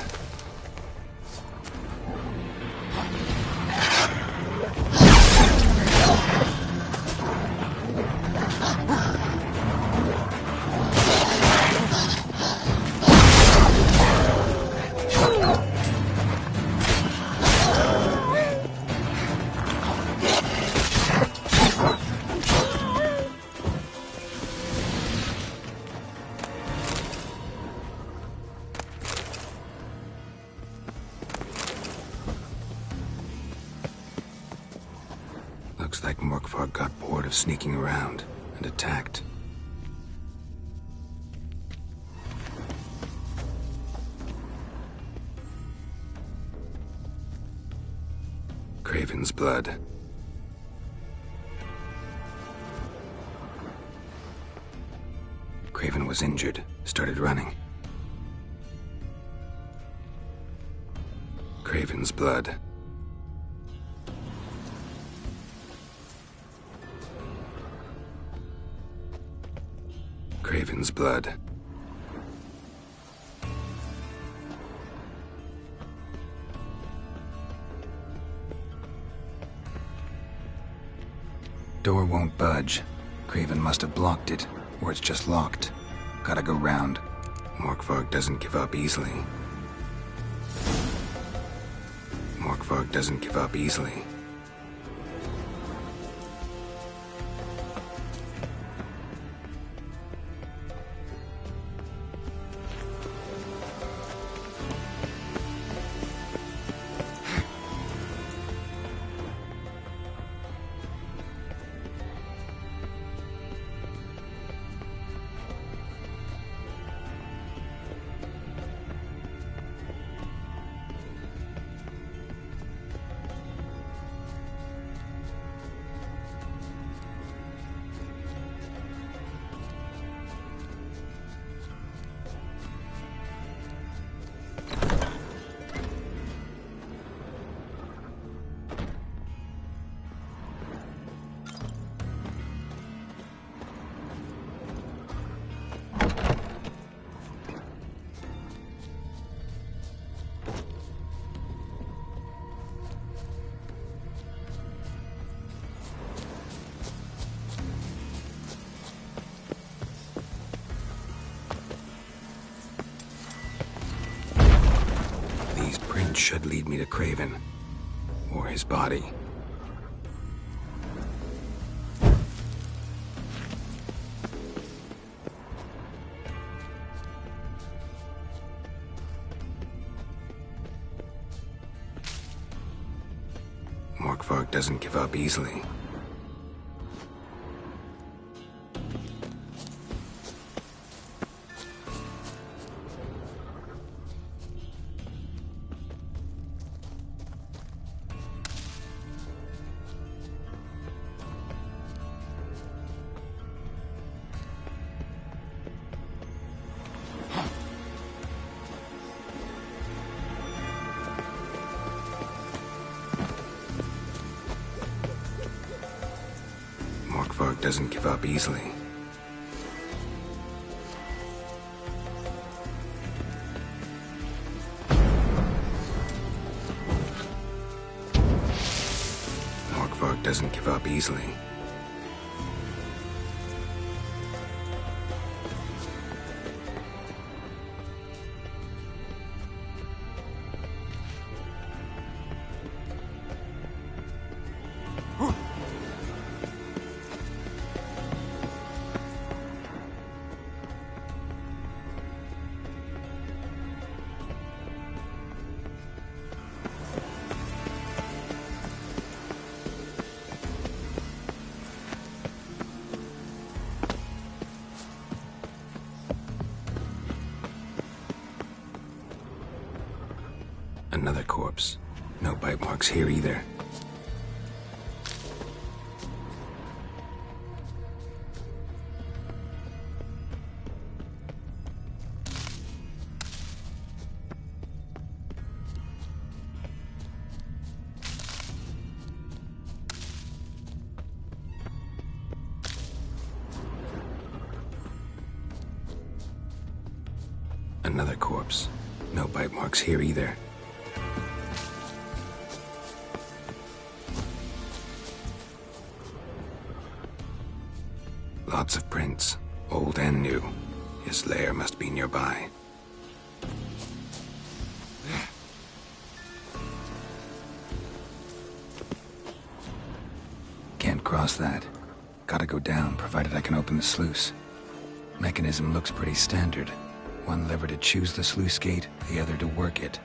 [SPEAKER 5] Looks like Morkvark got bored of sneaking around and attacked. Craven's blood. Craven was injured, started running. Craven's blood. Craven's blood. Door won't budge. Craven must have blocked it, or it's just locked. Gotta go round. Morkvark doesn't give up easily. Morkvark doesn't give up easily.
[SPEAKER 13] and should lead me to Craven. Or his body. Morkvark doesn't give up easily. Morkvark doesn't give up easily. Morkvark doesn't give up easily. Another corpse. No bite marks here either. Another corpse. No bite marks here either. Lots of prints, old and new. His lair must be nearby. Can't cross that. Gotta go down, provided I can open the sluice. Mechanism looks pretty standard. One lever to choose the sluice gate, the other to work it.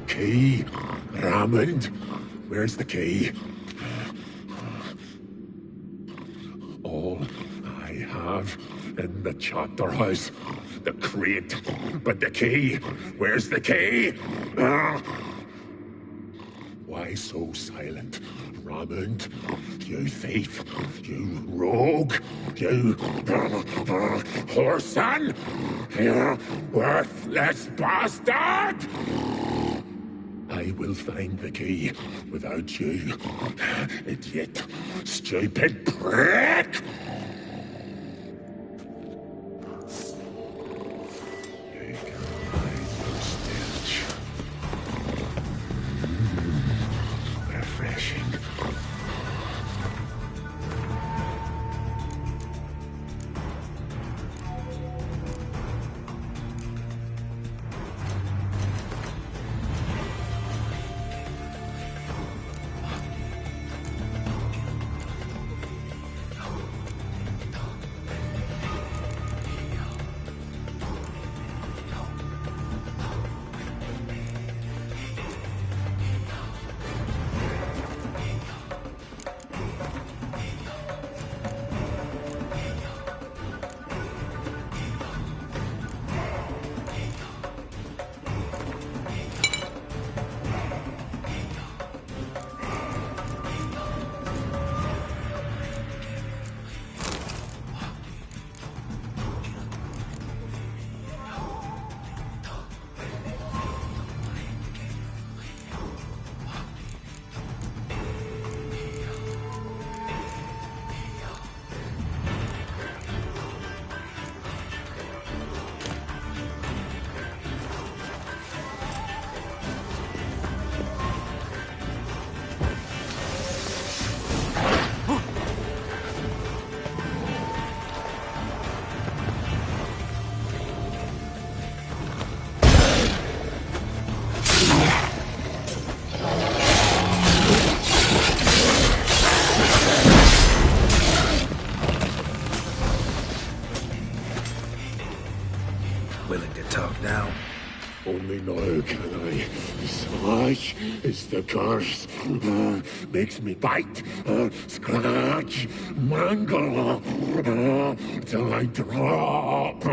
[SPEAKER 1] Key? Raymond? Where's the key? All I have in the chapter house. The crate. But the key? Where's the key? Why so silent? Raymond? You thief. You rogue. You whoreson. You worthless bastard! I will find the key without you, idiot, stupid prick! You can hide your stench. Refreshing.
[SPEAKER 5] willing to talk now?
[SPEAKER 1] Only now can I. Slash is the curse. Makes me bite, scratch, mangle, till I drop.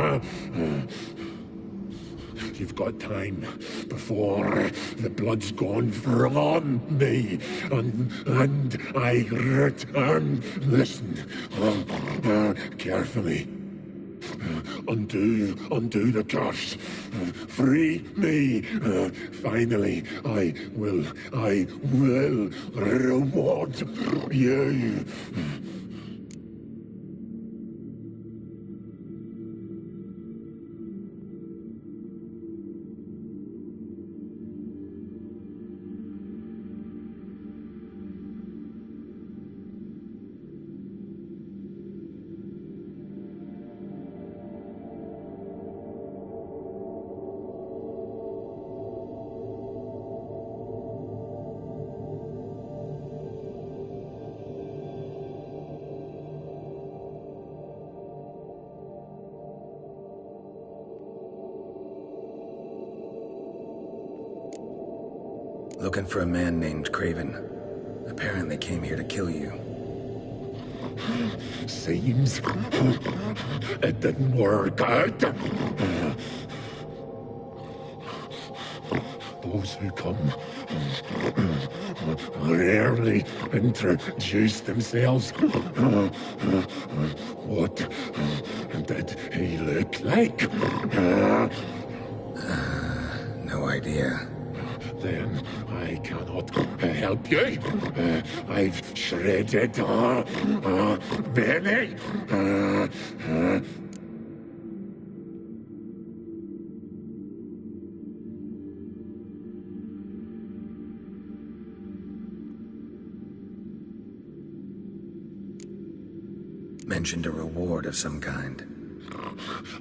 [SPEAKER 1] You've got time before the blood's gone from me, and I return. Listen, carefully. Undo the curse. Free me. Finally, I will reward you.
[SPEAKER 5] Looking for a man named Craven. Apparently came here to kill you.
[SPEAKER 1] Seems it didn't work out. Those who come rarely introduce themselves. What did he look like?
[SPEAKER 5] No idea.
[SPEAKER 1] Then I cannot help you. I've shredded many.
[SPEAKER 5] Mentioned a reward of some kind.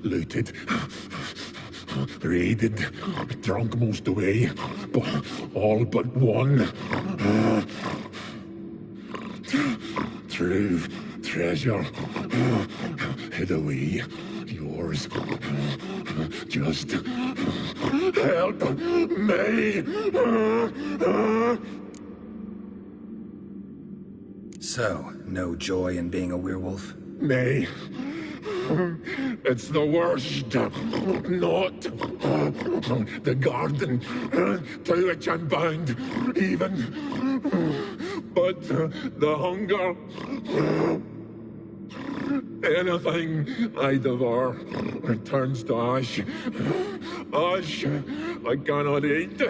[SPEAKER 1] Looted. Raided, drunk most away, but all but one. True treasure hid away. Yours. Just help me.
[SPEAKER 5] So, no joy in being a werewolf?
[SPEAKER 1] Nay. It's the worst. Not the garden to which I'm bound, even. But the hunger. Anything I devour turns to ash. Ash. I cannot eat.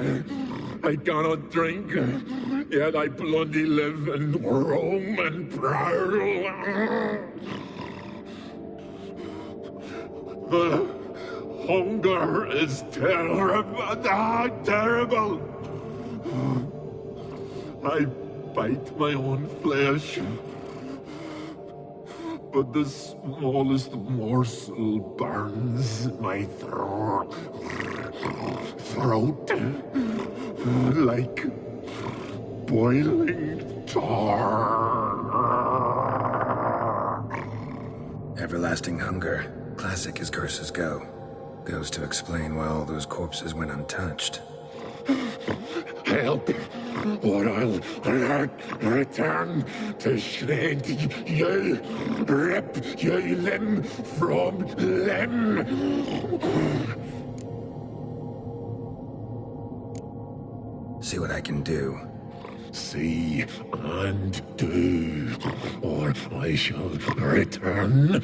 [SPEAKER 1] I cannot drink. Yet I bloody live and roam and prowl. The hunger is terrible. Terrible. I bite my own flesh, but the smallest morsel burns my throat like boiling tar.
[SPEAKER 5] Everlasting hunger. Classic as curses go. Goes to explain why all those corpses went untouched.
[SPEAKER 1] Help, or I'll return to shred you, rip you limb from limb.
[SPEAKER 5] See what I can do.
[SPEAKER 1] See and do, or I shall return.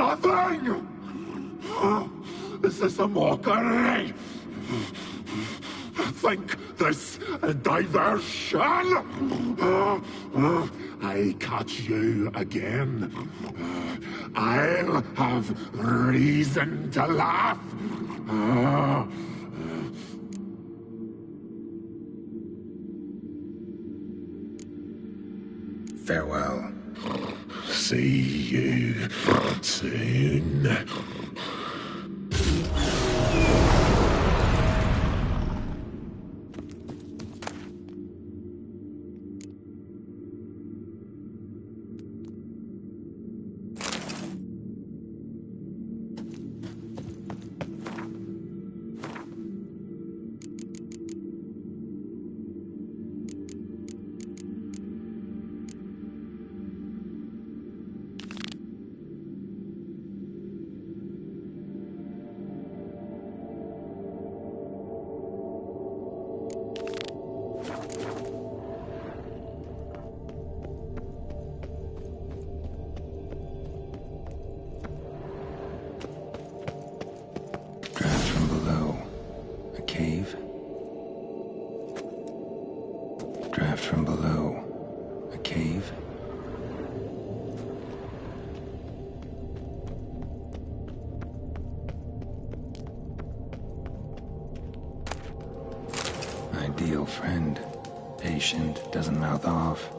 [SPEAKER 1] nothing! Is this a mockery? Think this a diversion? I catch you again. I'll have reason to laugh.
[SPEAKER 5] Farewell.
[SPEAKER 1] See you soon.
[SPEAKER 5] Draft from below. A cave? Ideal friend. Patient, doesn't mouth off.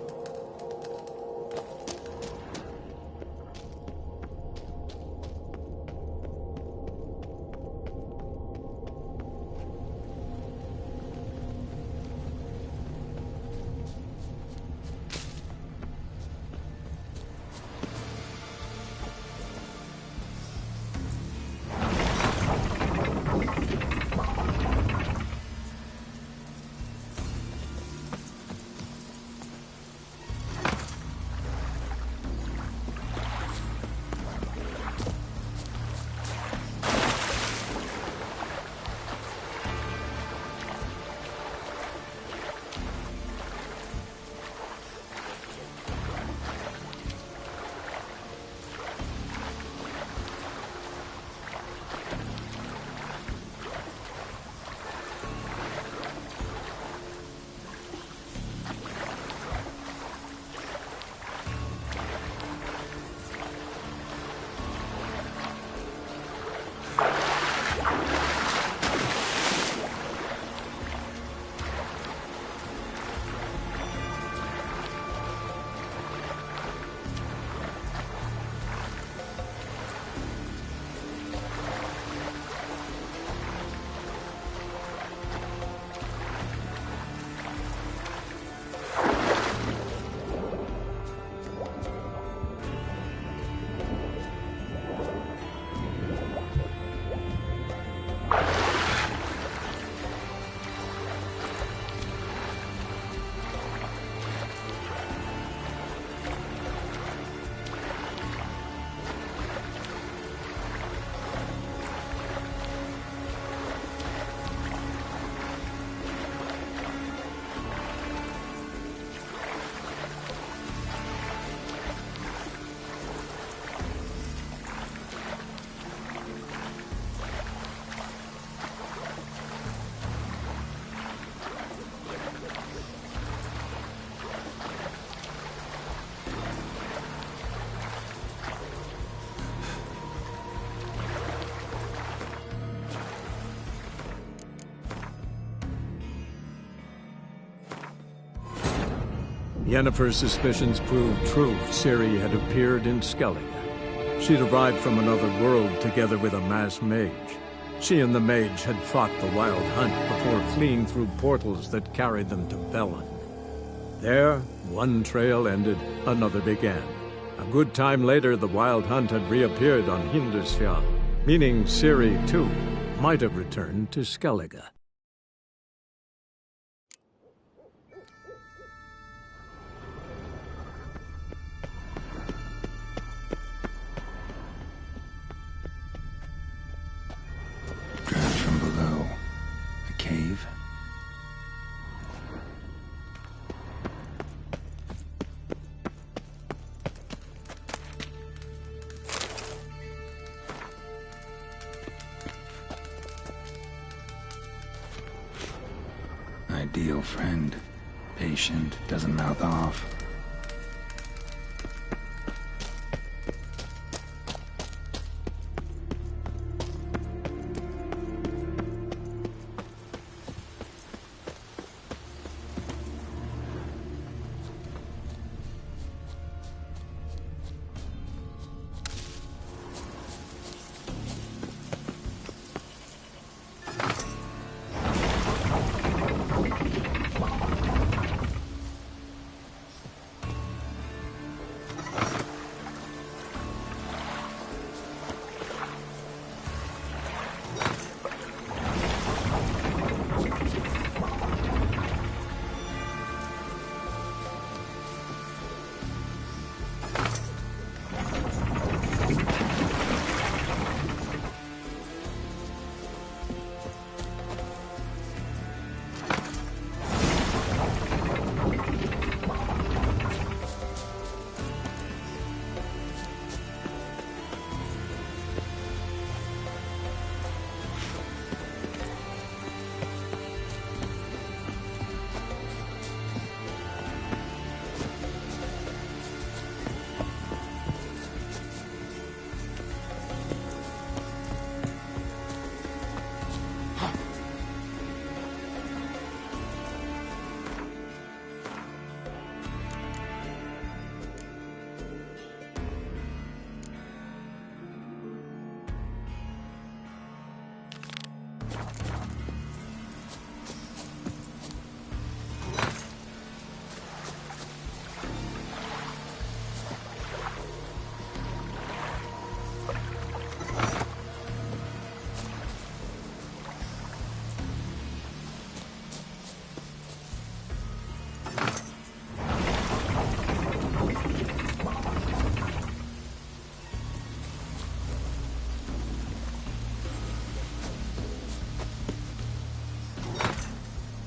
[SPEAKER 14] Yennefer's suspicions proved true. Ciri had appeared in Skellige. She'd arrived from another world together with a masked mage. She and the mage had fought the Wild Hunt before fleeing through portals that carried them to Velen. There, one trail ended, another began. A good time later, the Wild Hunt had reappeared on Hindarsfjall, meaning Ciri, too, might have returned to Skellige.
[SPEAKER 5] Cave? ideal friend. Patient, doesn't mouth off.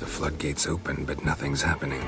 [SPEAKER 13] Floodgates open, but nothing's happening.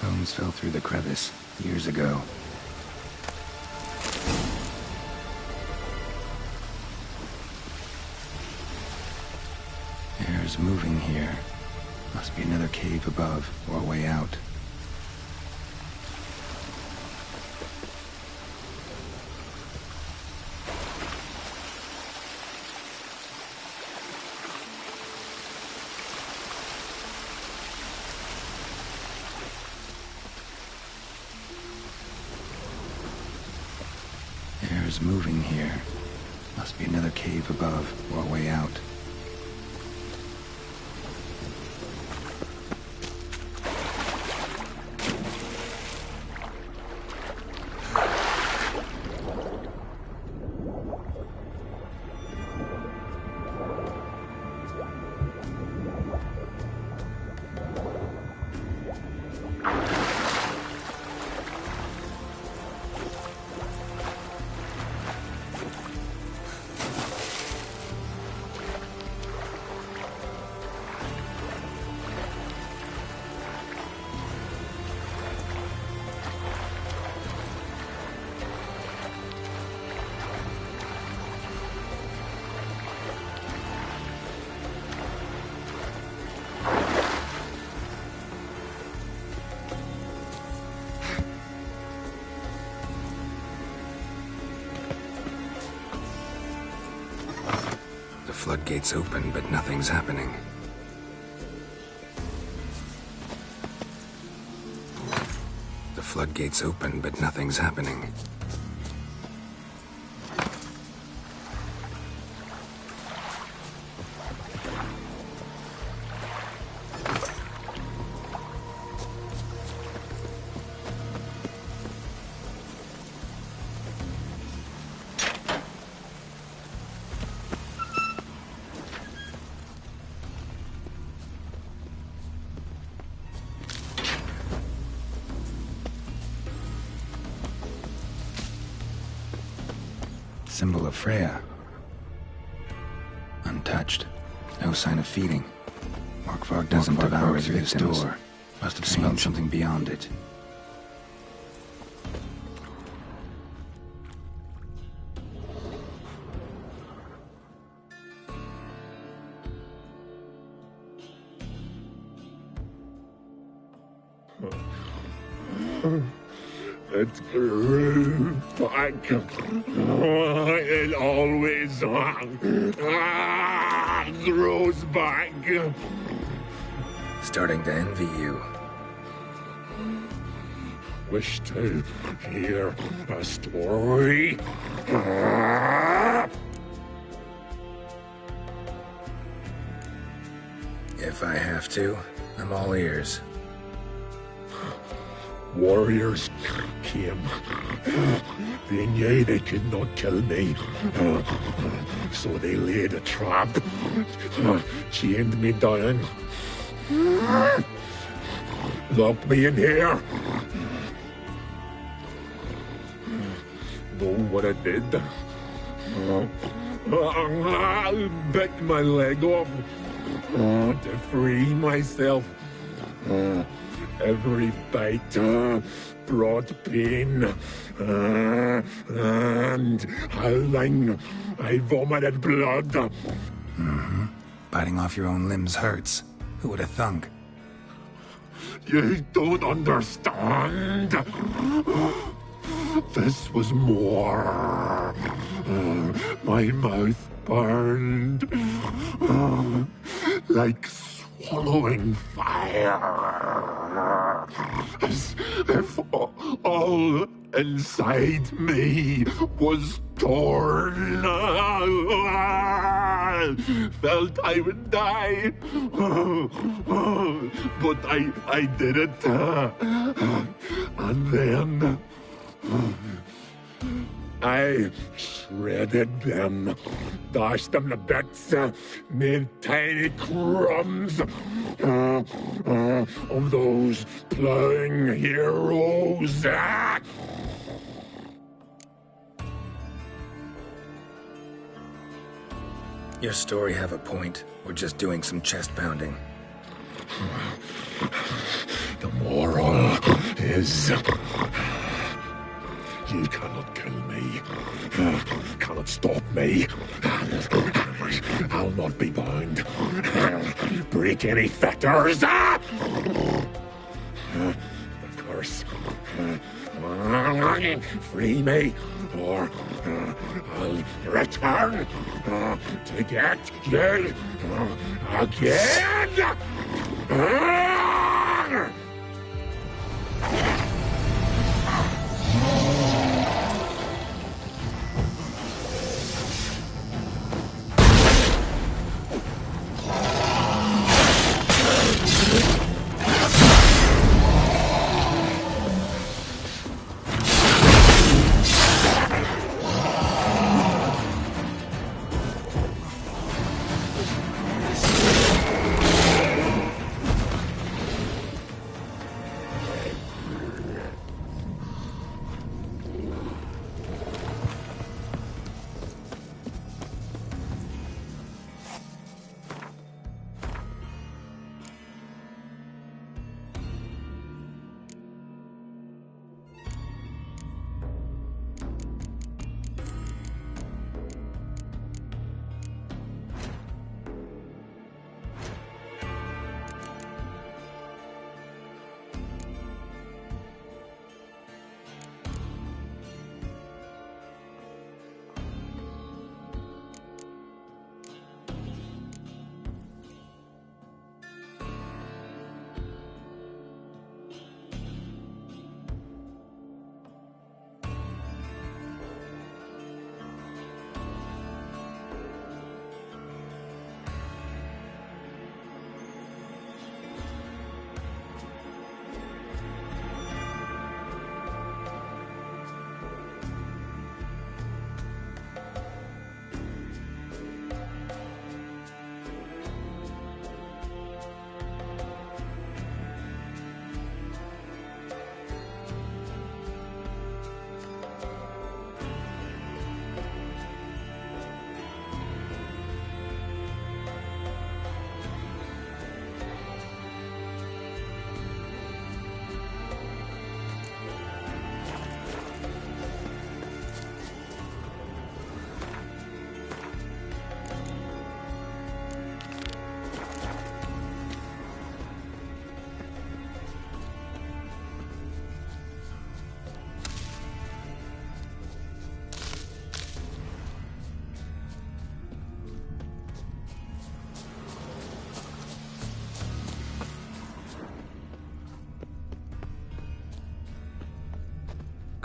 [SPEAKER 13] Bones fell through the crevice years ago. Air's moving here. Must be another cave above or a way out. Air's moving here. Must be another cave above or a way out. floodgates open, but nothing's happening. The floodgates open, but nothing's happening. Symbol of Freya. Untouched. No sign of feeding. Morkvarg doesn't devour through this door. Must have smelled something beyond it.
[SPEAKER 1] It grew back. It always grows back.
[SPEAKER 13] Starting to envy you.
[SPEAKER 1] Wish to hear a story?
[SPEAKER 13] If I have to, I'm all ears.
[SPEAKER 1] Warriors came. They knew they could not kill me. So they laid a trap. Chained me down. Locked me in here. Know what I did? Bit my leg off to free myself. Every bite brought pain, and howling, I vomited blood.
[SPEAKER 13] Mm-hmm. Biting off your own limbs hurts. Who would have thunk?
[SPEAKER 1] You don't understand. This was more. My mouth burned like swallowing fire, as if all inside me was torn. Felt I would die, but I did it, and then I shredded them, dashed them to bits, made tiny crumbs of those plowing heroes.
[SPEAKER 13] Your story have a point. We're just doing some chest pounding.
[SPEAKER 1] The moral is... You cannot kill me. Cannot stop me. I'll not be bound. Break any fetters. The curse. Free me, or I'll return to get you again.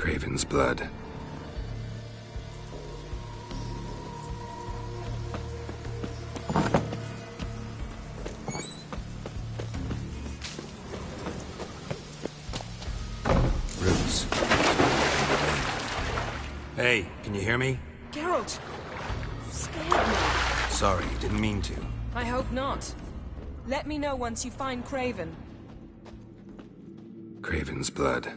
[SPEAKER 5] Craven's blood. Roots. Hey, can you hear me?
[SPEAKER 19] Geralt! You scared me.
[SPEAKER 5] Sorry, didn't mean to.
[SPEAKER 19] I hope not. Let me know once you find Craven.
[SPEAKER 5] Craven's blood.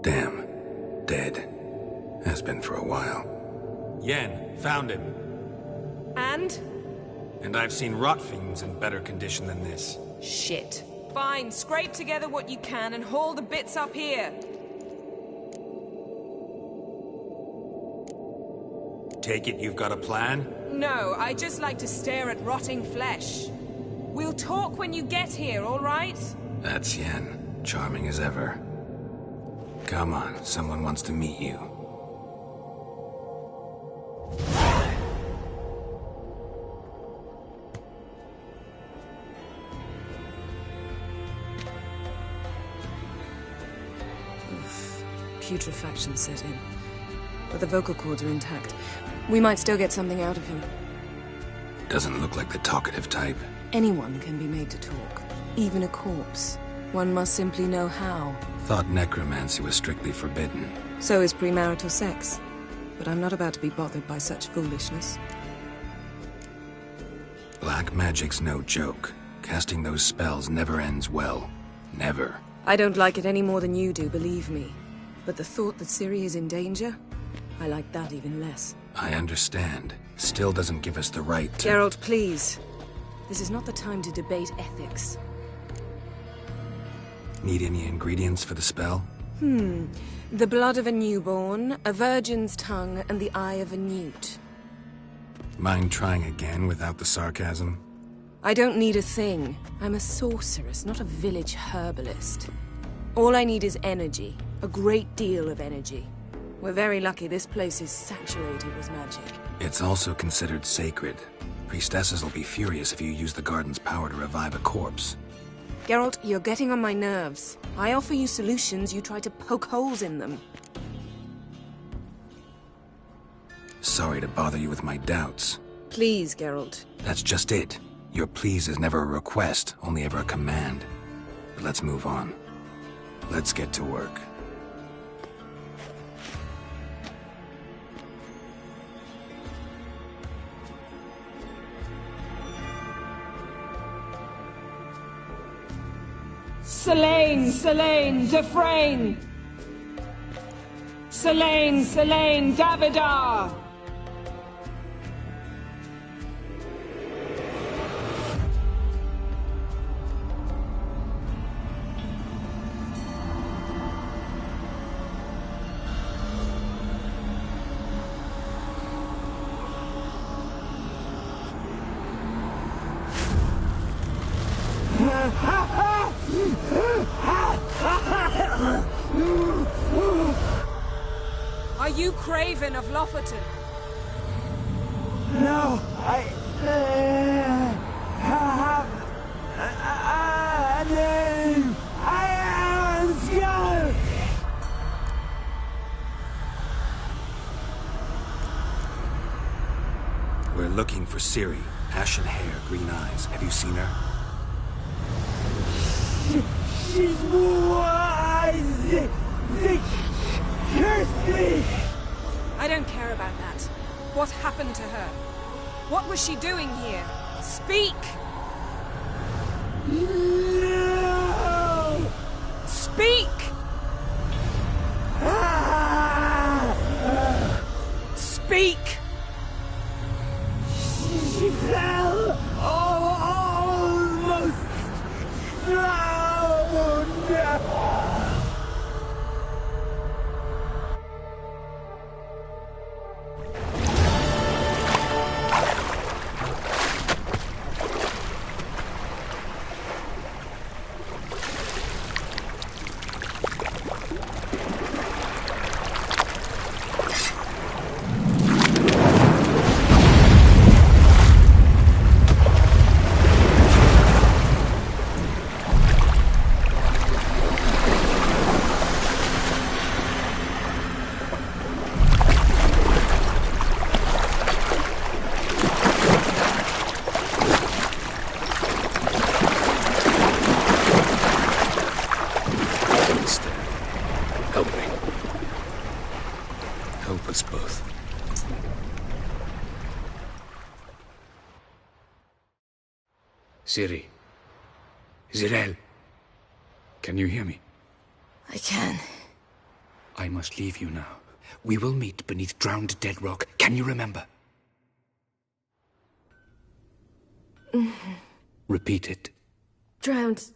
[SPEAKER 5] Damn. Dead. Has been for a while.
[SPEAKER 13] Yen, found him.
[SPEAKER 19] And?
[SPEAKER 13] And I've seen rot fiends in better condition than this.
[SPEAKER 19] Shit. Fine, scrape together what you can and haul the bits up here.
[SPEAKER 13] Take it you've got a plan?
[SPEAKER 19] No, I just like to stare at rotting flesh. We'll talk when you get here, all right?
[SPEAKER 5] That's Yen. Charming as ever. Come on, someone wants to meet you.
[SPEAKER 2] Putrefaction set in. But the vocal cords are intact. We might still get something out of him.
[SPEAKER 5] Doesn't look like the talkative type.
[SPEAKER 2] Anyone can be made to talk. Even a corpse. One must simply know how.
[SPEAKER 5] Thought necromancy was strictly forbidden.
[SPEAKER 2] So is premarital sex. But I'm not about to be bothered by such foolishness.
[SPEAKER 5] Black magic's no joke. Casting those spells never ends well. Never.
[SPEAKER 2] I don't like it any more than you do, believe me. But the thought that Ciri is in danger? I like that even less.
[SPEAKER 5] I understand. Still doesn't give us the right to—
[SPEAKER 2] Geralt, please. This is not the time to debate ethics.
[SPEAKER 5] Need any ingredients for the spell?
[SPEAKER 2] The blood of a newborn, a virgin's tongue, and the eye of a newt.
[SPEAKER 5] Mind trying again without the sarcasm?
[SPEAKER 2] I don't need a thing. I'm a sorceress, not a village herbalist. All I need is energy. A great deal of energy. We're very lucky this place is saturated with magic.
[SPEAKER 5] It's also considered sacred. Priestesses will be furious if you use the garden's power to revive a corpse.
[SPEAKER 2] Geralt, you're getting on my nerves. I offer you solutions, you try to poke holes in them.
[SPEAKER 5] Sorry to bother you with my doubts.
[SPEAKER 2] Please, Geralt.
[SPEAKER 5] That's just it. Your please is never a request, only ever a command. But let's move on. Let's get to work.
[SPEAKER 19] Selene, Dufresne! Selene, Davidar! Are you Craven of Lofoten?
[SPEAKER 17] No, I have a name. I am Skellige.
[SPEAKER 5] We're looking for Ciri. Ashen hair, green eyes. Have you seen her?
[SPEAKER 17] She's wise. Curse me!
[SPEAKER 19] I don't care about that. What happened to her? What was she doing here? Speak!
[SPEAKER 17] No!
[SPEAKER 19] Speak! Speak!
[SPEAKER 17] She fell almost drowned!
[SPEAKER 13] Ciri. Is it Elle? Can you hear me?
[SPEAKER 2] I can.
[SPEAKER 13] I must leave you now. We will meet beneath drowned dead rock. Can you remember? Repeat it.
[SPEAKER 2] Drowned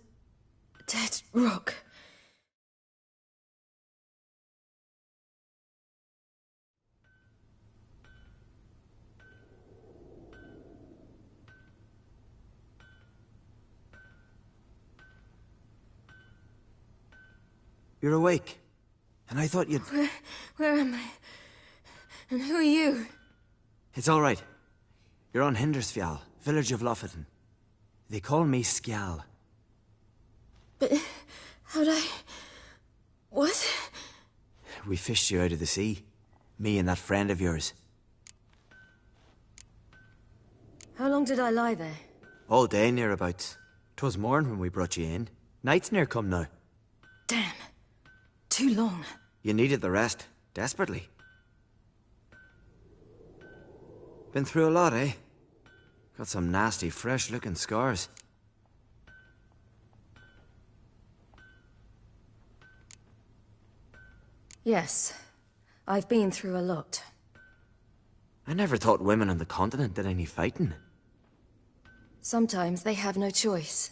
[SPEAKER 2] dead rock.
[SPEAKER 17] You're awake. And I thought you'd...
[SPEAKER 2] Where am I? And who are you?
[SPEAKER 17] It's all right. You're on Hindersfjall, village of Lofoten. They call me Skjal.
[SPEAKER 2] But how'd I... What?
[SPEAKER 17] We fished you out of the sea. Me and that friend of yours.
[SPEAKER 2] How long did I lie there?
[SPEAKER 17] All day nearabouts. 'Twas morn when we brought you in. Night's near come now.
[SPEAKER 2] Damn. Too long.
[SPEAKER 17] You needed the rest. Desperately. Been through a lot, eh? Got some nasty, fresh-looking scars.
[SPEAKER 2] Yes. I've been through a lot.
[SPEAKER 17] I never thought women on the continent did any fighting.
[SPEAKER 2] Sometimes they have no choice.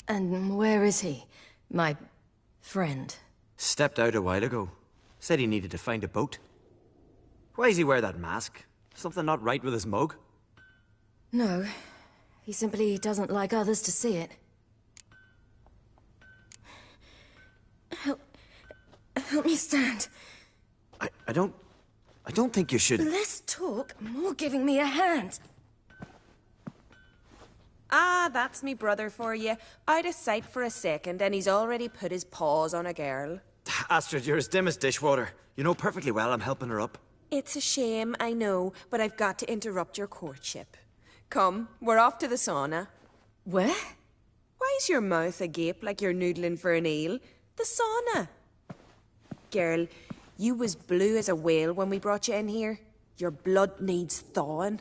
[SPEAKER 2] And where is he? My friend.
[SPEAKER 17] Stepped out a while ago. Said he needed to find a boat. Why does he wear that mask? Something not right with his mug?
[SPEAKER 2] No. He simply doesn't like others to see it. Help me stand.
[SPEAKER 17] I don't think you should...
[SPEAKER 2] Less talk, more giving me a hand.
[SPEAKER 19] Ah, that's me brother for you. Out of sight for a second, and he's already put his paws on a girl.
[SPEAKER 17] Astrid, you're as dim as dishwater. You know perfectly well I'm helping her up.
[SPEAKER 19] It's a shame, I know, but I've got to interrupt your courtship. Come, we're off to the sauna.
[SPEAKER 2] Where?
[SPEAKER 19] Why's your mouth agape like you're noodling for an eel? The sauna. Girl, you was blue as a whale when we brought you in here. Your blood needs thawing.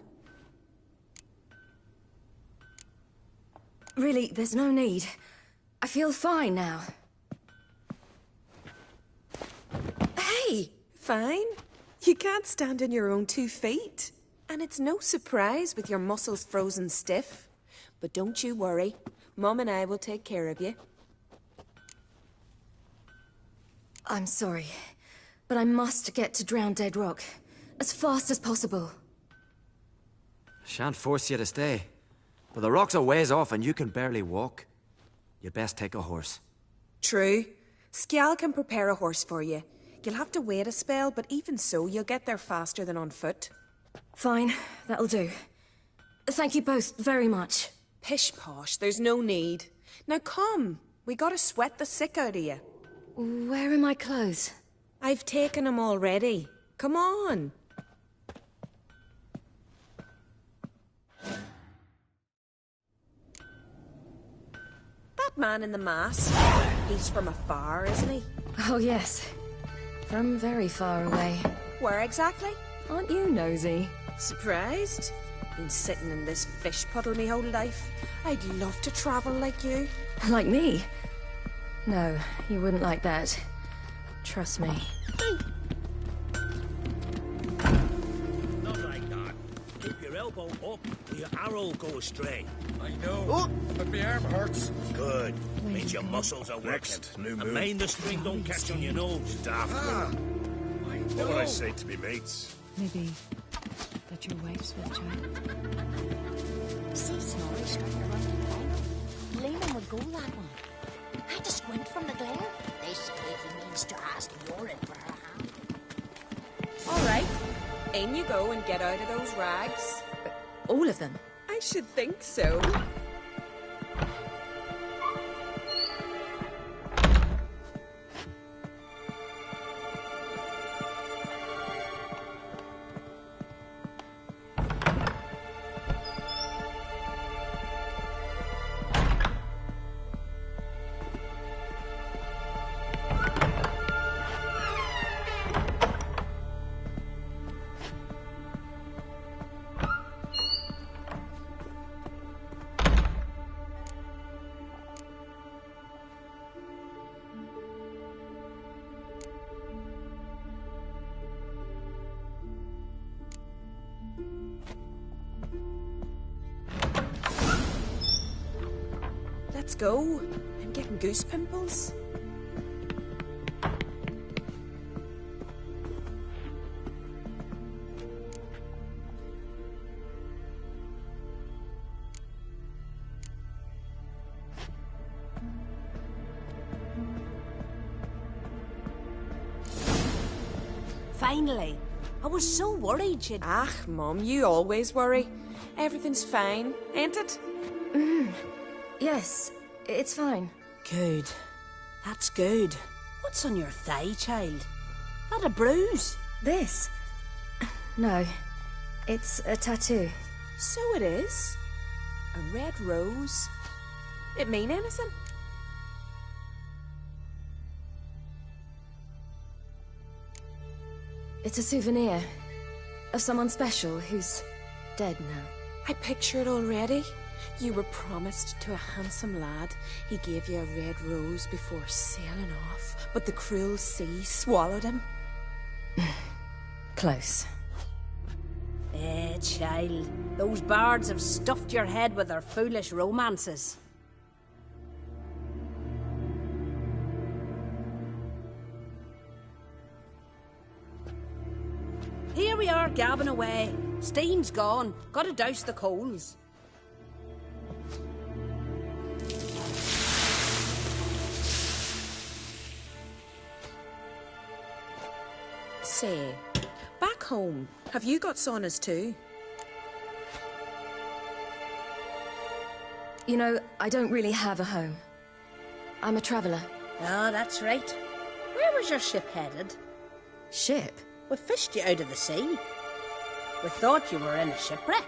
[SPEAKER 2] Really, there's no need. I feel fine now.
[SPEAKER 19] Hey, fine? You can't stand on your own 2 feet. And it's no surprise with your muscles frozen stiff. But don't you worry. Mum and I will take care of you.
[SPEAKER 2] I'm sorry, but I must get to Drowned Dead Rock. As fast as possible.
[SPEAKER 17] Shan't force you to stay. But the rock's a ways off and you can barely walk. You'd best take a horse.
[SPEAKER 19] True. Skjal can prepare a horse for you. You'll have to wait a spell, but even so, you'll get there faster than on foot.
[SPEAKER 2] Fine, that'll do. Thank you both very much.
[SPEAKER 19] Pish-posh, there's no need. Now come, we gotta sweat the sick out of you.
[SPEAKER 2] Where are my clothes?
[SPEAKER 19] I've taken them already. Come on. That man in the mask, he's from afar, isn't he?
[SPEAKER 2] Oh, yes. From very far away.
[SPEAKER 19] Where exactly?
[SPEAKER 2] Aren't you nosy?
[SPEAKER 19] Surprised? Been sitting in this fish puddle me whole life. I'd love to travel like you.
[SPEAKER 2] Like me? No, you wouldn't like that. Trust me.
[SPEAKER 6] Not like that. Keep your elbow up or your arrow will go astray.
[SPEAKER 11] I know, but my arm hurts.
[SPEAKER 6] Good. Means your muscles are working.
[SPEAKER 11] Next, new
[SPEAKER 6] And
[SPEAKER 11] move.
[SPEAKER 6] mind the string don't catch on your nose.
[SPEAKER 11] Daft. What would I say to me mates?
[SPEAKER 2] Maybe that your wife's with child.
[SPEAKER 12] See Snorri striking around the bank? Lehman would go that one. I had to squint from the glare. They say he means to ask Yorin for her hand.
[SPEAKER 19] All right. In you go and get out of those rags.
[SPEAKER 2] All of them?
[SPEAKER 19] I should think so. Let's go. I'm getting goose pimples.
[SPEAKER 8] Finally. I was so worried you'd...
[SPEAKER 19] Ah, Mum, you always worry. Everything's fine, ain't it?
[SPEAKER 2] Yes, it's fine.
[SPEAKER 8] Good. That's good. What's on your thigh, child? That a bruise?
[SPEAKER 2] This? No. It's a tattoo.
[SPEAKER 19] So it is. A red rose. It mean anything?
[SPEAKER 2] It's a souvenir of someone special who's dead now.
[SPEAKER 19] I picture it already. You were promised to a handsome lad. He gave you a red rose before sailing off, but the cruel sea swallowed him.
[SPEAKER 2] Close.
[SPEAKER 8] Child. Those bards have stuffed your head with their foolish romances. Here we are, gabbing away. Steam's gone. Gotta douse the coals.
[SPEAKER 19] Say, back home, have you got saunas too?
[SPEAKER 2] You know, I don't really have a home. I'm a traveller.
[SPEAKER 8] Oh, that's right. Where was your ship headed?
[SPEAKER 2] Ship?
[SPEAKER 8] We fished you out of the sea. We thought you were in a shipwreck.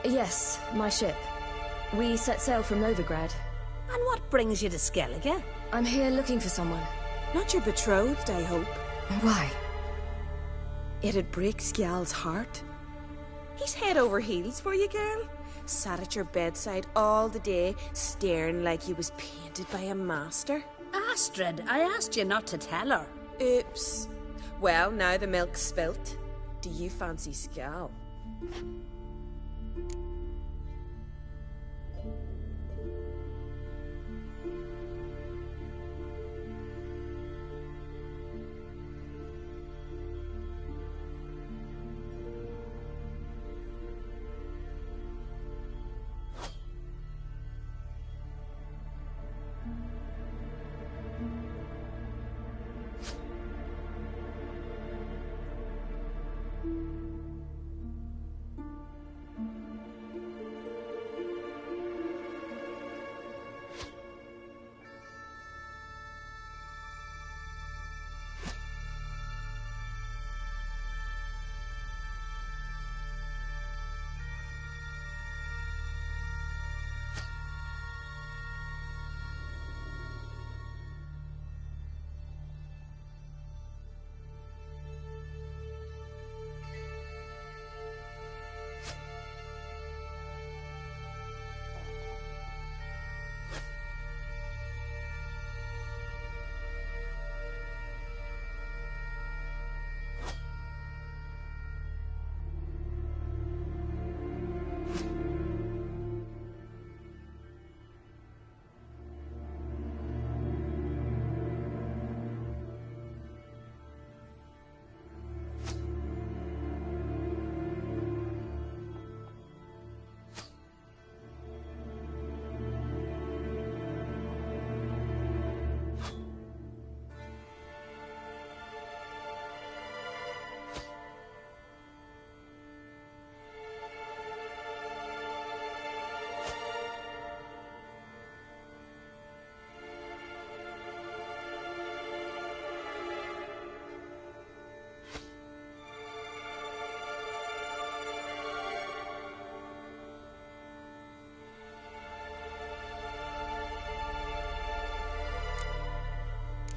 [SPEAKER 2] Yes, my ship. We set sail from Novigrad.
[SPEAKER 8] And what brings you to Skellige?
[SPEAKER 2] I'm here looking for someone.
[SPEAKER 19] Not your betrothed, I hope.
[SPEAKER 2] Why?
[SPEAKER 19] It'd break Skjal's heart. He's head over heels for you, girl. Sat at your bedside all the day, staring like he was painted by a master.
[SPEAKER 8] Astrid, I asked you not to tell her.
[SPEAKER 19] Oops. Well, now the milk's spilt. Do you fancy Skjal?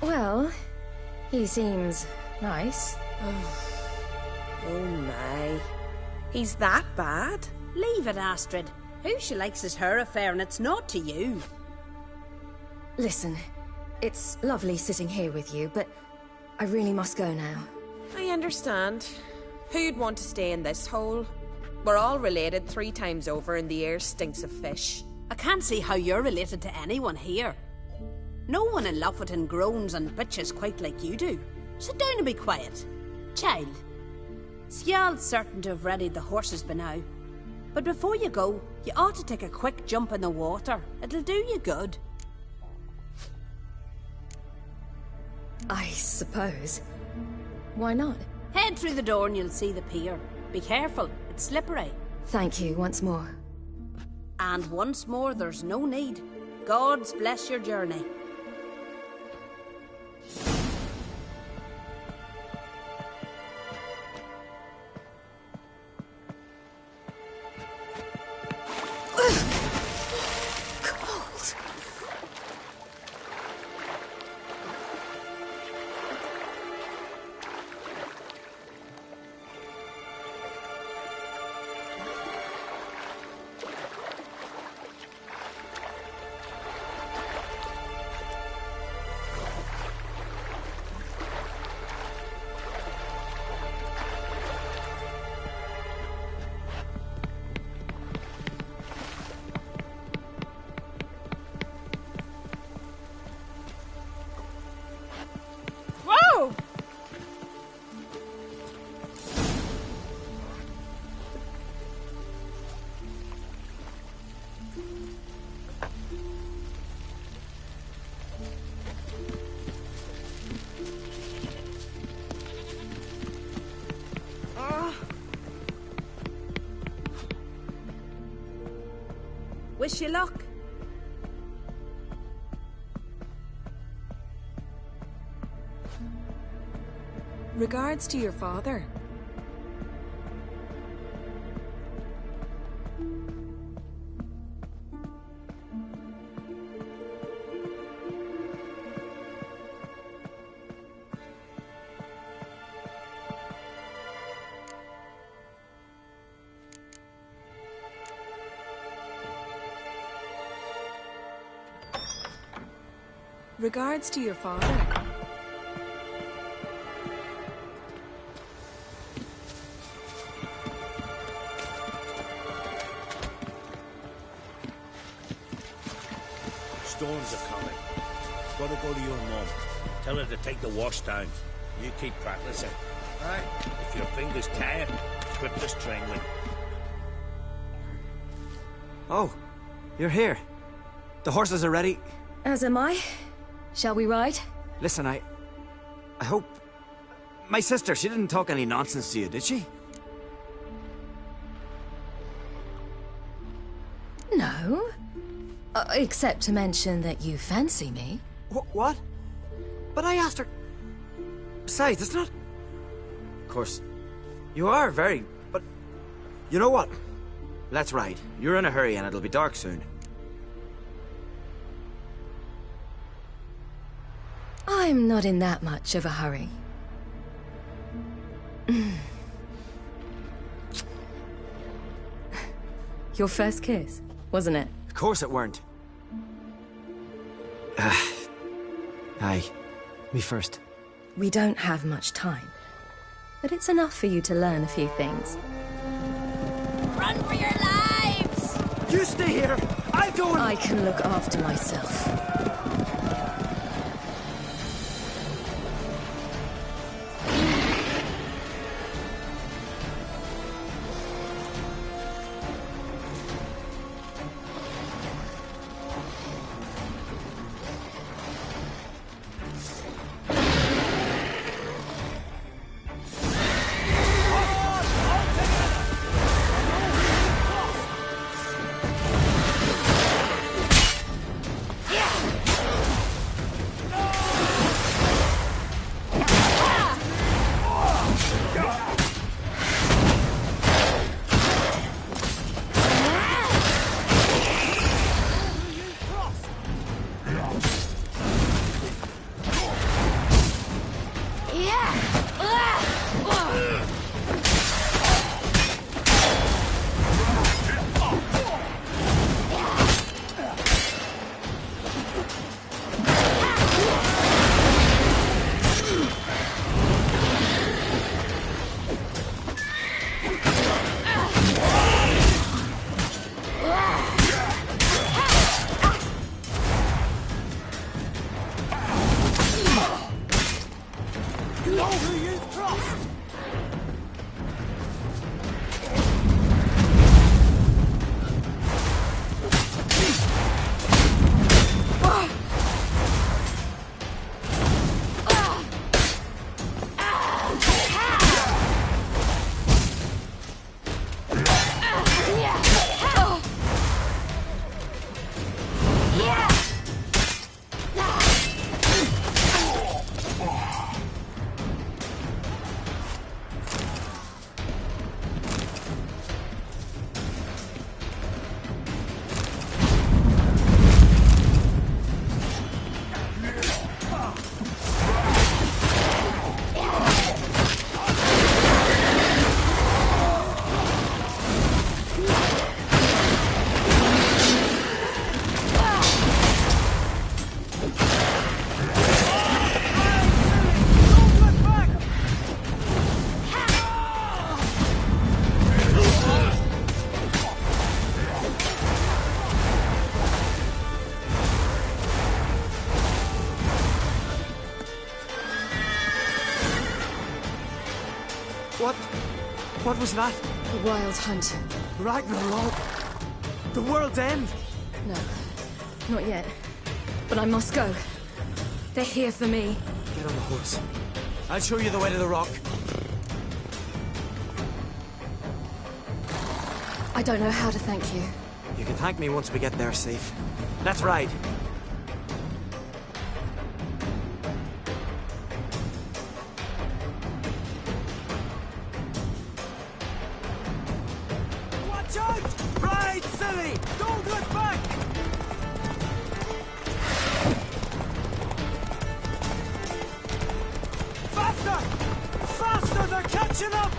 [SPEAKER 2] Well, he seems nice.
[SPEAKER 19] Oh my. He's that bad?
[SPEAKER 8] Leave it, Astrid. Who she likes is her affair, and it's not to you.
[SPEAKER 2] Listen, it's lovely sitting here with you, but I really must go now.
[SPEAKER 19] I understand. Who'd want to stay in this hole? We're all related 3 times over and the air stinks of fish.
[SPEAKER 8] I can't see how you're related to anyone here. No one in Lofferton groans and bitches quite like you do. Sit down and be quiet. Child, Skellige's certain to have readied the horses by now. But before you go, you ought to take a quick jump in the water. It'll do you good.
[SPEAKER 2] I suppose. Why not?
[SPEAKER 8] Head through the door and you'll see the pier. Be careful, it's slippery.
[SPEAKER 2] Thank you once more.
[SPEAKER 8] And once more, there's no need. God's bless your journey. Wish you luck.
[SPEAKER 19] Regards to your father. Regards to your father.
[SPEAKER 9] Storms are coming. Gotta go to your mum. Tell her to take the wash down. You keep practicing. Right? If your fingers tired, grip the string with.
[SPEAKER 17] Oh, you're here. The horses are ready.
[SPEAKER 2] As am I. Shall we ride?
[SPEAKER 17] Listen, I hope... My sister, she didn't talk any nonsense to you, did she?
[SPEAKER 2] No. Except to mention that you fancy me.
[SPEAKER 17] What? But I asked her... Besides, it's not... Of course, you are very... But... You know what? Let's ride. You're in a hurry and it'll be dark soon.
[SPEAKER 2] I'm not in that much of a hurry. Your first kiss, wasn't it?
[SPEAKER 17] Of course it weren't. Aye. Me first.
[SPEAKER 2] We don't have much time. But it's enough for you to learn a few things.
[SPEAKER 12] Run for your lives!
[SPEAKER 17] You stay here! I'll go and...
[SPEAKER 2] I can look after myself.
[SPEAKER 12] Yeah!
[SPEAKER 17] What was that?
[SPEAKER 4] The Wild Hunt.
[SPEAKER 17] Ragnarok? The world's end?
[SPEAKER 4] No, not yet. But I must go. They're here for me.
[SPEAKER 17] Get on the horse. I'll show you the way to the rock.
[SPEAKER 4] I don't know how to thank you.
[SPEAKER 17] You can thank me once we get there safe. Let's ride. Watch out! Ride, silly! Don't look back! Faster! Faster! They're catching up!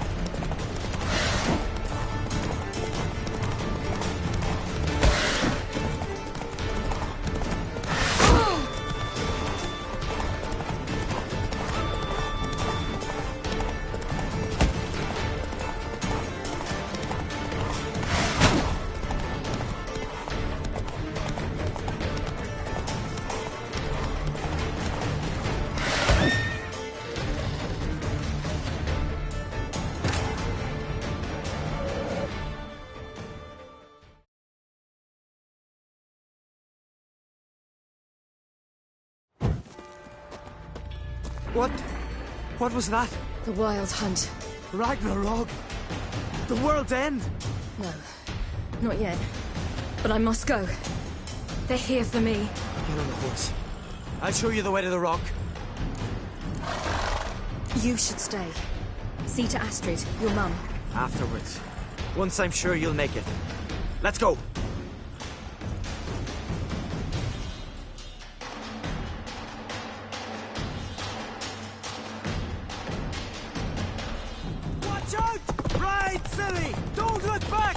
[SPEAKER 17] What was that?
[SPEAKER 4] The Wild Hunt.
[SPEAKER 17] Ragnarok? The world's end?
[SPEAKER 4] No, not yet. But I must go. They're here for me.
[SPEAKER 17] Get on the horse. I'll show you the way to the rock.
[SPEAKER 4] You should stay. See to Astrid, your mum.
[SPEAKER 17] Afterwards. Once I'm sure you'll make it. Let's go. Watch out! Ride, silly! Don't look back!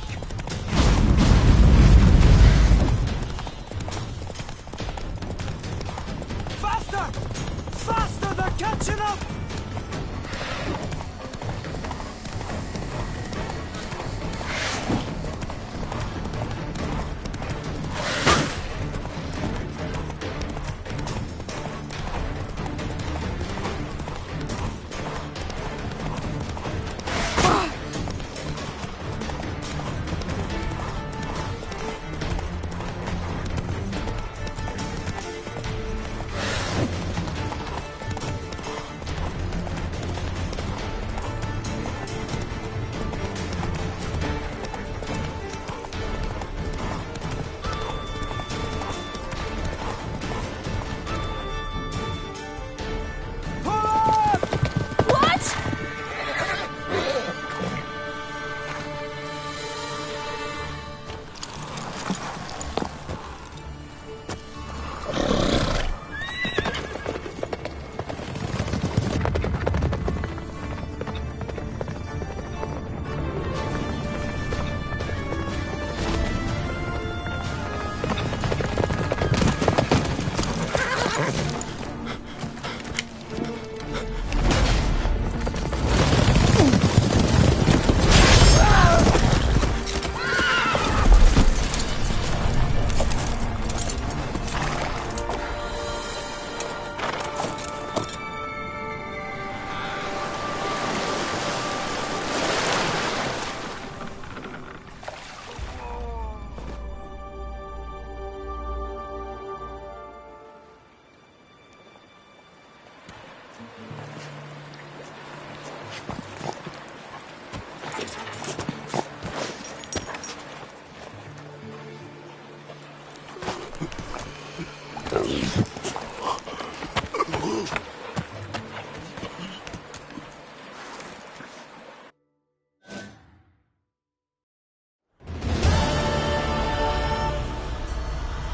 [SPEAKER 17] Faster! Faster! They're catching up!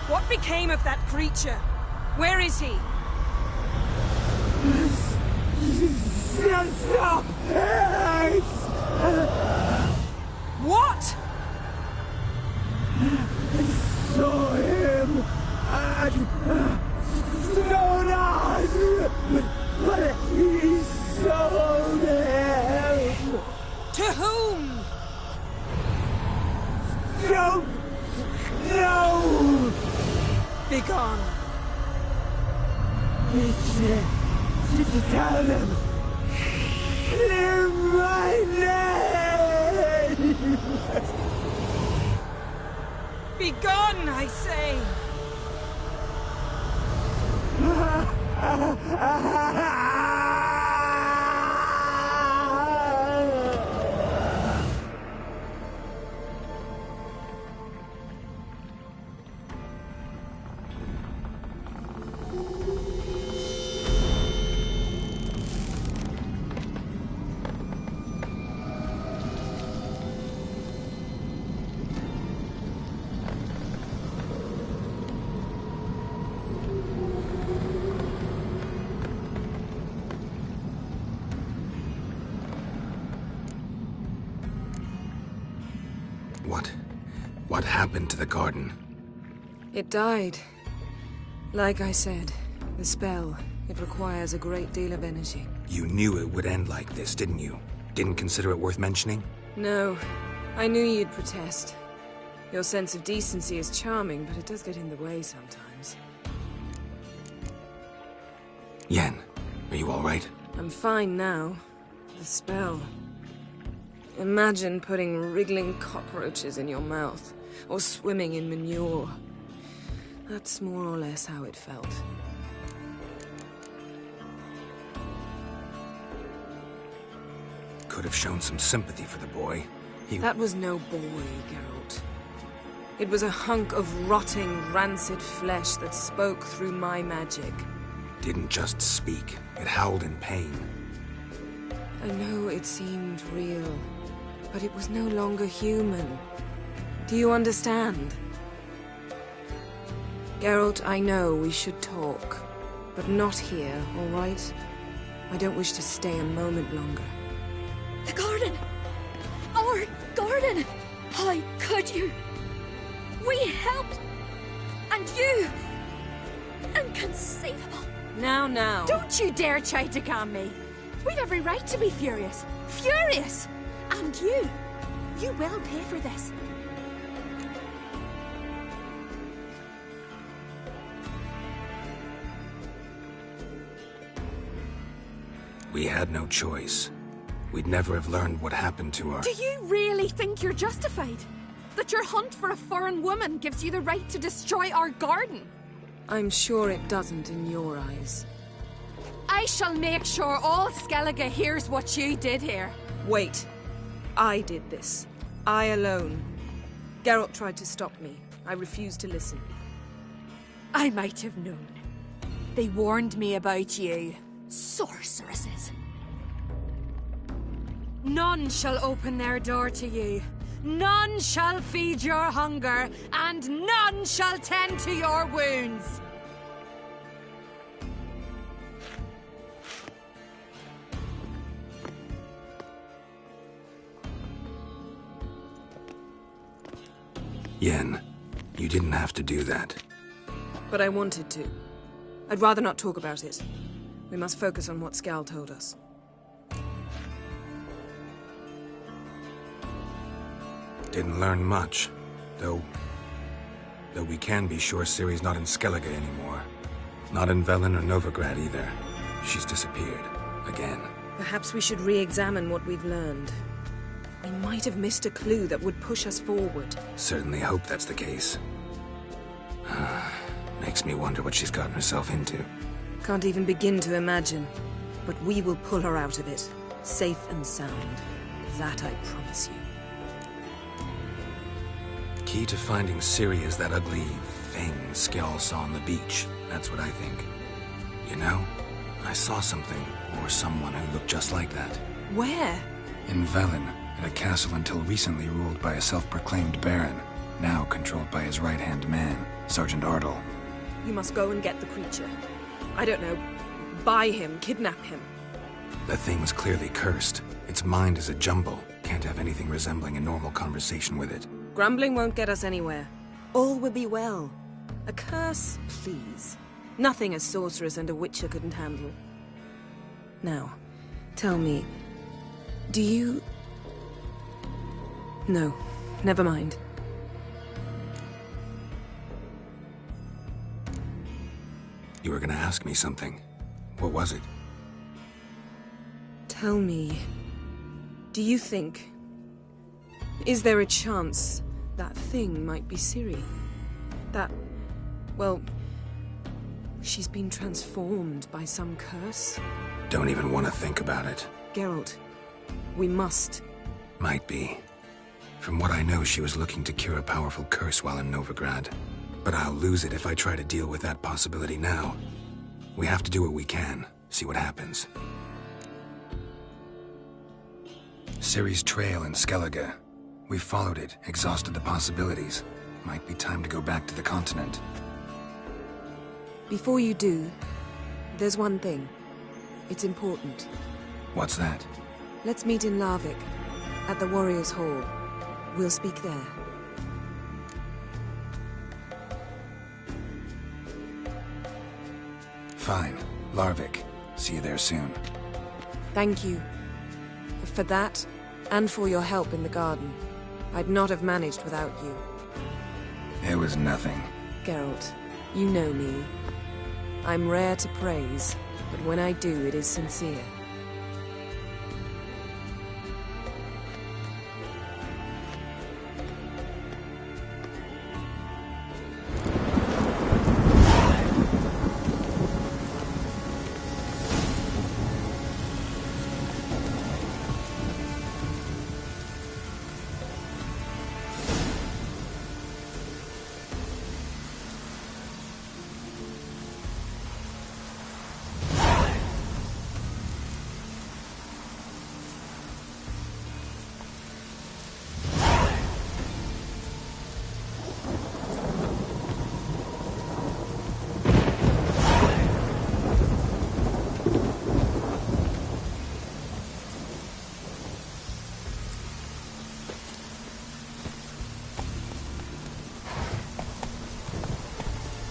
[SPEAKER 19] What became of that creature? Where is he?
[SPEAKER 1] Stop!
[SPEAKER 19] What?
[SPEAKER 1] I saw him at Stone, but he sold him.
[SPEAKER 19] To whom?
[SPEAKER 1] Don't know.
[SPEAKER 19] Begone.
[SPEAKER 1] Tell them. Clear my name.
[SPEAKER 19] Be gone, I say!
[SPEAKER 13] What happened to the garden?
[SPEAKER 2] It died. Like I said, the spell, it requires a great deal of energy.
[SPEAKER 13] You knew it would end like this, didn't you? Didn't consider it worth mentioning?
[SPEAKER 2] No. I knew you'd protest. Your sense of decency is charming, but it does get in the way sometimes.
[SPEAKER 13] Yen, are you alright?
[SPEAKER 2] I'm fine now. The spell. Imagine putting wriggling cockroaches in your mouth, or swimming in manure. That's more or less how it felt.
[SPEAKER 13] Could have shown some sympathy for the boy.
[SPEAKER 2] That was no boy, Geralt. It was a hunk of rotting, rancid flesh that spoke through my magic.
[SPEAKER 13] Didn't just speak. It howled in pain.
[SPEAKER 2] I know it seemed real, but it was no longer human. Do you understand? Geralt, I know we should talk, but not here, all right? I don't wish to stay a moment longer.
[SPEAKER 15] The garden! Our garden! How could you? We helped! And you! Inconceivable!
[SPEAKER 2] Now.
[SPEAKER 7] Don't you dare try to calm me. We've every right to be furious. Furious!
[SPEAKER 15] And you will pay for this.
[SPEAKER 13] We had no choice. We'd never have learned what happened to her.
[SPEAKER 7] Do you really think you're justified? That your hunt for a foreign woman gives you the right to destroy our garden?
[SPEAKER 2] I'm sure it doesn't in your eyes.
[SPEAKER 7] I shall make sure all Skellige hears what you did here.
[SPEAKER 2] Wait. I did this. I alone. Geralt tried to stop me. I refused to listen.
[SPEAKER 7] I might have known. They warned me about you. Sorceresses. None shall open their door to you. None shall feed your hunger, and none shall tend to your wounds.
[SPEAKER 13] Yen, you didn't have to do that.
[SPEAKER 2] But I wanted to. I'd rather not talk about it. We must focus on what Skal told us.
[SPEAKER 13] Didn't learn much, though we can be sure Ciri's not in Skellige anymore. Not in Velen or Novigrad either. She's disappeared. Again.
[SPEAKER 2] Perhaps we should re-examine what we've learned. We might have missed a clue that would push us forward.
[SPEAKER 13] Certainly hope that's the case. Makes me wonder what she's gotten herself into.
[SPEAKER 2] Can't even begin to imagine. But we will pull her out of it. Safe and sound. That I promise you.
[SPEAKER 13] Key to finding Ciri is that ugly thing Skjall saw on the beach. That's what I think. You know, I saw something, or someone who looked just like that.
[SPEAKER 2] Where?
[SPEAKER 13] In Velen, in a castle until recently ruled by a self-proclaimed baron, now controlled by his right-hand man, Sergeant Ardle.
[SPEAKER 2] You must go and get the creature. I don't know, buy him, kidnap him.
[SPEAKER 13] The thing was clearly cursed. Its mind is a jumble. Can't have anything resembling a normal conversation with it.
[SPEAKER 2] Grumbling won't get us anywhere. All will be well. A curse, please. Nothing a sorceress and a witcher couldn't handle. Now, tell me, do you... No, never mind.
[SPEAKER 13] You were gonna ask me something. What was it?
[SPEAKER 2] Tell me, do you think... Is there a chance
[SPEAKER 19] that thing might be Ciri. That... well... she's been transformed by some curse.
[SPEAKER 13] Don't even want to think about it.
[SPEAKER 19] Geralt, we must.
[SPEAKER 13] Might be. From what I know, she was looking to cure a powerful curse while in Novigrad. But I'll lose it if I try to deal with that possibility now. We have to do what we can, see what happens. Ciri's trail in Skellige. We've followed it, exhausted the possibilities. Might be time to go back to the continent.
[SPEAKER 19] Before you do, there's one thing. It's important.
[SPEAKER 13] What's that?
[SPEAKER 19] Let's meet in Larvik, at the Warriors' Hall. We'll speak there.
[SPEAKER 13] Fine. Larvik. See you there soon.
[SPEAKER 19] Thank you. For that, and for your help in the garden. I'd not have managed without you.
[SPEAKER 13] It was nothing.
[SPEAKER 19] Geralt, you know me. I'm rare to praise, but when I do, it is sincere.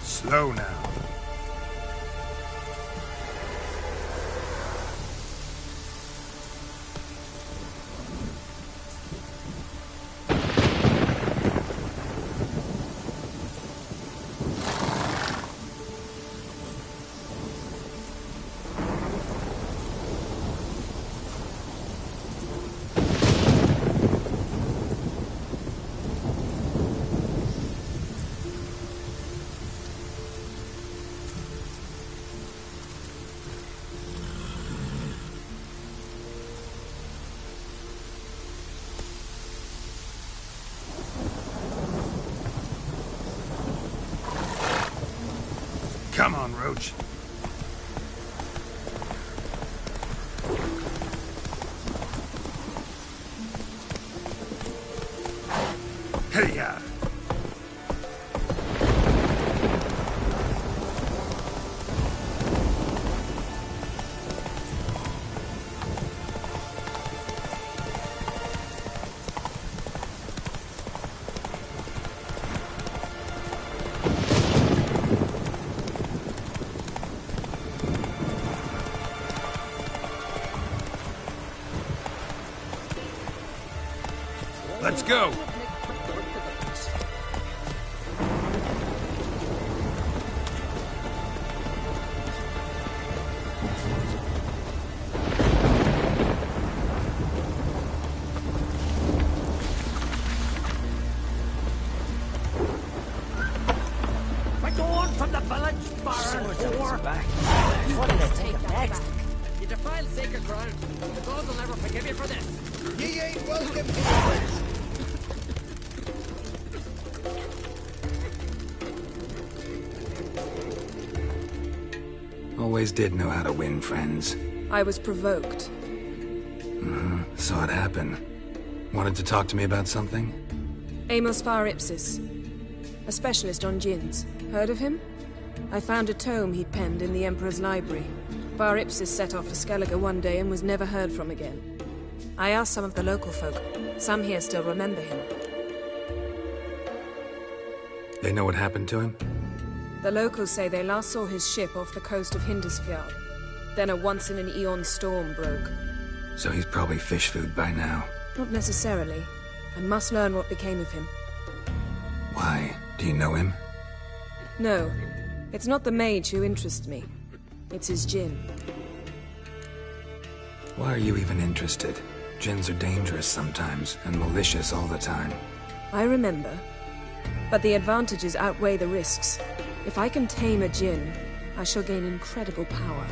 [SPEAKER 13] Slow now. Come on, Roach. Hey-ya! Let's go!
[SPEAKER 6] We're going from the village, Baron, or...
[SPEAKER 17] What did I take next?
[SPEAKER 10] You defiled sacred ground. The gods will never forgive you for this.
[SPEAKER 9] Ye ain't welcome here.
[SPEAKER 13] Always did know how to win friends.
[SPEAKER 19] I was provoked.
[SPEAKER 13] Saw it happen. Wanted to talk to me about something?
[SPEAKER 19] Amos Var Ipsis, a specialist on djinns. Heard of him? I found a tome he'd penned in the Emperor's library. Var Ipsis set off to Skellige one day and was never heard from again. I asked some of the local folk. Some here still remember him.
[SPEAKER 13] They know what happened to him?
[SPEAKER 19] The locals say they last saw his ship off the coast of Hindisfjord. Then a once-in-an-eon storm broke.
[SPEAKER 13] So he's probably fish food by now.
[SPEAKER 19] Not necessarily. I must learn what became of him.
[SPEAKER 13] Why? Do you know him?
[SPEAKER 19] No. It's not the mage who interests me. It's his djinn.
[SPEAKER 13] Why are you even interested? Djinns are dangerous sometimes, and malicious all the time.
[SPEAKER 19] I remember. But the advantages outweigh the risks. If I can tame a djinn, I shall gain incredible power.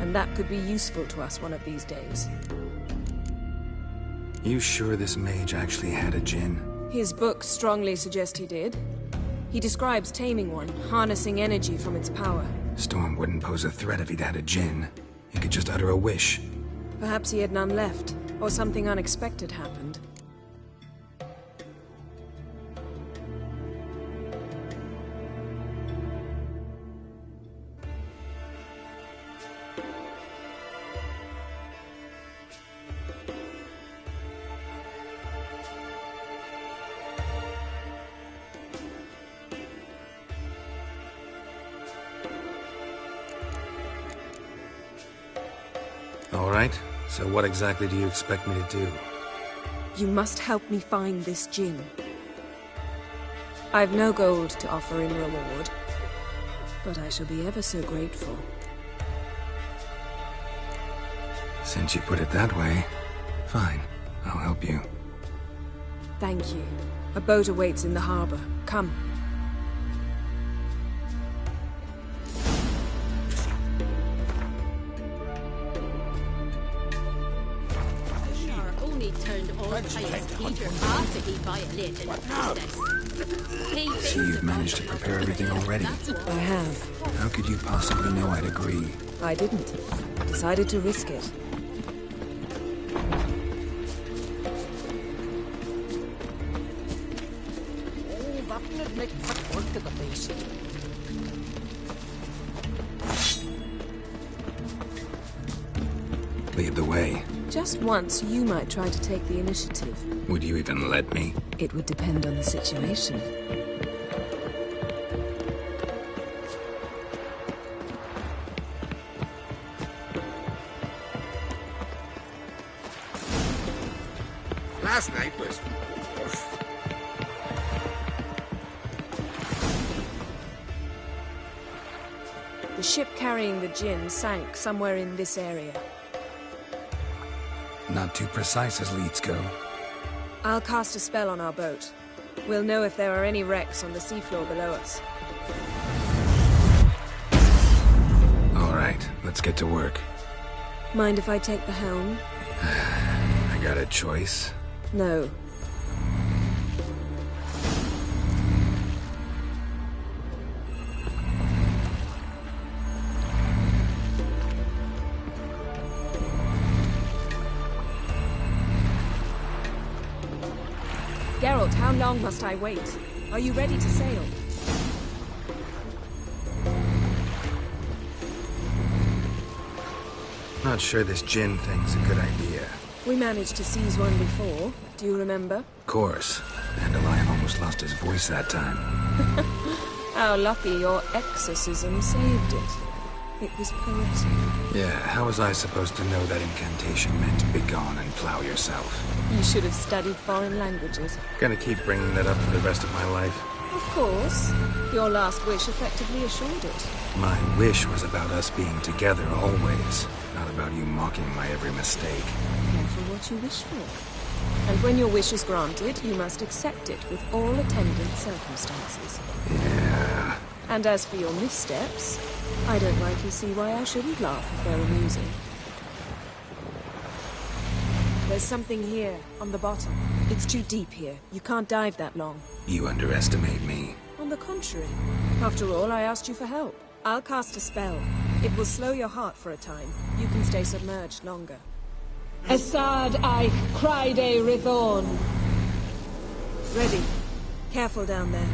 [SPEAKER 19] And that could be useful to us one of these days.
[SPEAKER 13] You sure this mage actually had a djinn?
[SPEAKER 19] His books strongly suggest he did. He describes taming one, harnessing energy from its power.
[SPEAKER 13] Storm wouldn't pose a threat if he'd had a djinn. He could just utter a wish.
[SPEAKER 19] Perhaps he had none left, or something unexpected happened.
[SPEAKER 13] All right, so what exactly do you expect me to do?
[SPEAKER 19] You must help me find this djinn. I've no gold to offer in reward, but I shall be ever so grateful.
[SPEAKER 13] Since you put it that way, fine, I'll help you.
[SPEAKER 19] Thank you. A boat awaits in the harbor. Come.
[SPEAKER 8] After he violated
[SPEAKER 13] So you've managed to prepare everything already?
[SPEAKER 19] I have.
[SPEAKER 13] How could you possibly know I'd agree?
[SPEAKER 19] I didn't. Decided to risk it.
[SPEAKER 3] Oh, that'll make quick work of the beast.
[SPEAKER 13] Lead the way.
[SPEAKER 19] Just once, you might try to take the initiative.
[SPEAKER 13] Would you even let me?
[SPEAKER 19] It would depend on the situation.
[SPEAKER 11] Last night was...
[SPEAKER 19] The ship carrying the djinn sank somewhere in this area.
[SPEAKER 13] Not too precise as leads go.
[SPEAKER 19] I'll cast a spell on our boat. We'll know if there are any wrecks on the seafloor below us.
[SPEAKER 13] All right, let's get to work.
[SPEAKER 19] Mind if I take the helm?
[SPEAKER 13] I got a choice?
[SPEAKER 19] No. Geralt, how long must I wait? Are you ready to sail?
[SPEAKER 13] Not sure this djinn thing's a good idea.
[SPEAKER 19] We managed to seize one before. Do you remember?
[SPEAKER 13] Of course. Dandelion almost lost his voice that time.
[SPEAKER 19] How lucky your exorcism saved it. It was poetic.
[SPEAKER 13] Yeah, how was I supposed to know that incantation meant begone and plow yourself?
[SPEAKER 19] You should have studied foreign languages.
[SPEAKER 13] Gonna keep bringing that up for the rest of my life.
[SPEAKER 19] Of course. Your last wish effectively assured it.
[SPEAKER 13] My wish was about us being together always, not about you mocking my every mistake.
[SPEAKER 19] Careful what you wish for. And when your wish is granted, you must accept it with all attendant circumstances.
[SPEAKER 13] Yeah.
[SPEAKER 19] And as for your missteps, I don't rightly see why I shouldn't laugh if they're amusing. There's something here, on the bottom. It's too deep here. You can't dive that long.
[SPEAKER 13] You underestimate me.
[SPEAKER 19] On the contrary. After all, I asked you for help. I'll cast a spell. It will slow your heart for a time. You can stay submerged longer. Assad I Criede Rithorn. Ready. Careful down there.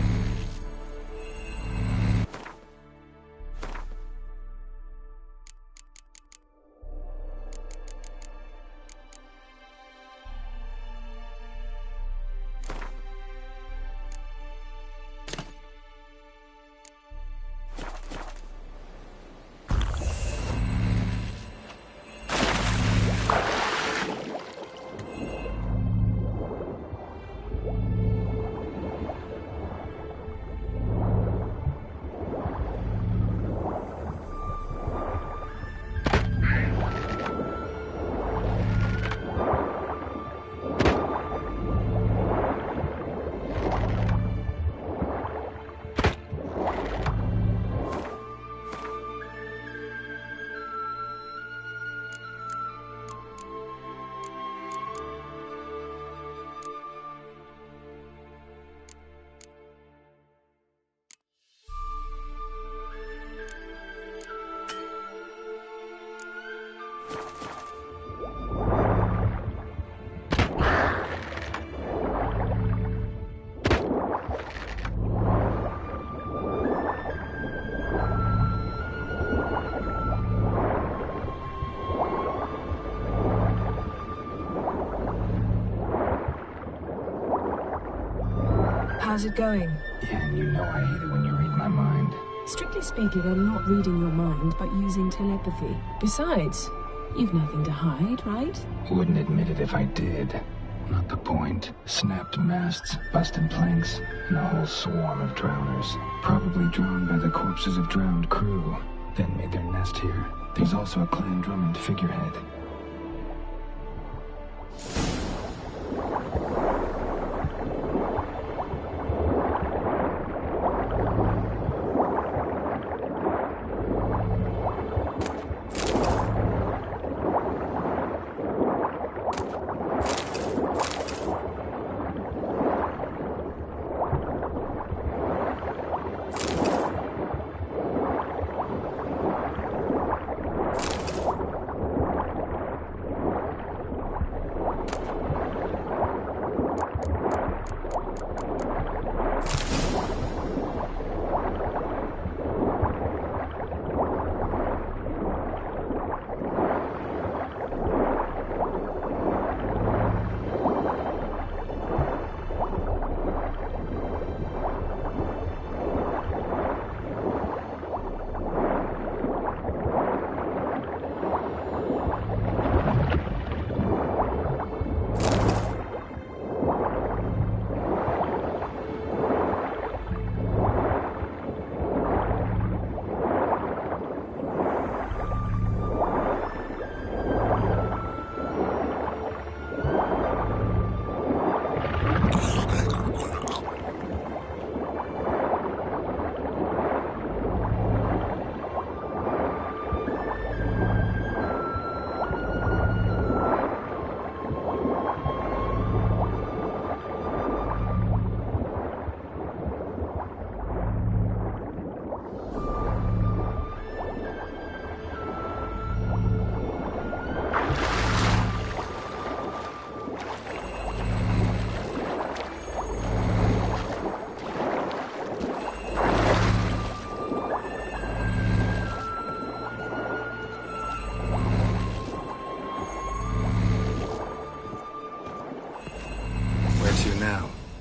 [SPEAKER 19] How's it going?
[SPEAKER 5] Yeah, and you know I hate it when you read my mind.
[SPEAKER 19] Strictly speaking, I'm not reading your mind, but using telepathy. Besides, you've nothing to hide, right?
[SPEAKER 5] Wouldn't admit it if I did. Not the point. Snapped masts, busted planks, and a whole swarm of drowners. Probably drowned by the corpses of drowned crew. Then made their nest here. There's also a Clan Drummond figurehead.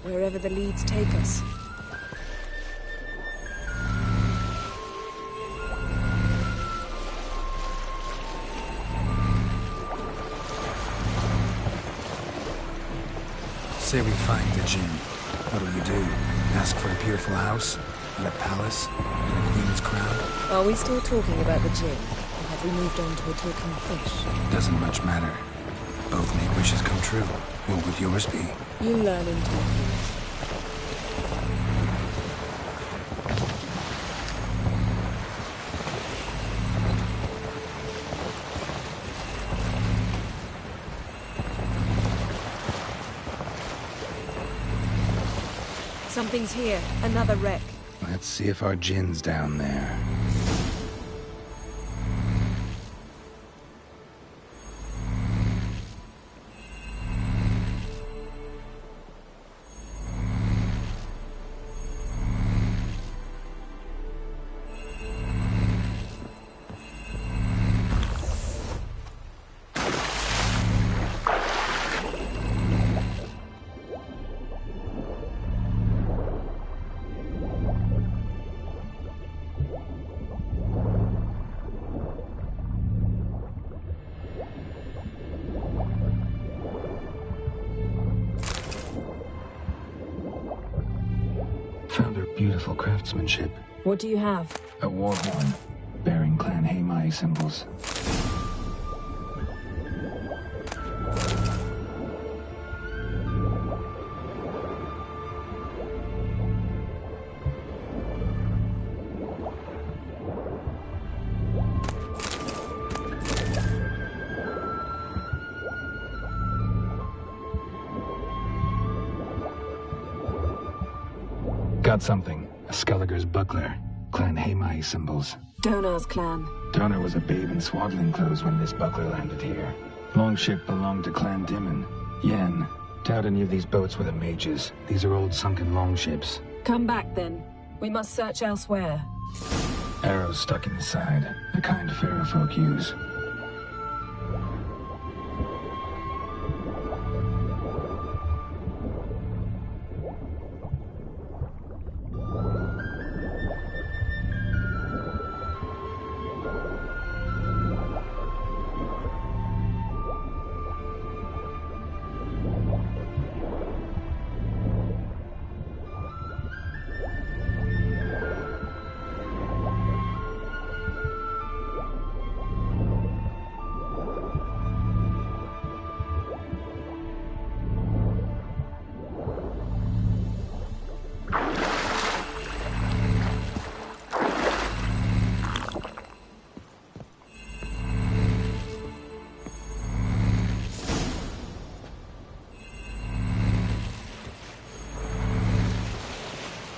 [SPEAKER 19] Wherever the leads take us.
[SPEAKER 13] Say we find the Jinn. What'll you do? Ask for a beautiful house? And a palace? And a queen's crown?
[SPEAKER 2] Are we still talking about the Jinn? Or have we moved on to a talking fish?
[SPEAKER 13] Doesn't much matter. Both make wishes come true. What would yours be?
[SPEAKER 2] You learn in talking.
[SPEAKER 19] Something's here. Another wreck.
[SPEAKER 5] Let's see if our Jinn's down there. Found her beautiful craftsmanship.
[SPEAKER 19] What do you have?
[SPEAKER 5] A war horn, bearing Clan Haimai symbols. Got something. A Skellige's buckler. Clan Haimai symbols.
[SPEAKER 19] Donar's clan.
[SPEAKER 5] Donar was a babe in swaddling clothes when this buckler landed here. Longship belonged to Clan Dimon. Yen. Doubt any of these boats were the mages. These are old sunken longships.
[SPEAKER 19] Come back then. We must search elsewhere.
[SPEAKER 5] Arrows stuck in the side. The kind Pharaoh folk use.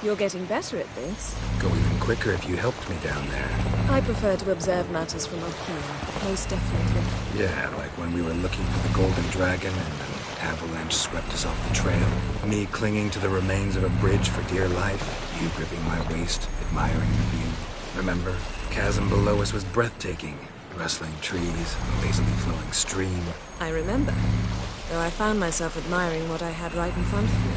[SPEAKER 2] You're getting better at this.
[SPEAKER 13] Go even quicker if you helped me down there.
[SPEAKER 2] I prefer to observe matters from up here, most definitely.
[SPEAKER 13] Yeah, like when we were looking for the Golden Dragon and an avalanche swept us off the trail. Me clinging to the remains of a bridge for dear life. You gripping my waist, admiring the view. Remember? The chasm below us was breathtaking. Rustling trees, a lazily flowing stream.
[SPEAKER 2] I remember, though I found myself admiring what I had right in front of me.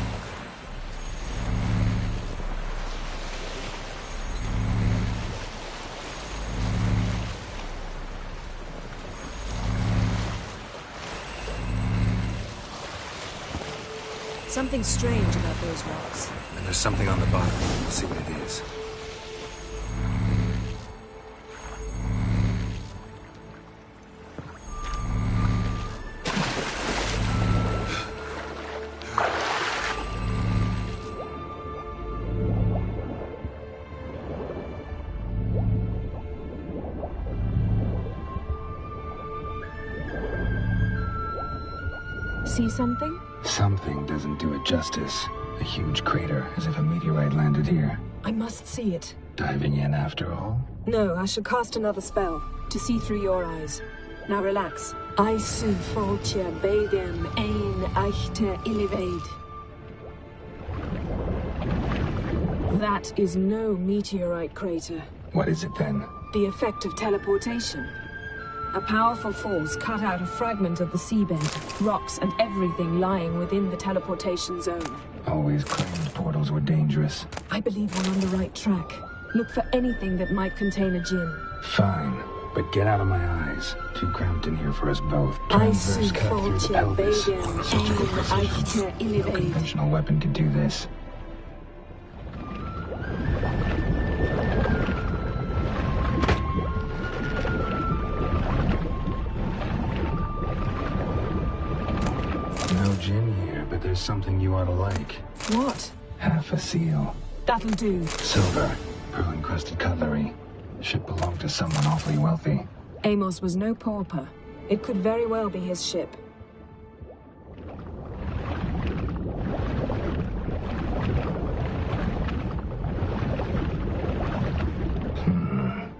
[SPEAKER 2] Something strange about those rocks.
[SPEAKER 13] And there's something on the bottom. We'll see what it is.
[SPEAKER 19] See something?
[SPEAKER 13] Something doesn't do it justice. A huge crater, as if a meteorite landed here.
[SPEAKER 19] I must see it.
[SPEAKER 13] Diving in after all?
[SPEAKER 19] No, I should cast another spell, to see through your eyes. Now relax. Isu foltja bedem ein eichte illivaid. That is no meteorite crater.
[SPEAKER 13] What is it then?
[SPEAKER 19] The effect of teleportation. A powerful force cut out a fragment of the seabed, rocks and everything lying within the teleportation zone.
[SPEAKER 13] Always claimed portals were dangerous.
[SPEAKER 19] I believe we're on the right track. Look for anything that might contain a djinn.
[SPEAKER 13] Fine, but get out of my eyes. Too cramped in here for us both. Transverse cut through the pelvis. No conventional weapon could do this. No gin here, but there's something you ought to like.
[SPEAKER 19] What?
[SPEAKER 13] Half a seal.
[SPEAKER 19] That'll do.
[SPEAKER 13] Silver. Pearl-encrusted cutlery. Ship belonged to someone awfully wealthy.
[SPEAKER 19] Amos was no pauper. It could very well be his ship.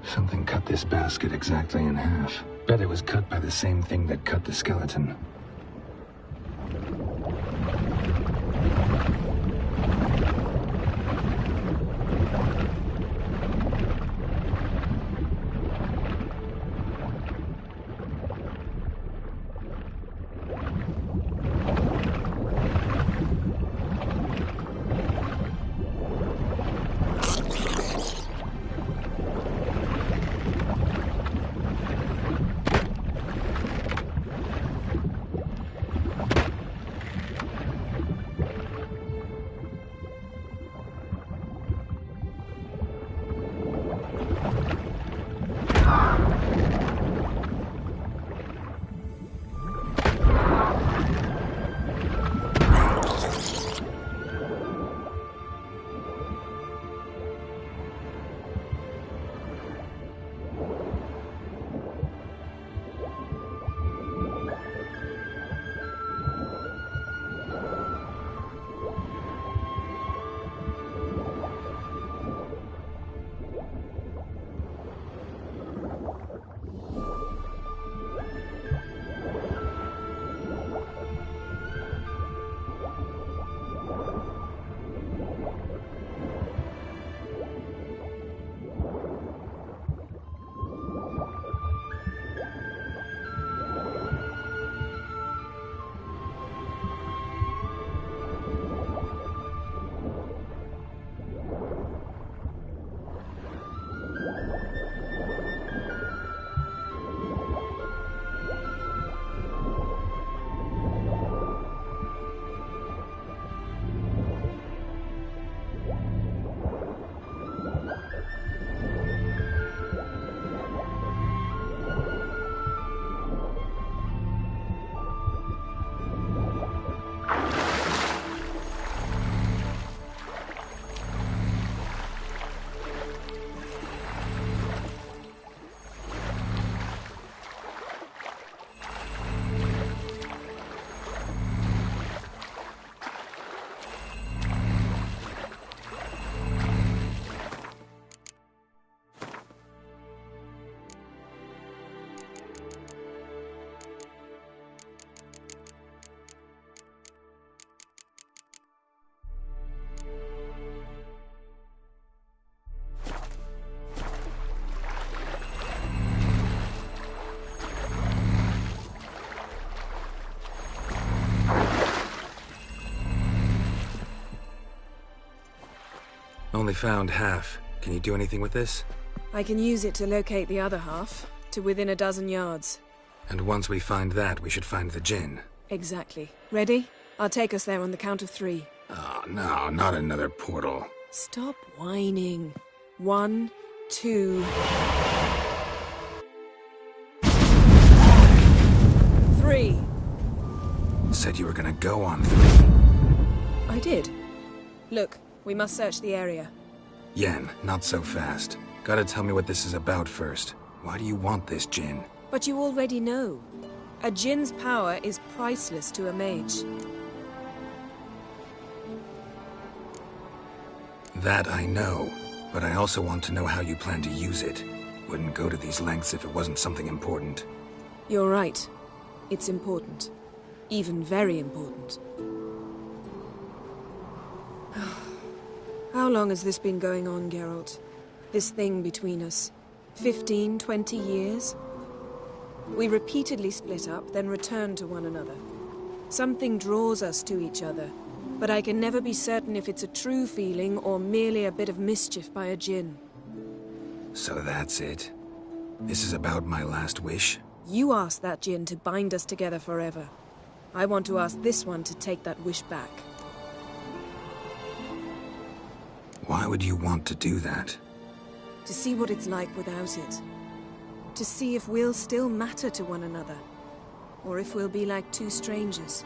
[SPEAKER 13] Something cut this basket exactly in half. Bet it was cut by the same thing that cut the skeleton. only found half. Can you do anything with this?
[SPEAKER 19] I can use it to locate the other half, to within a dozen yards.
[SPEAKER 13] And once we find that, we should find the Jinn.
[SPEAKER 19] Exactly. Ready? I'll take us there on the count of 3.
[SPEAKER 13] Oh, no, not another portal.
[SPEAKER 19] Stop whining. 1, 2... 3.
[SPEAKER 13] Said you were gonna go on 3.
[SPEAKER 19] I did. Look, we must search the area.
[SPEAKER 13] Yen, not so fast. Gotta tell me what this is about first. Why do you want this Jinn?
[SPEAKER 19] But you already know. A Jinn's power is priceless to a mage.
[SPEAKER 13] That I know, but I also want to know how you plan to use it. Wouldn't go to these lengths if it wasn't something important.
[SPEAKER 19] You're right. It's important. Even very important. How long has this been going on, Geralt? This thing between us? 15, 20 years? We repeatedly split up, then return to one another. Something draws us to each other, but I can never be certain if it's a true feeling or merely a bit of mischief by a Jinn.
[SPEAKER 13] So that's it? This is about my last wish?
[SPEAKER 19] You asked that Jinn to bind us together forever. I want to ask this one to take that wish back.
[SPEAKER 13] Why would you want to do that?
[SPEAKER 19] To see what it's like without it. To see if we'll still matter to one another. Or if we'll be like two strangers.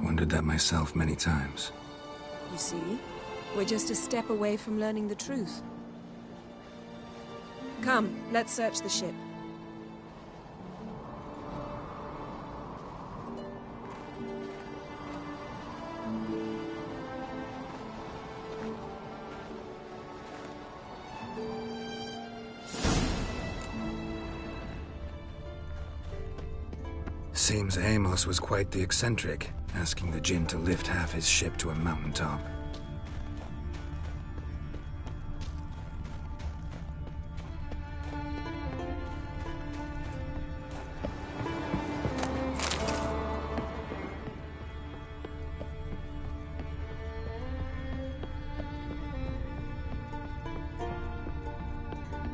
[SPEAKER 13] Wondered that myself many times.
[SPEAKER 19] You see? We're just a step away from learning the truth. Come, let's search the ship.
[SPEAKER 13] Seems Amos was quite the eccentric, asking the Jinn to lift half his ship to a mountaintop.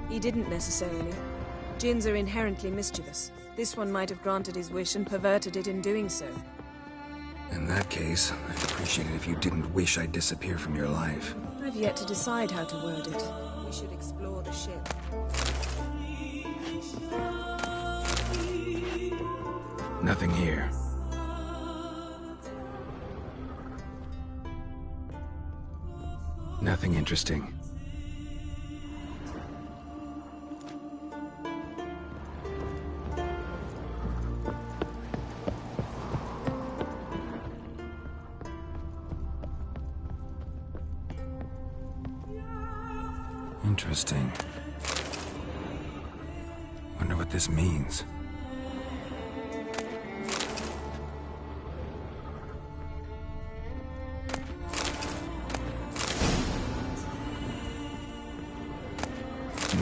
[SPEAKER 19] He didn't necessarily. Jinns are inherently mischievous. This one might have granted his wish and perverted it in doing so.
[SPEAKER 13] In that case, I'd appreciate it if you didn't wish I'd disappear from your life.
[SPEAKER 19] I've yet to decide how to word it. We should explore the ship.
[SPEAKER 13] Nothing here. Nothing interesting. Interesting. Wonder what this means.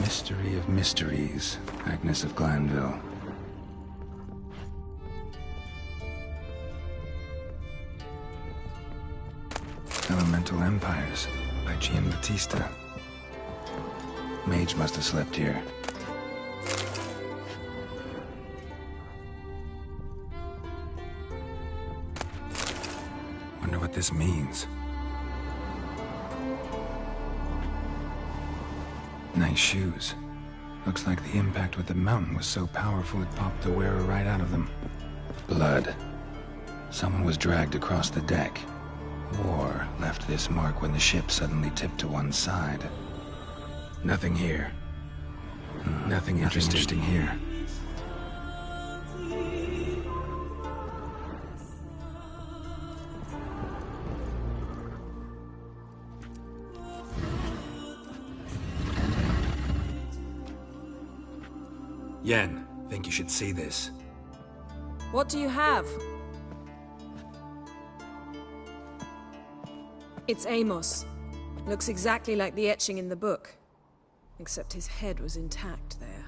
[SPEAKER 13] Mystery of Mysteries, Agnes of Glanville. Elemental Empires, by Giambattista. Mage must have slept here. Wonder what this means. Nice shoes. Looks like the impact with the mountain was so powerful it popped the wearer right out of them. Blood. Someone was dragged across the deck. War left this mark when the ship suddenly tipped to one side. Nothing here. Nothing interesting here. Yen, think you should see this.
[SPEAKER 19] What do you have? It's Amos. Looks exactly like the etching in the book. Except his head was intact there.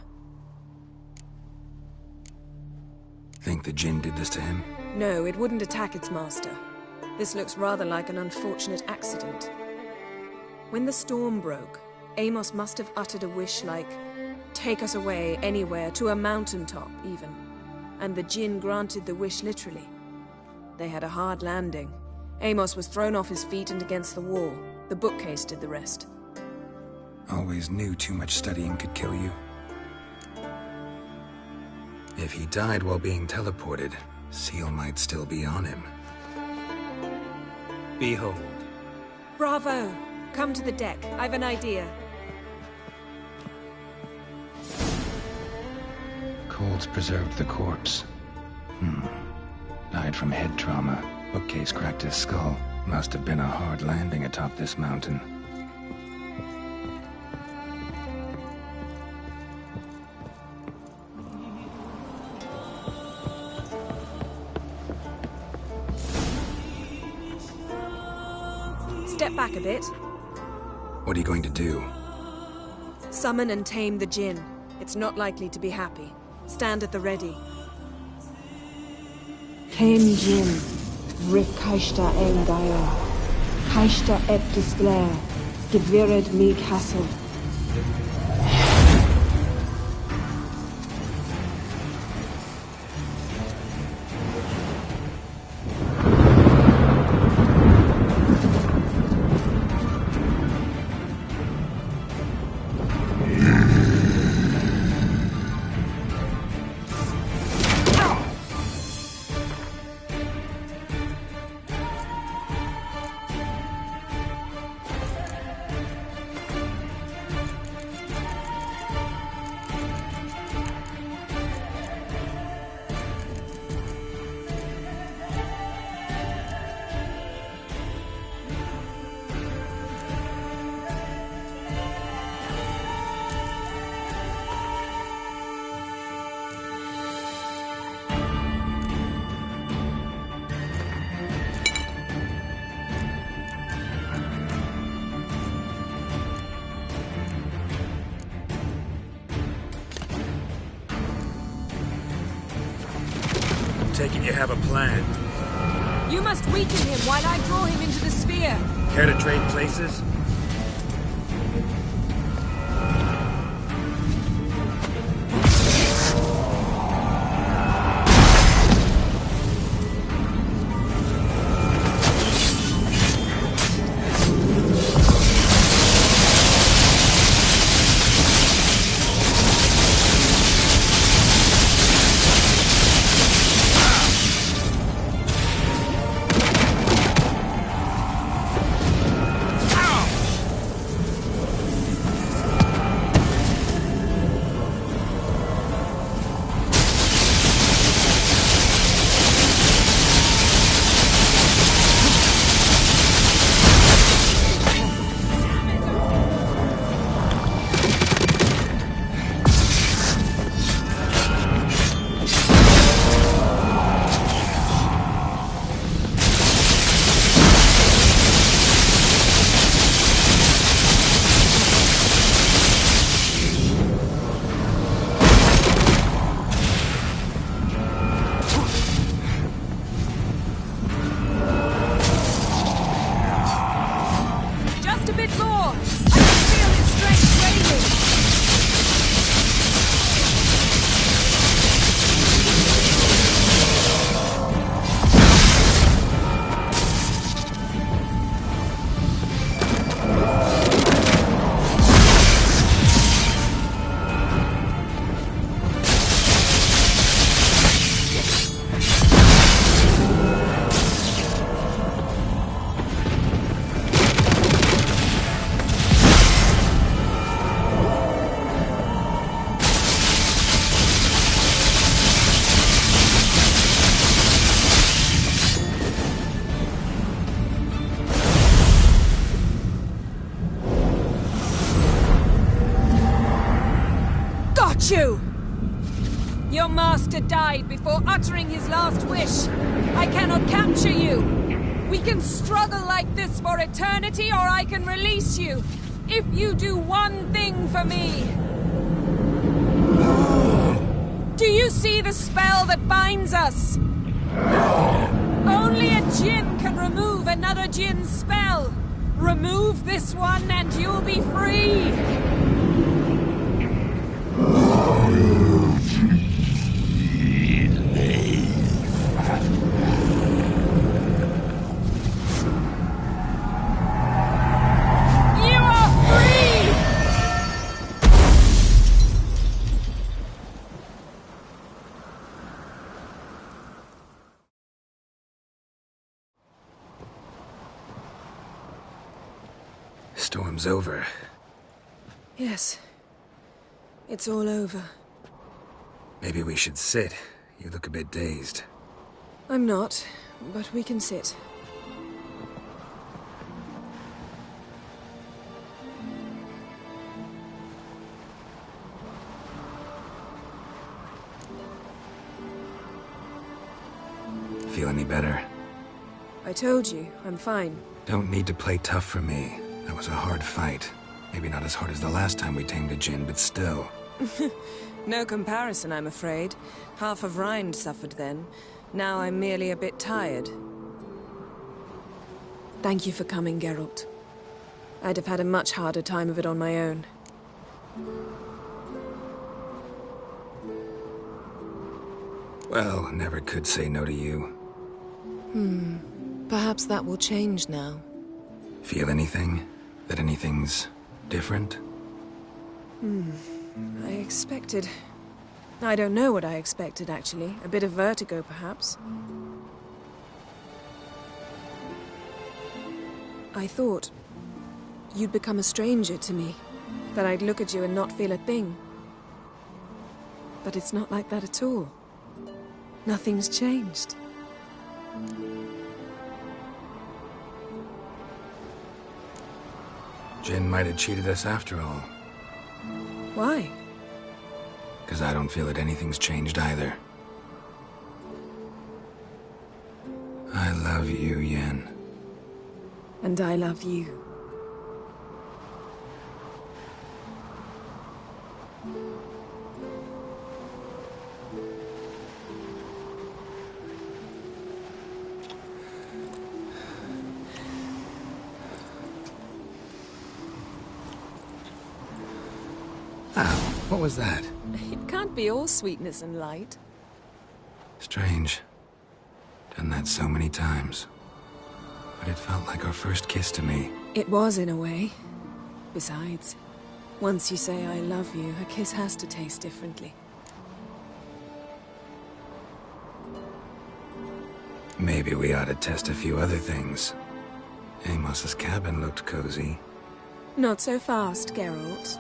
[SPEAKER 13] Think the Jinn did this to him?
[SPEAKER 19] No, it wouldn't attack its master. This looks rather like an unfortunate accident. When the storm broke, Amos must have uttered a wish like, "Take us away, anywhere, to a mountaintop, even." And the Jinn granted the wish literally. They had a hard landing. Amos was thrown off his feet and against the wall. The bookcase did the rest.
[SPEAKER 13] Always knew too much studying could kill you. If he died while being teleported, Seal might still be on him. Behold.
[SPEAKER 19] Bravo! Come to the deck. I've an idea.
[SPEAKER 13] Colds preserved the corpse. Died from head trauma. Bookcase cracked his skull. Must have been a hard landing atop this mountain.
[SPEAKER 19] Step back a bit.
[SPEAKER 13] What are you going to do?
[SPEAKER 19] Summon and tame the Jinn. It's not likely to be happy. Stand at the ready.
[SPEAKER 16] Tame Jinn. Rick Kaishta Engaya. Kaishta et Displair. Gevired me Castle.
[SPEAKER 13] Taking you have a plan.
[SPEAKER 19] You must weaken him while I draw him into the sphere.
[SPEAKER 13] Care to trade places?
[SPEAKER 11] Ow!
[SPEAKER 19] got you! Your master died before uttering his last wish. I cannot capture you. We can struggle like this for eternity, or I can release you. If you do one thing for me. Do you see the spell that binds us? Only a djinn can remove another djinn's spell. Remove this one and you'll be free.
[SPEAKER 5] Storm's over.
[SPEAKER 19] Yes. It's all over.
[SPEAKER 5] Maybe we should sit. You look a bit dazed.
[SPEAKER 19] I'm not, but we can sit.
[SPEAKER 5] Feel any better?
[SPEAKER 19] I told you, I'm fine.
[SPEAKER 5] Don't need to play tough for me. That was a hard fight. Maybe not as hard as the last time we tamed a djinn, but still.
[SPEAKER 19] No comparison, I'm afraid. Half of Rind suffered then. Now I'm merely a bit tired. Thank you for coming, Geralt. I'd have had a much harder time of it on my own.
[SPEAKER 5] Well, never could say no to you.
[SPEAKER 2] Perhaps that will change now.
[SPEAKER 5] Feel anything? That anything's different?
[SPEAKER 19] I expected... I don't know what I expected, actually. A bit of vertigo, perhaps. I thought you'd become a stranger to me. That I'd look at you and not feel a thing. But it's not like that at all. Nothing's changed.
[SPEAKER 5] Jinn might have cheated us after all.
[SPEAKER 19] Why?
[SPEAKER 5] Because I don't feel that anything's changed either. I love you, Yen.
[SPEAKER 19] And I love you.
[SPEAKER 5] What was that?
[SPEAKER 19] It can't be all sweetness and light.
[SPEAKER 5] Strange. Done that so many times. But it felt like our first kiss to me.
[SPEAKER 19] It was, in a way. Besides, once you say I love you, a kiss has to taste differently.
[SPEAKER 5] Maybe we ought to test a few other things. Amos's cabin looked cozy.
[SPEAKER 19] Not so fast, Geralt.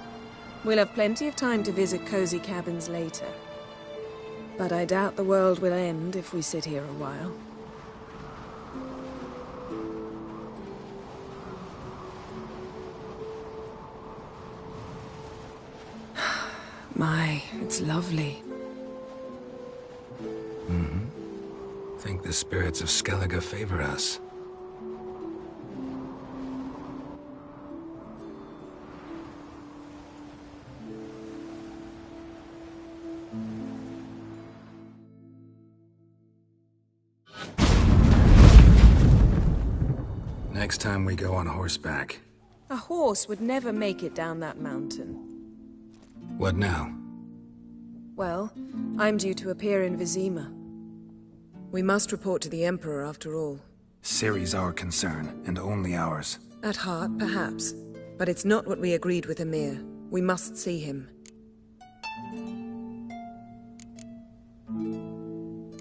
[SPEAKER 19] We'll have plenty of time to visit cozy cabins later. But I doubt the world will end if we sit here a while. My, it's lovely.
[SPEAKER 5] Think the spirits of Skellige favor us. Next time we go on horseback.
[SPEAKER 19] A horse would never make it down that mountain.
[SPEAKER 5] What now?
[SPEAKER 19] Well, I'm due to appear in Vizima. We must report to the Emperor after all.
[SPEAKER 5] Ciri's our concern, and only ours.
[SPEAKER 19] At heart, perhaps. But it's not what we agreed with Emir. We must see him.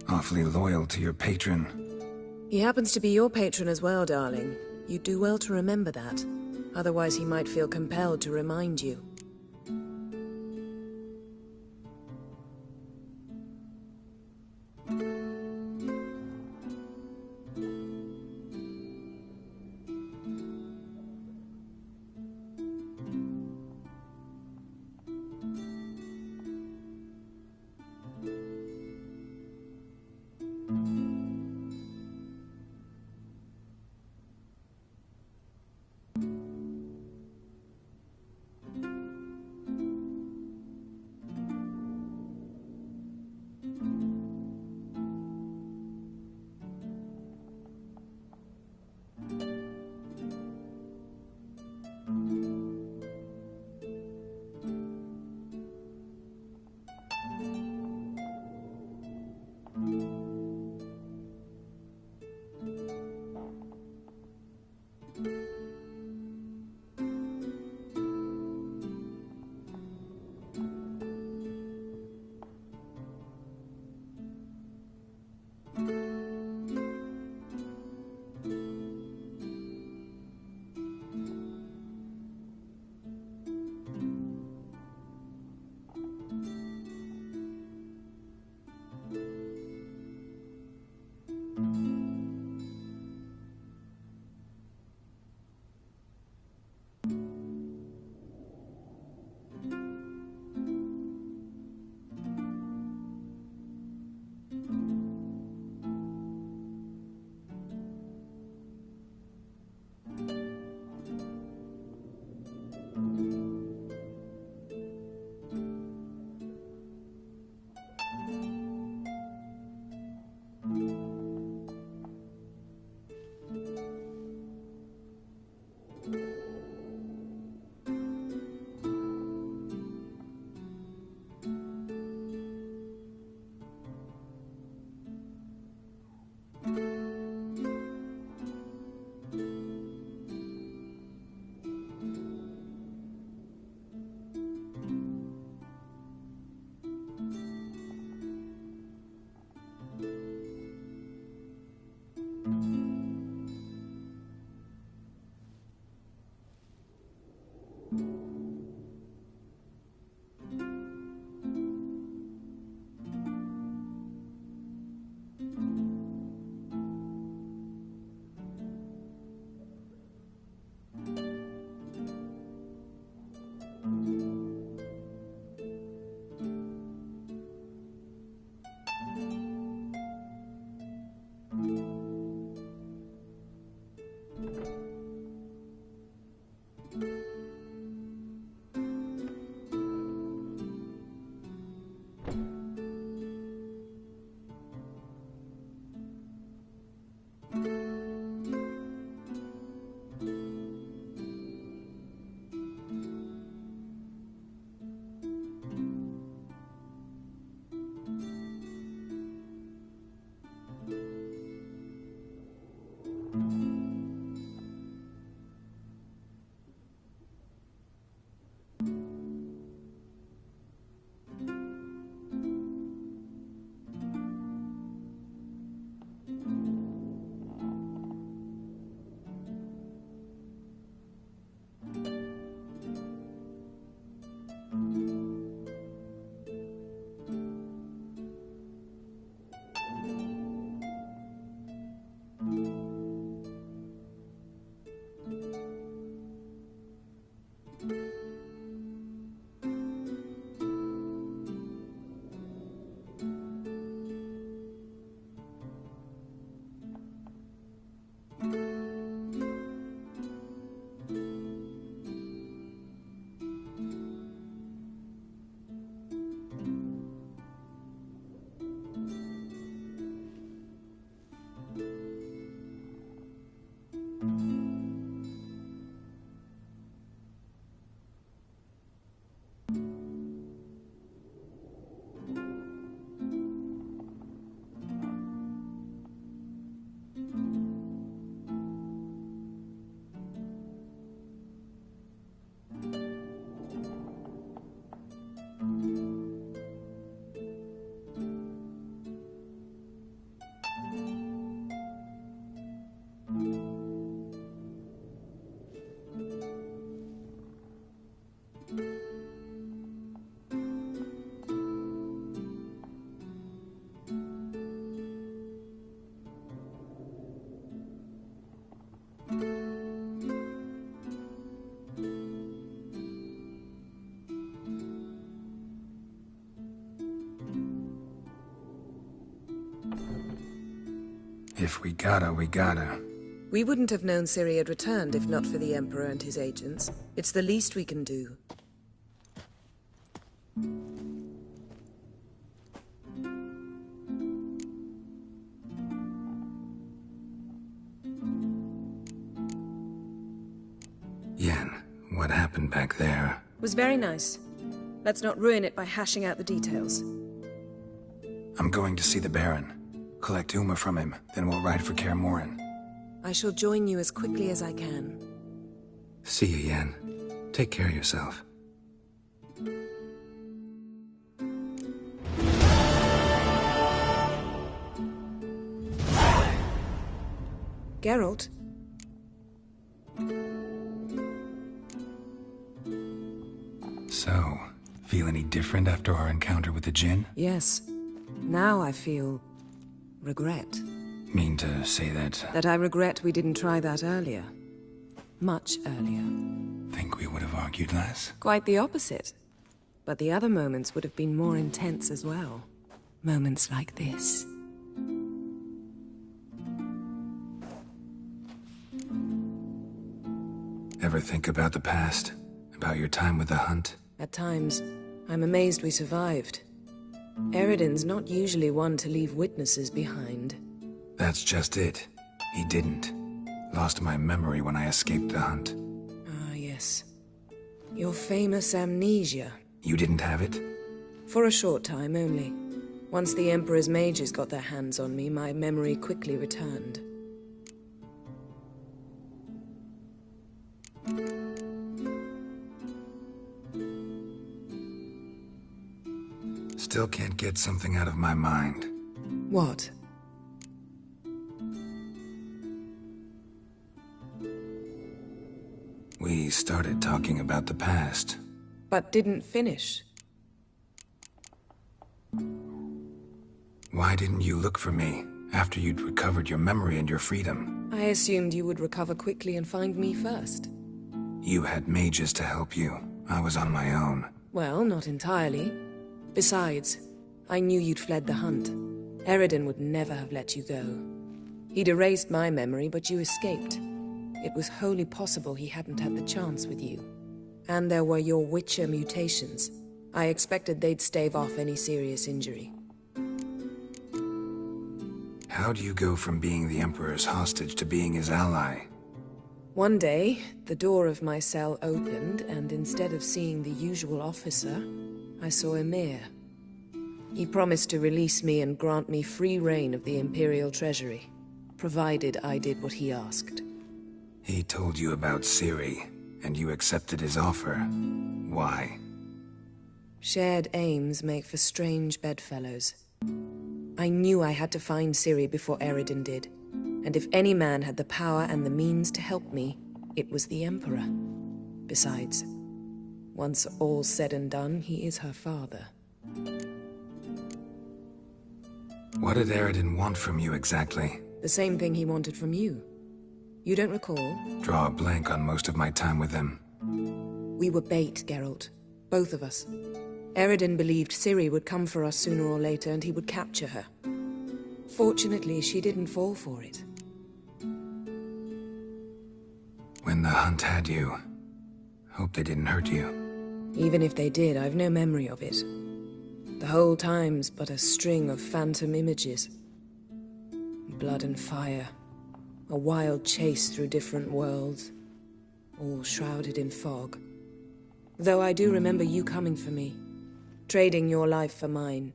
[SPEAKER 5] Awfully loyal to your patron.
[SPEAKER 19] He happens to be your patron as well, darling. You'd do well to remember that. Otherwise he might feel compelled to remind you.
[SPEAKER 5] if we gotta, we gotta.
[SPEAKER 2] We wouldn't have known Ciri had returned if not for the Emperor and his agents. It's the least we can do.
[SPEAKER 5] Yen, what happened back there?
[SPEAKER 2] Was very nice. Let's not ruin it by hashing out the details.
[SPEAKER 5] I'm going to see the Baron. Collect Uma from him, then we'll ride for Kaer Morhen.
[SPEAKER 2] I shall join you as quickly as I can.
[SPEAKER 5] See you, Yen. Take care of yourself.
[SPEAKER 2] Geralt?
[SPEAKER 5] So, feel any different after our encounter with the Djinn?
[SPEAKER 2] Yes. Now I feel... regret.
[SPEAKER 5] Mean to say that...
[SPEAKER 2] That I regret we didn't try that earlier. Much earlier.
[SPEAKER 5] Think we would have argued less?
[SPEAKER 2] Quite the opposite. But the other moments would have been more intense as well. Moments like this.
[SPEAKER 5] Ever think about the past? About your time with the Hunt?
[SPEAKER 2] At times, I'm amazed we survived. Eredin's not usually one to leave witnesses behind.
[SPEAKER 5] That's just it. He didn't. Lost my memory when I escaped the Hunt.
[SPEAKER 2] Ah, yes. Your famous amnesia.
[SPEAKER 5] You didn't have it?
[SPEAKER 2] For a short time only. Once the Emperor's mages got their hands on me, my memory quickly returned.
[SPEAKER 5] Still can't get something out of my mind.
[SPEAKER 2] What?
[SPEAKER 5] We started talking about the past.
[SPEAKER 2] But didn't finish.
[SPEAKER 5] Why didn't you look for me after you'd recovered your memory and your freedom?
[SPEAKER 2] I assumed you would recover quickly and find me first.
[SPEAKER 5] You had mages to help you. I was on my own.
[SPEAKER 2] Well, not entirely. Besides, I knew you'd fled the Hunt. Eredin would never have let you go. He'd erased my memory, but you escaped. It was wholly possible he hadn't had the chance with you. And there were your Witcher mutations. I expected they'd stave off any serious injury.
[SPEAKER 5] How do you go from being the Emperor's hostage to being his ally?
[SPEAKER 2] One day, the door of my cell opened, and instead of seeing the usual officer, I saw Emir. He promised to release me and grant me free reign of the Imperial Treasury, provided I did what he asked.
[SPEAKER 5] He told you about Ciri, and you accepted his offer. Why?
[SPEAKER 2] Shared aims make for strange bedfellows. I knew I had to find Ciri before Eredin did, and if any man had the power and the means to help me, it was the Emperor. Besides, once all's said and done, he is her father.
[SPEAKER 5] What did Eredin want from you exactly?
[SPEAKER 2] The same thing he wanted from you. You don't recall?
[SPEAKER 5] Draw a blank on most of my time with him.
[SPEAKER 2] We were bait, Geralt. Both of us. Eredin believed Ciri would come for us sooner or later and he would capture her. Fortunately, she didn't fall for it.
[SPEAKER 5] When the Hunt had you, hope they didn't hurt you.
[SPEAKER 2] Even if they did, I've no memory of it. The whole time's but a string of phantom images. Blood and fire. A wild chase through different worlds. All shrouded in fog. Though I do remember you coming for me. Trading your life for mine.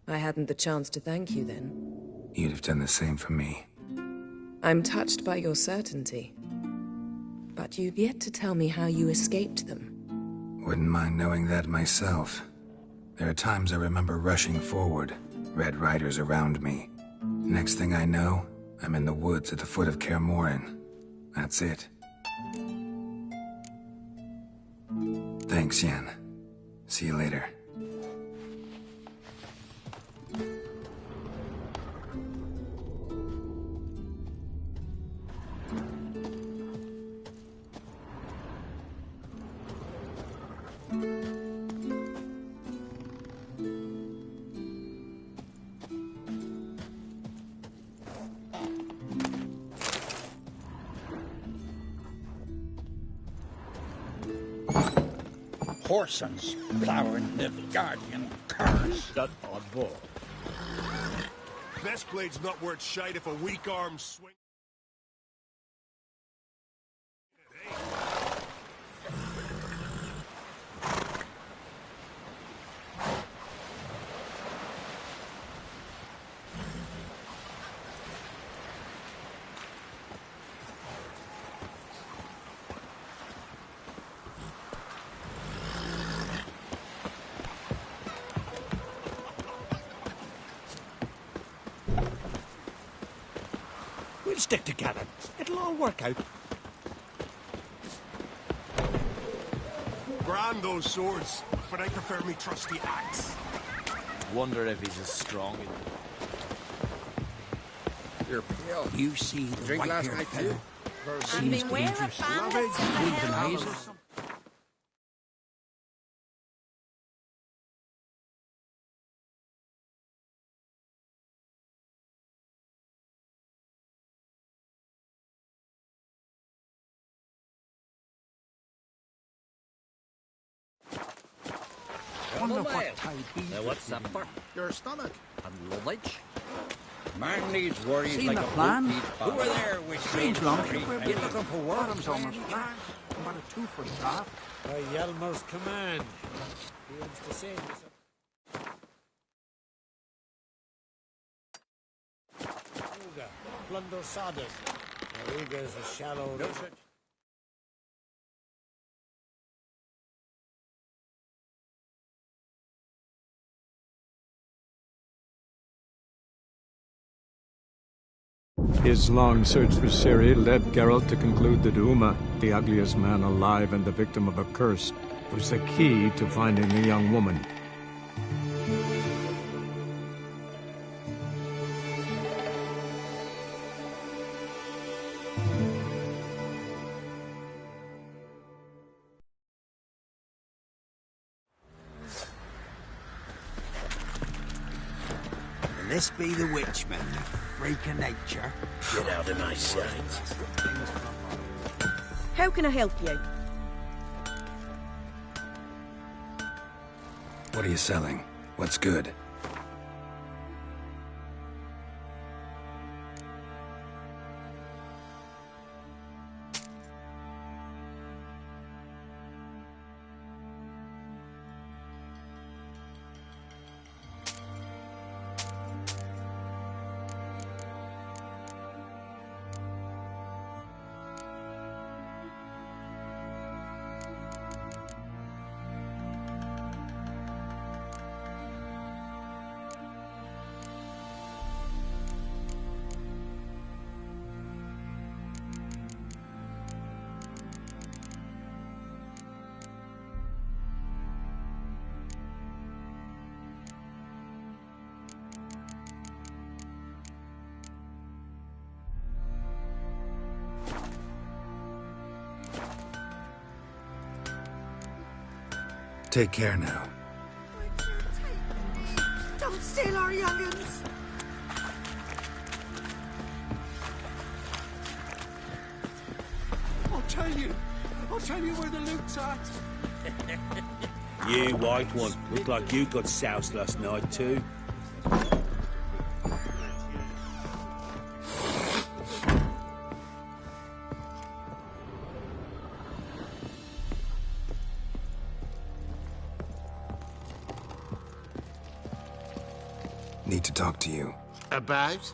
[SPEAKER 2] I hadn't the chance to thank you then.
[SPEAKER 5] You'd have done the same for me.
[SPEAKER 2] I'm touched by your certainty. But you've yet to tell me how you escaped them.
[SPEAKER 5] Wouldn't mind knowing that myself. There are times I remember rushing forward, Red Riders around me. Next thing I know, I'm in the woods at the foot of Kaer Morhen. That's it. Thanks, Yen. See you later.
[SPEAKER 18] Porson's plowing Nilfgaardian curse.
[SPEAKER 21] That oddball.
[SPEAKER 23] Best blade's not worth shite if a weak arm swing.
[SPEAKER 18] We'll stick together. It'll all work out.
[SPEAKER 23] Grand those swords, but I prefer me trusty axe.
[SPEAKER 3] Wonder if he's as strong.
[SPEAKER 18] You're pale. You see the
[SPEAKER 11] Drink last
[SPEAKER 18] white-haired
[SPEAKER 11] night,
[SPEAKER 18] fella?
[SPEAKER 11] too?
[SPEAKER 18] Seems dangerous. With an eyes or something.
[SPEAKER 3] Wonder what type he
[SPEAKER 10] Now what's that for?
[SPEAKER 11] Your stomach.
[SPEAKER 10] And luggage?
[SPEAKER 18] Man needs worries
[SPEAKER 17] Seen
[SPEAKER 18] like
[SPEAKER 17] the
[SPEAKER 18] a
[SPEAKER 17] plan?
[SPEAKER 18] boot needs
[SPEAKER 10] Who are there with
[SPEAKER 17] Strange long trip.
[SPEAKER 18] Are you looking for work?
[SPEAKER 17] Bottom's almost flat. About a 2 foot top.
[SPEAKER 22] By Yelmer's command. He aims to send us Uga, plunder Sodom. Uga is a shallow... No such...
[SPEAKER 14] His long search for Ciri led Geralt to conclude that Uma, the ugliest man alive and the victim of a curse, was the key to finding the young woman.
[SPEAKER 3] Can this be the witchman, freak of nature? Get out of my sight.
[SPEAKER 15] How can I help you?
[SPEAKER 5] What are you selling? What's good? Take care now.
[SPEAKER 15] Don't steal our young'uns!
[SPEAKER 3] I'll tell you where the loot's at.
[SPEAKER 24] You white one, look like you got soused last night too.
[SPEAKER 5] Need to talk to you.
[SPEAKER 9] About?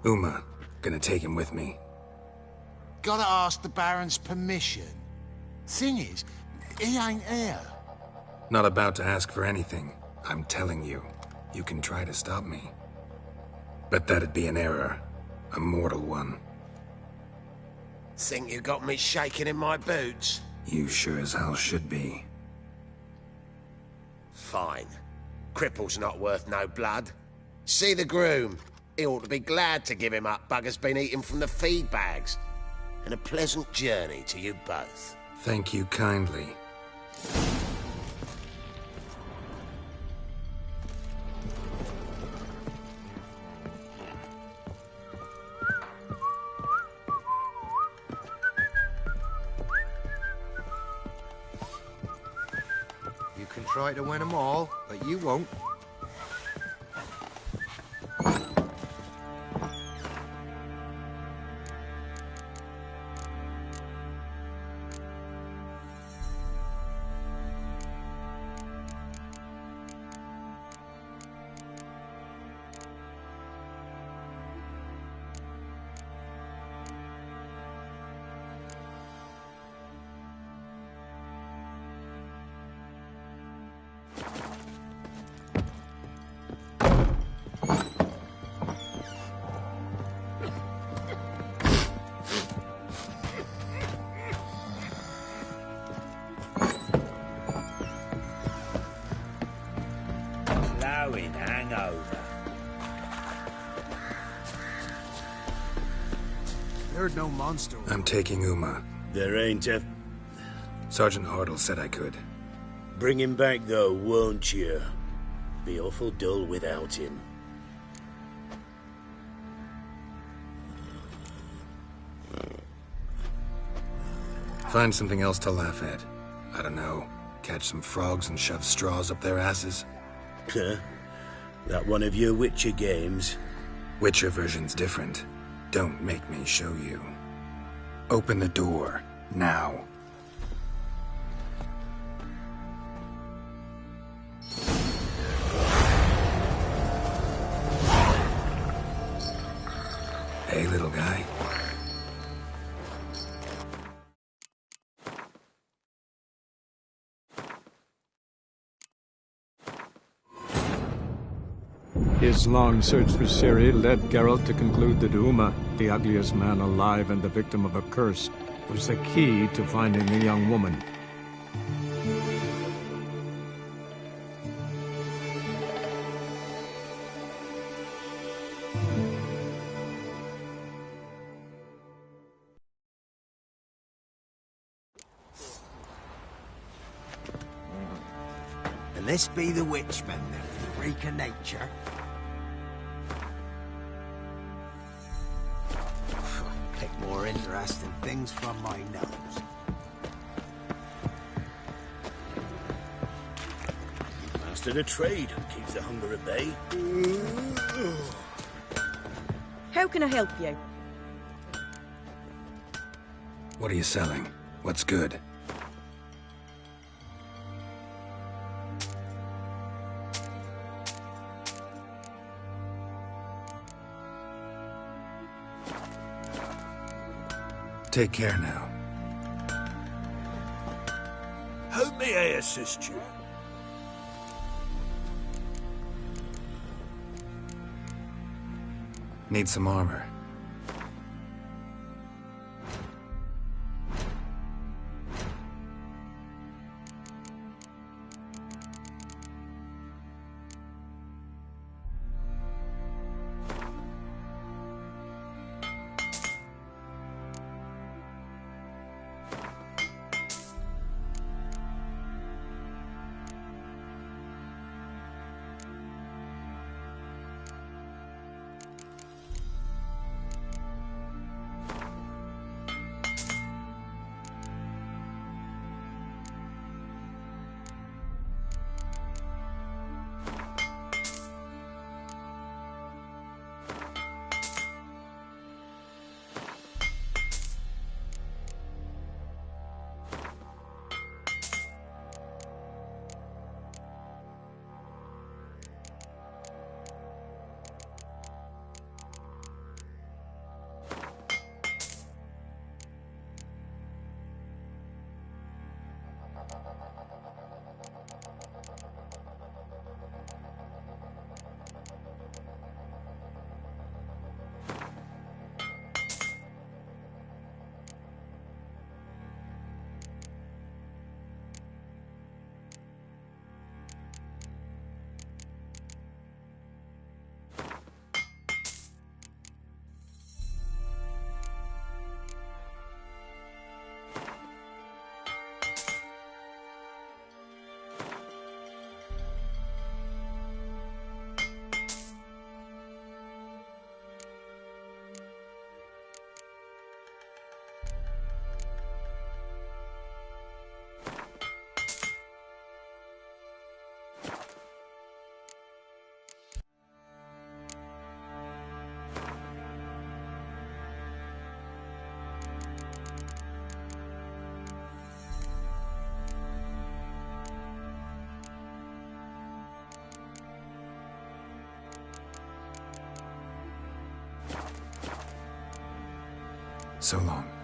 [SPEAKER 5] Uma. Gonna take him with me.
[SPEAKER 9] Gotta ask the Baron's permission. Thing is, he ain't here.
[SPEAKER 5] Not about to ask for anything. I'm telling you. You can try to stop me. But that'd be an error. A mortal one.
[SPEAKER 9] Think you got me shaking in my boots?
[SPEAKER 5] You sure as hell should be.
[SPEAKER 9] Fine. Cripple's not worth no blood. See the groom. He ought to be glad to give him up. Bugger's been eating from the feed bags. And a pleasant journey to you both.
[SPEAKER 5] Thank you kindly.
[SPEAKER 4] can try to win them all, but you won't.
[SPEAKER 24] Flowing hangover.
[SPEAKER 3] Heard no monster.
[SPEAKER 13] I'm taking Uma.
[SPEAKER 9] There ain't a...
[SPEAKER 13] Sergeant Hartle said I could.
[SPEAKER 9] Bring him back, though, won't you? Be awful dull without him.
[SPEAKER 13] Find something else to laugh at. I don't know. Catch some frogs and shove straws up their asses.
[SPEAKER 9] Huh? That one of your Witcher games?
[SPEAKER 13] Witcher version's different. Don't make me show you. Open the door, now. Hey, little guy.
[SPEAKER 14] His long search for Ciri led Geralt to conclude that Uma, the ugliest man alive and the victim of a curse, was the key to finding the young woman.
[SPEAKER 3] And this be the Witchman, the freak of nature. Pick more interesting things from my nose.
[SPEAKER 9] Mastered a trade, keeps the hunger at bay.
[SPEAKER 15] How can I help you?
[SPEAKER 13] What are you selling? What's good? Take care now.
[SPEAKER 9] How may I assist you?
[SPEAKER 13] Need some armor.
[SPEAKER 5] So long.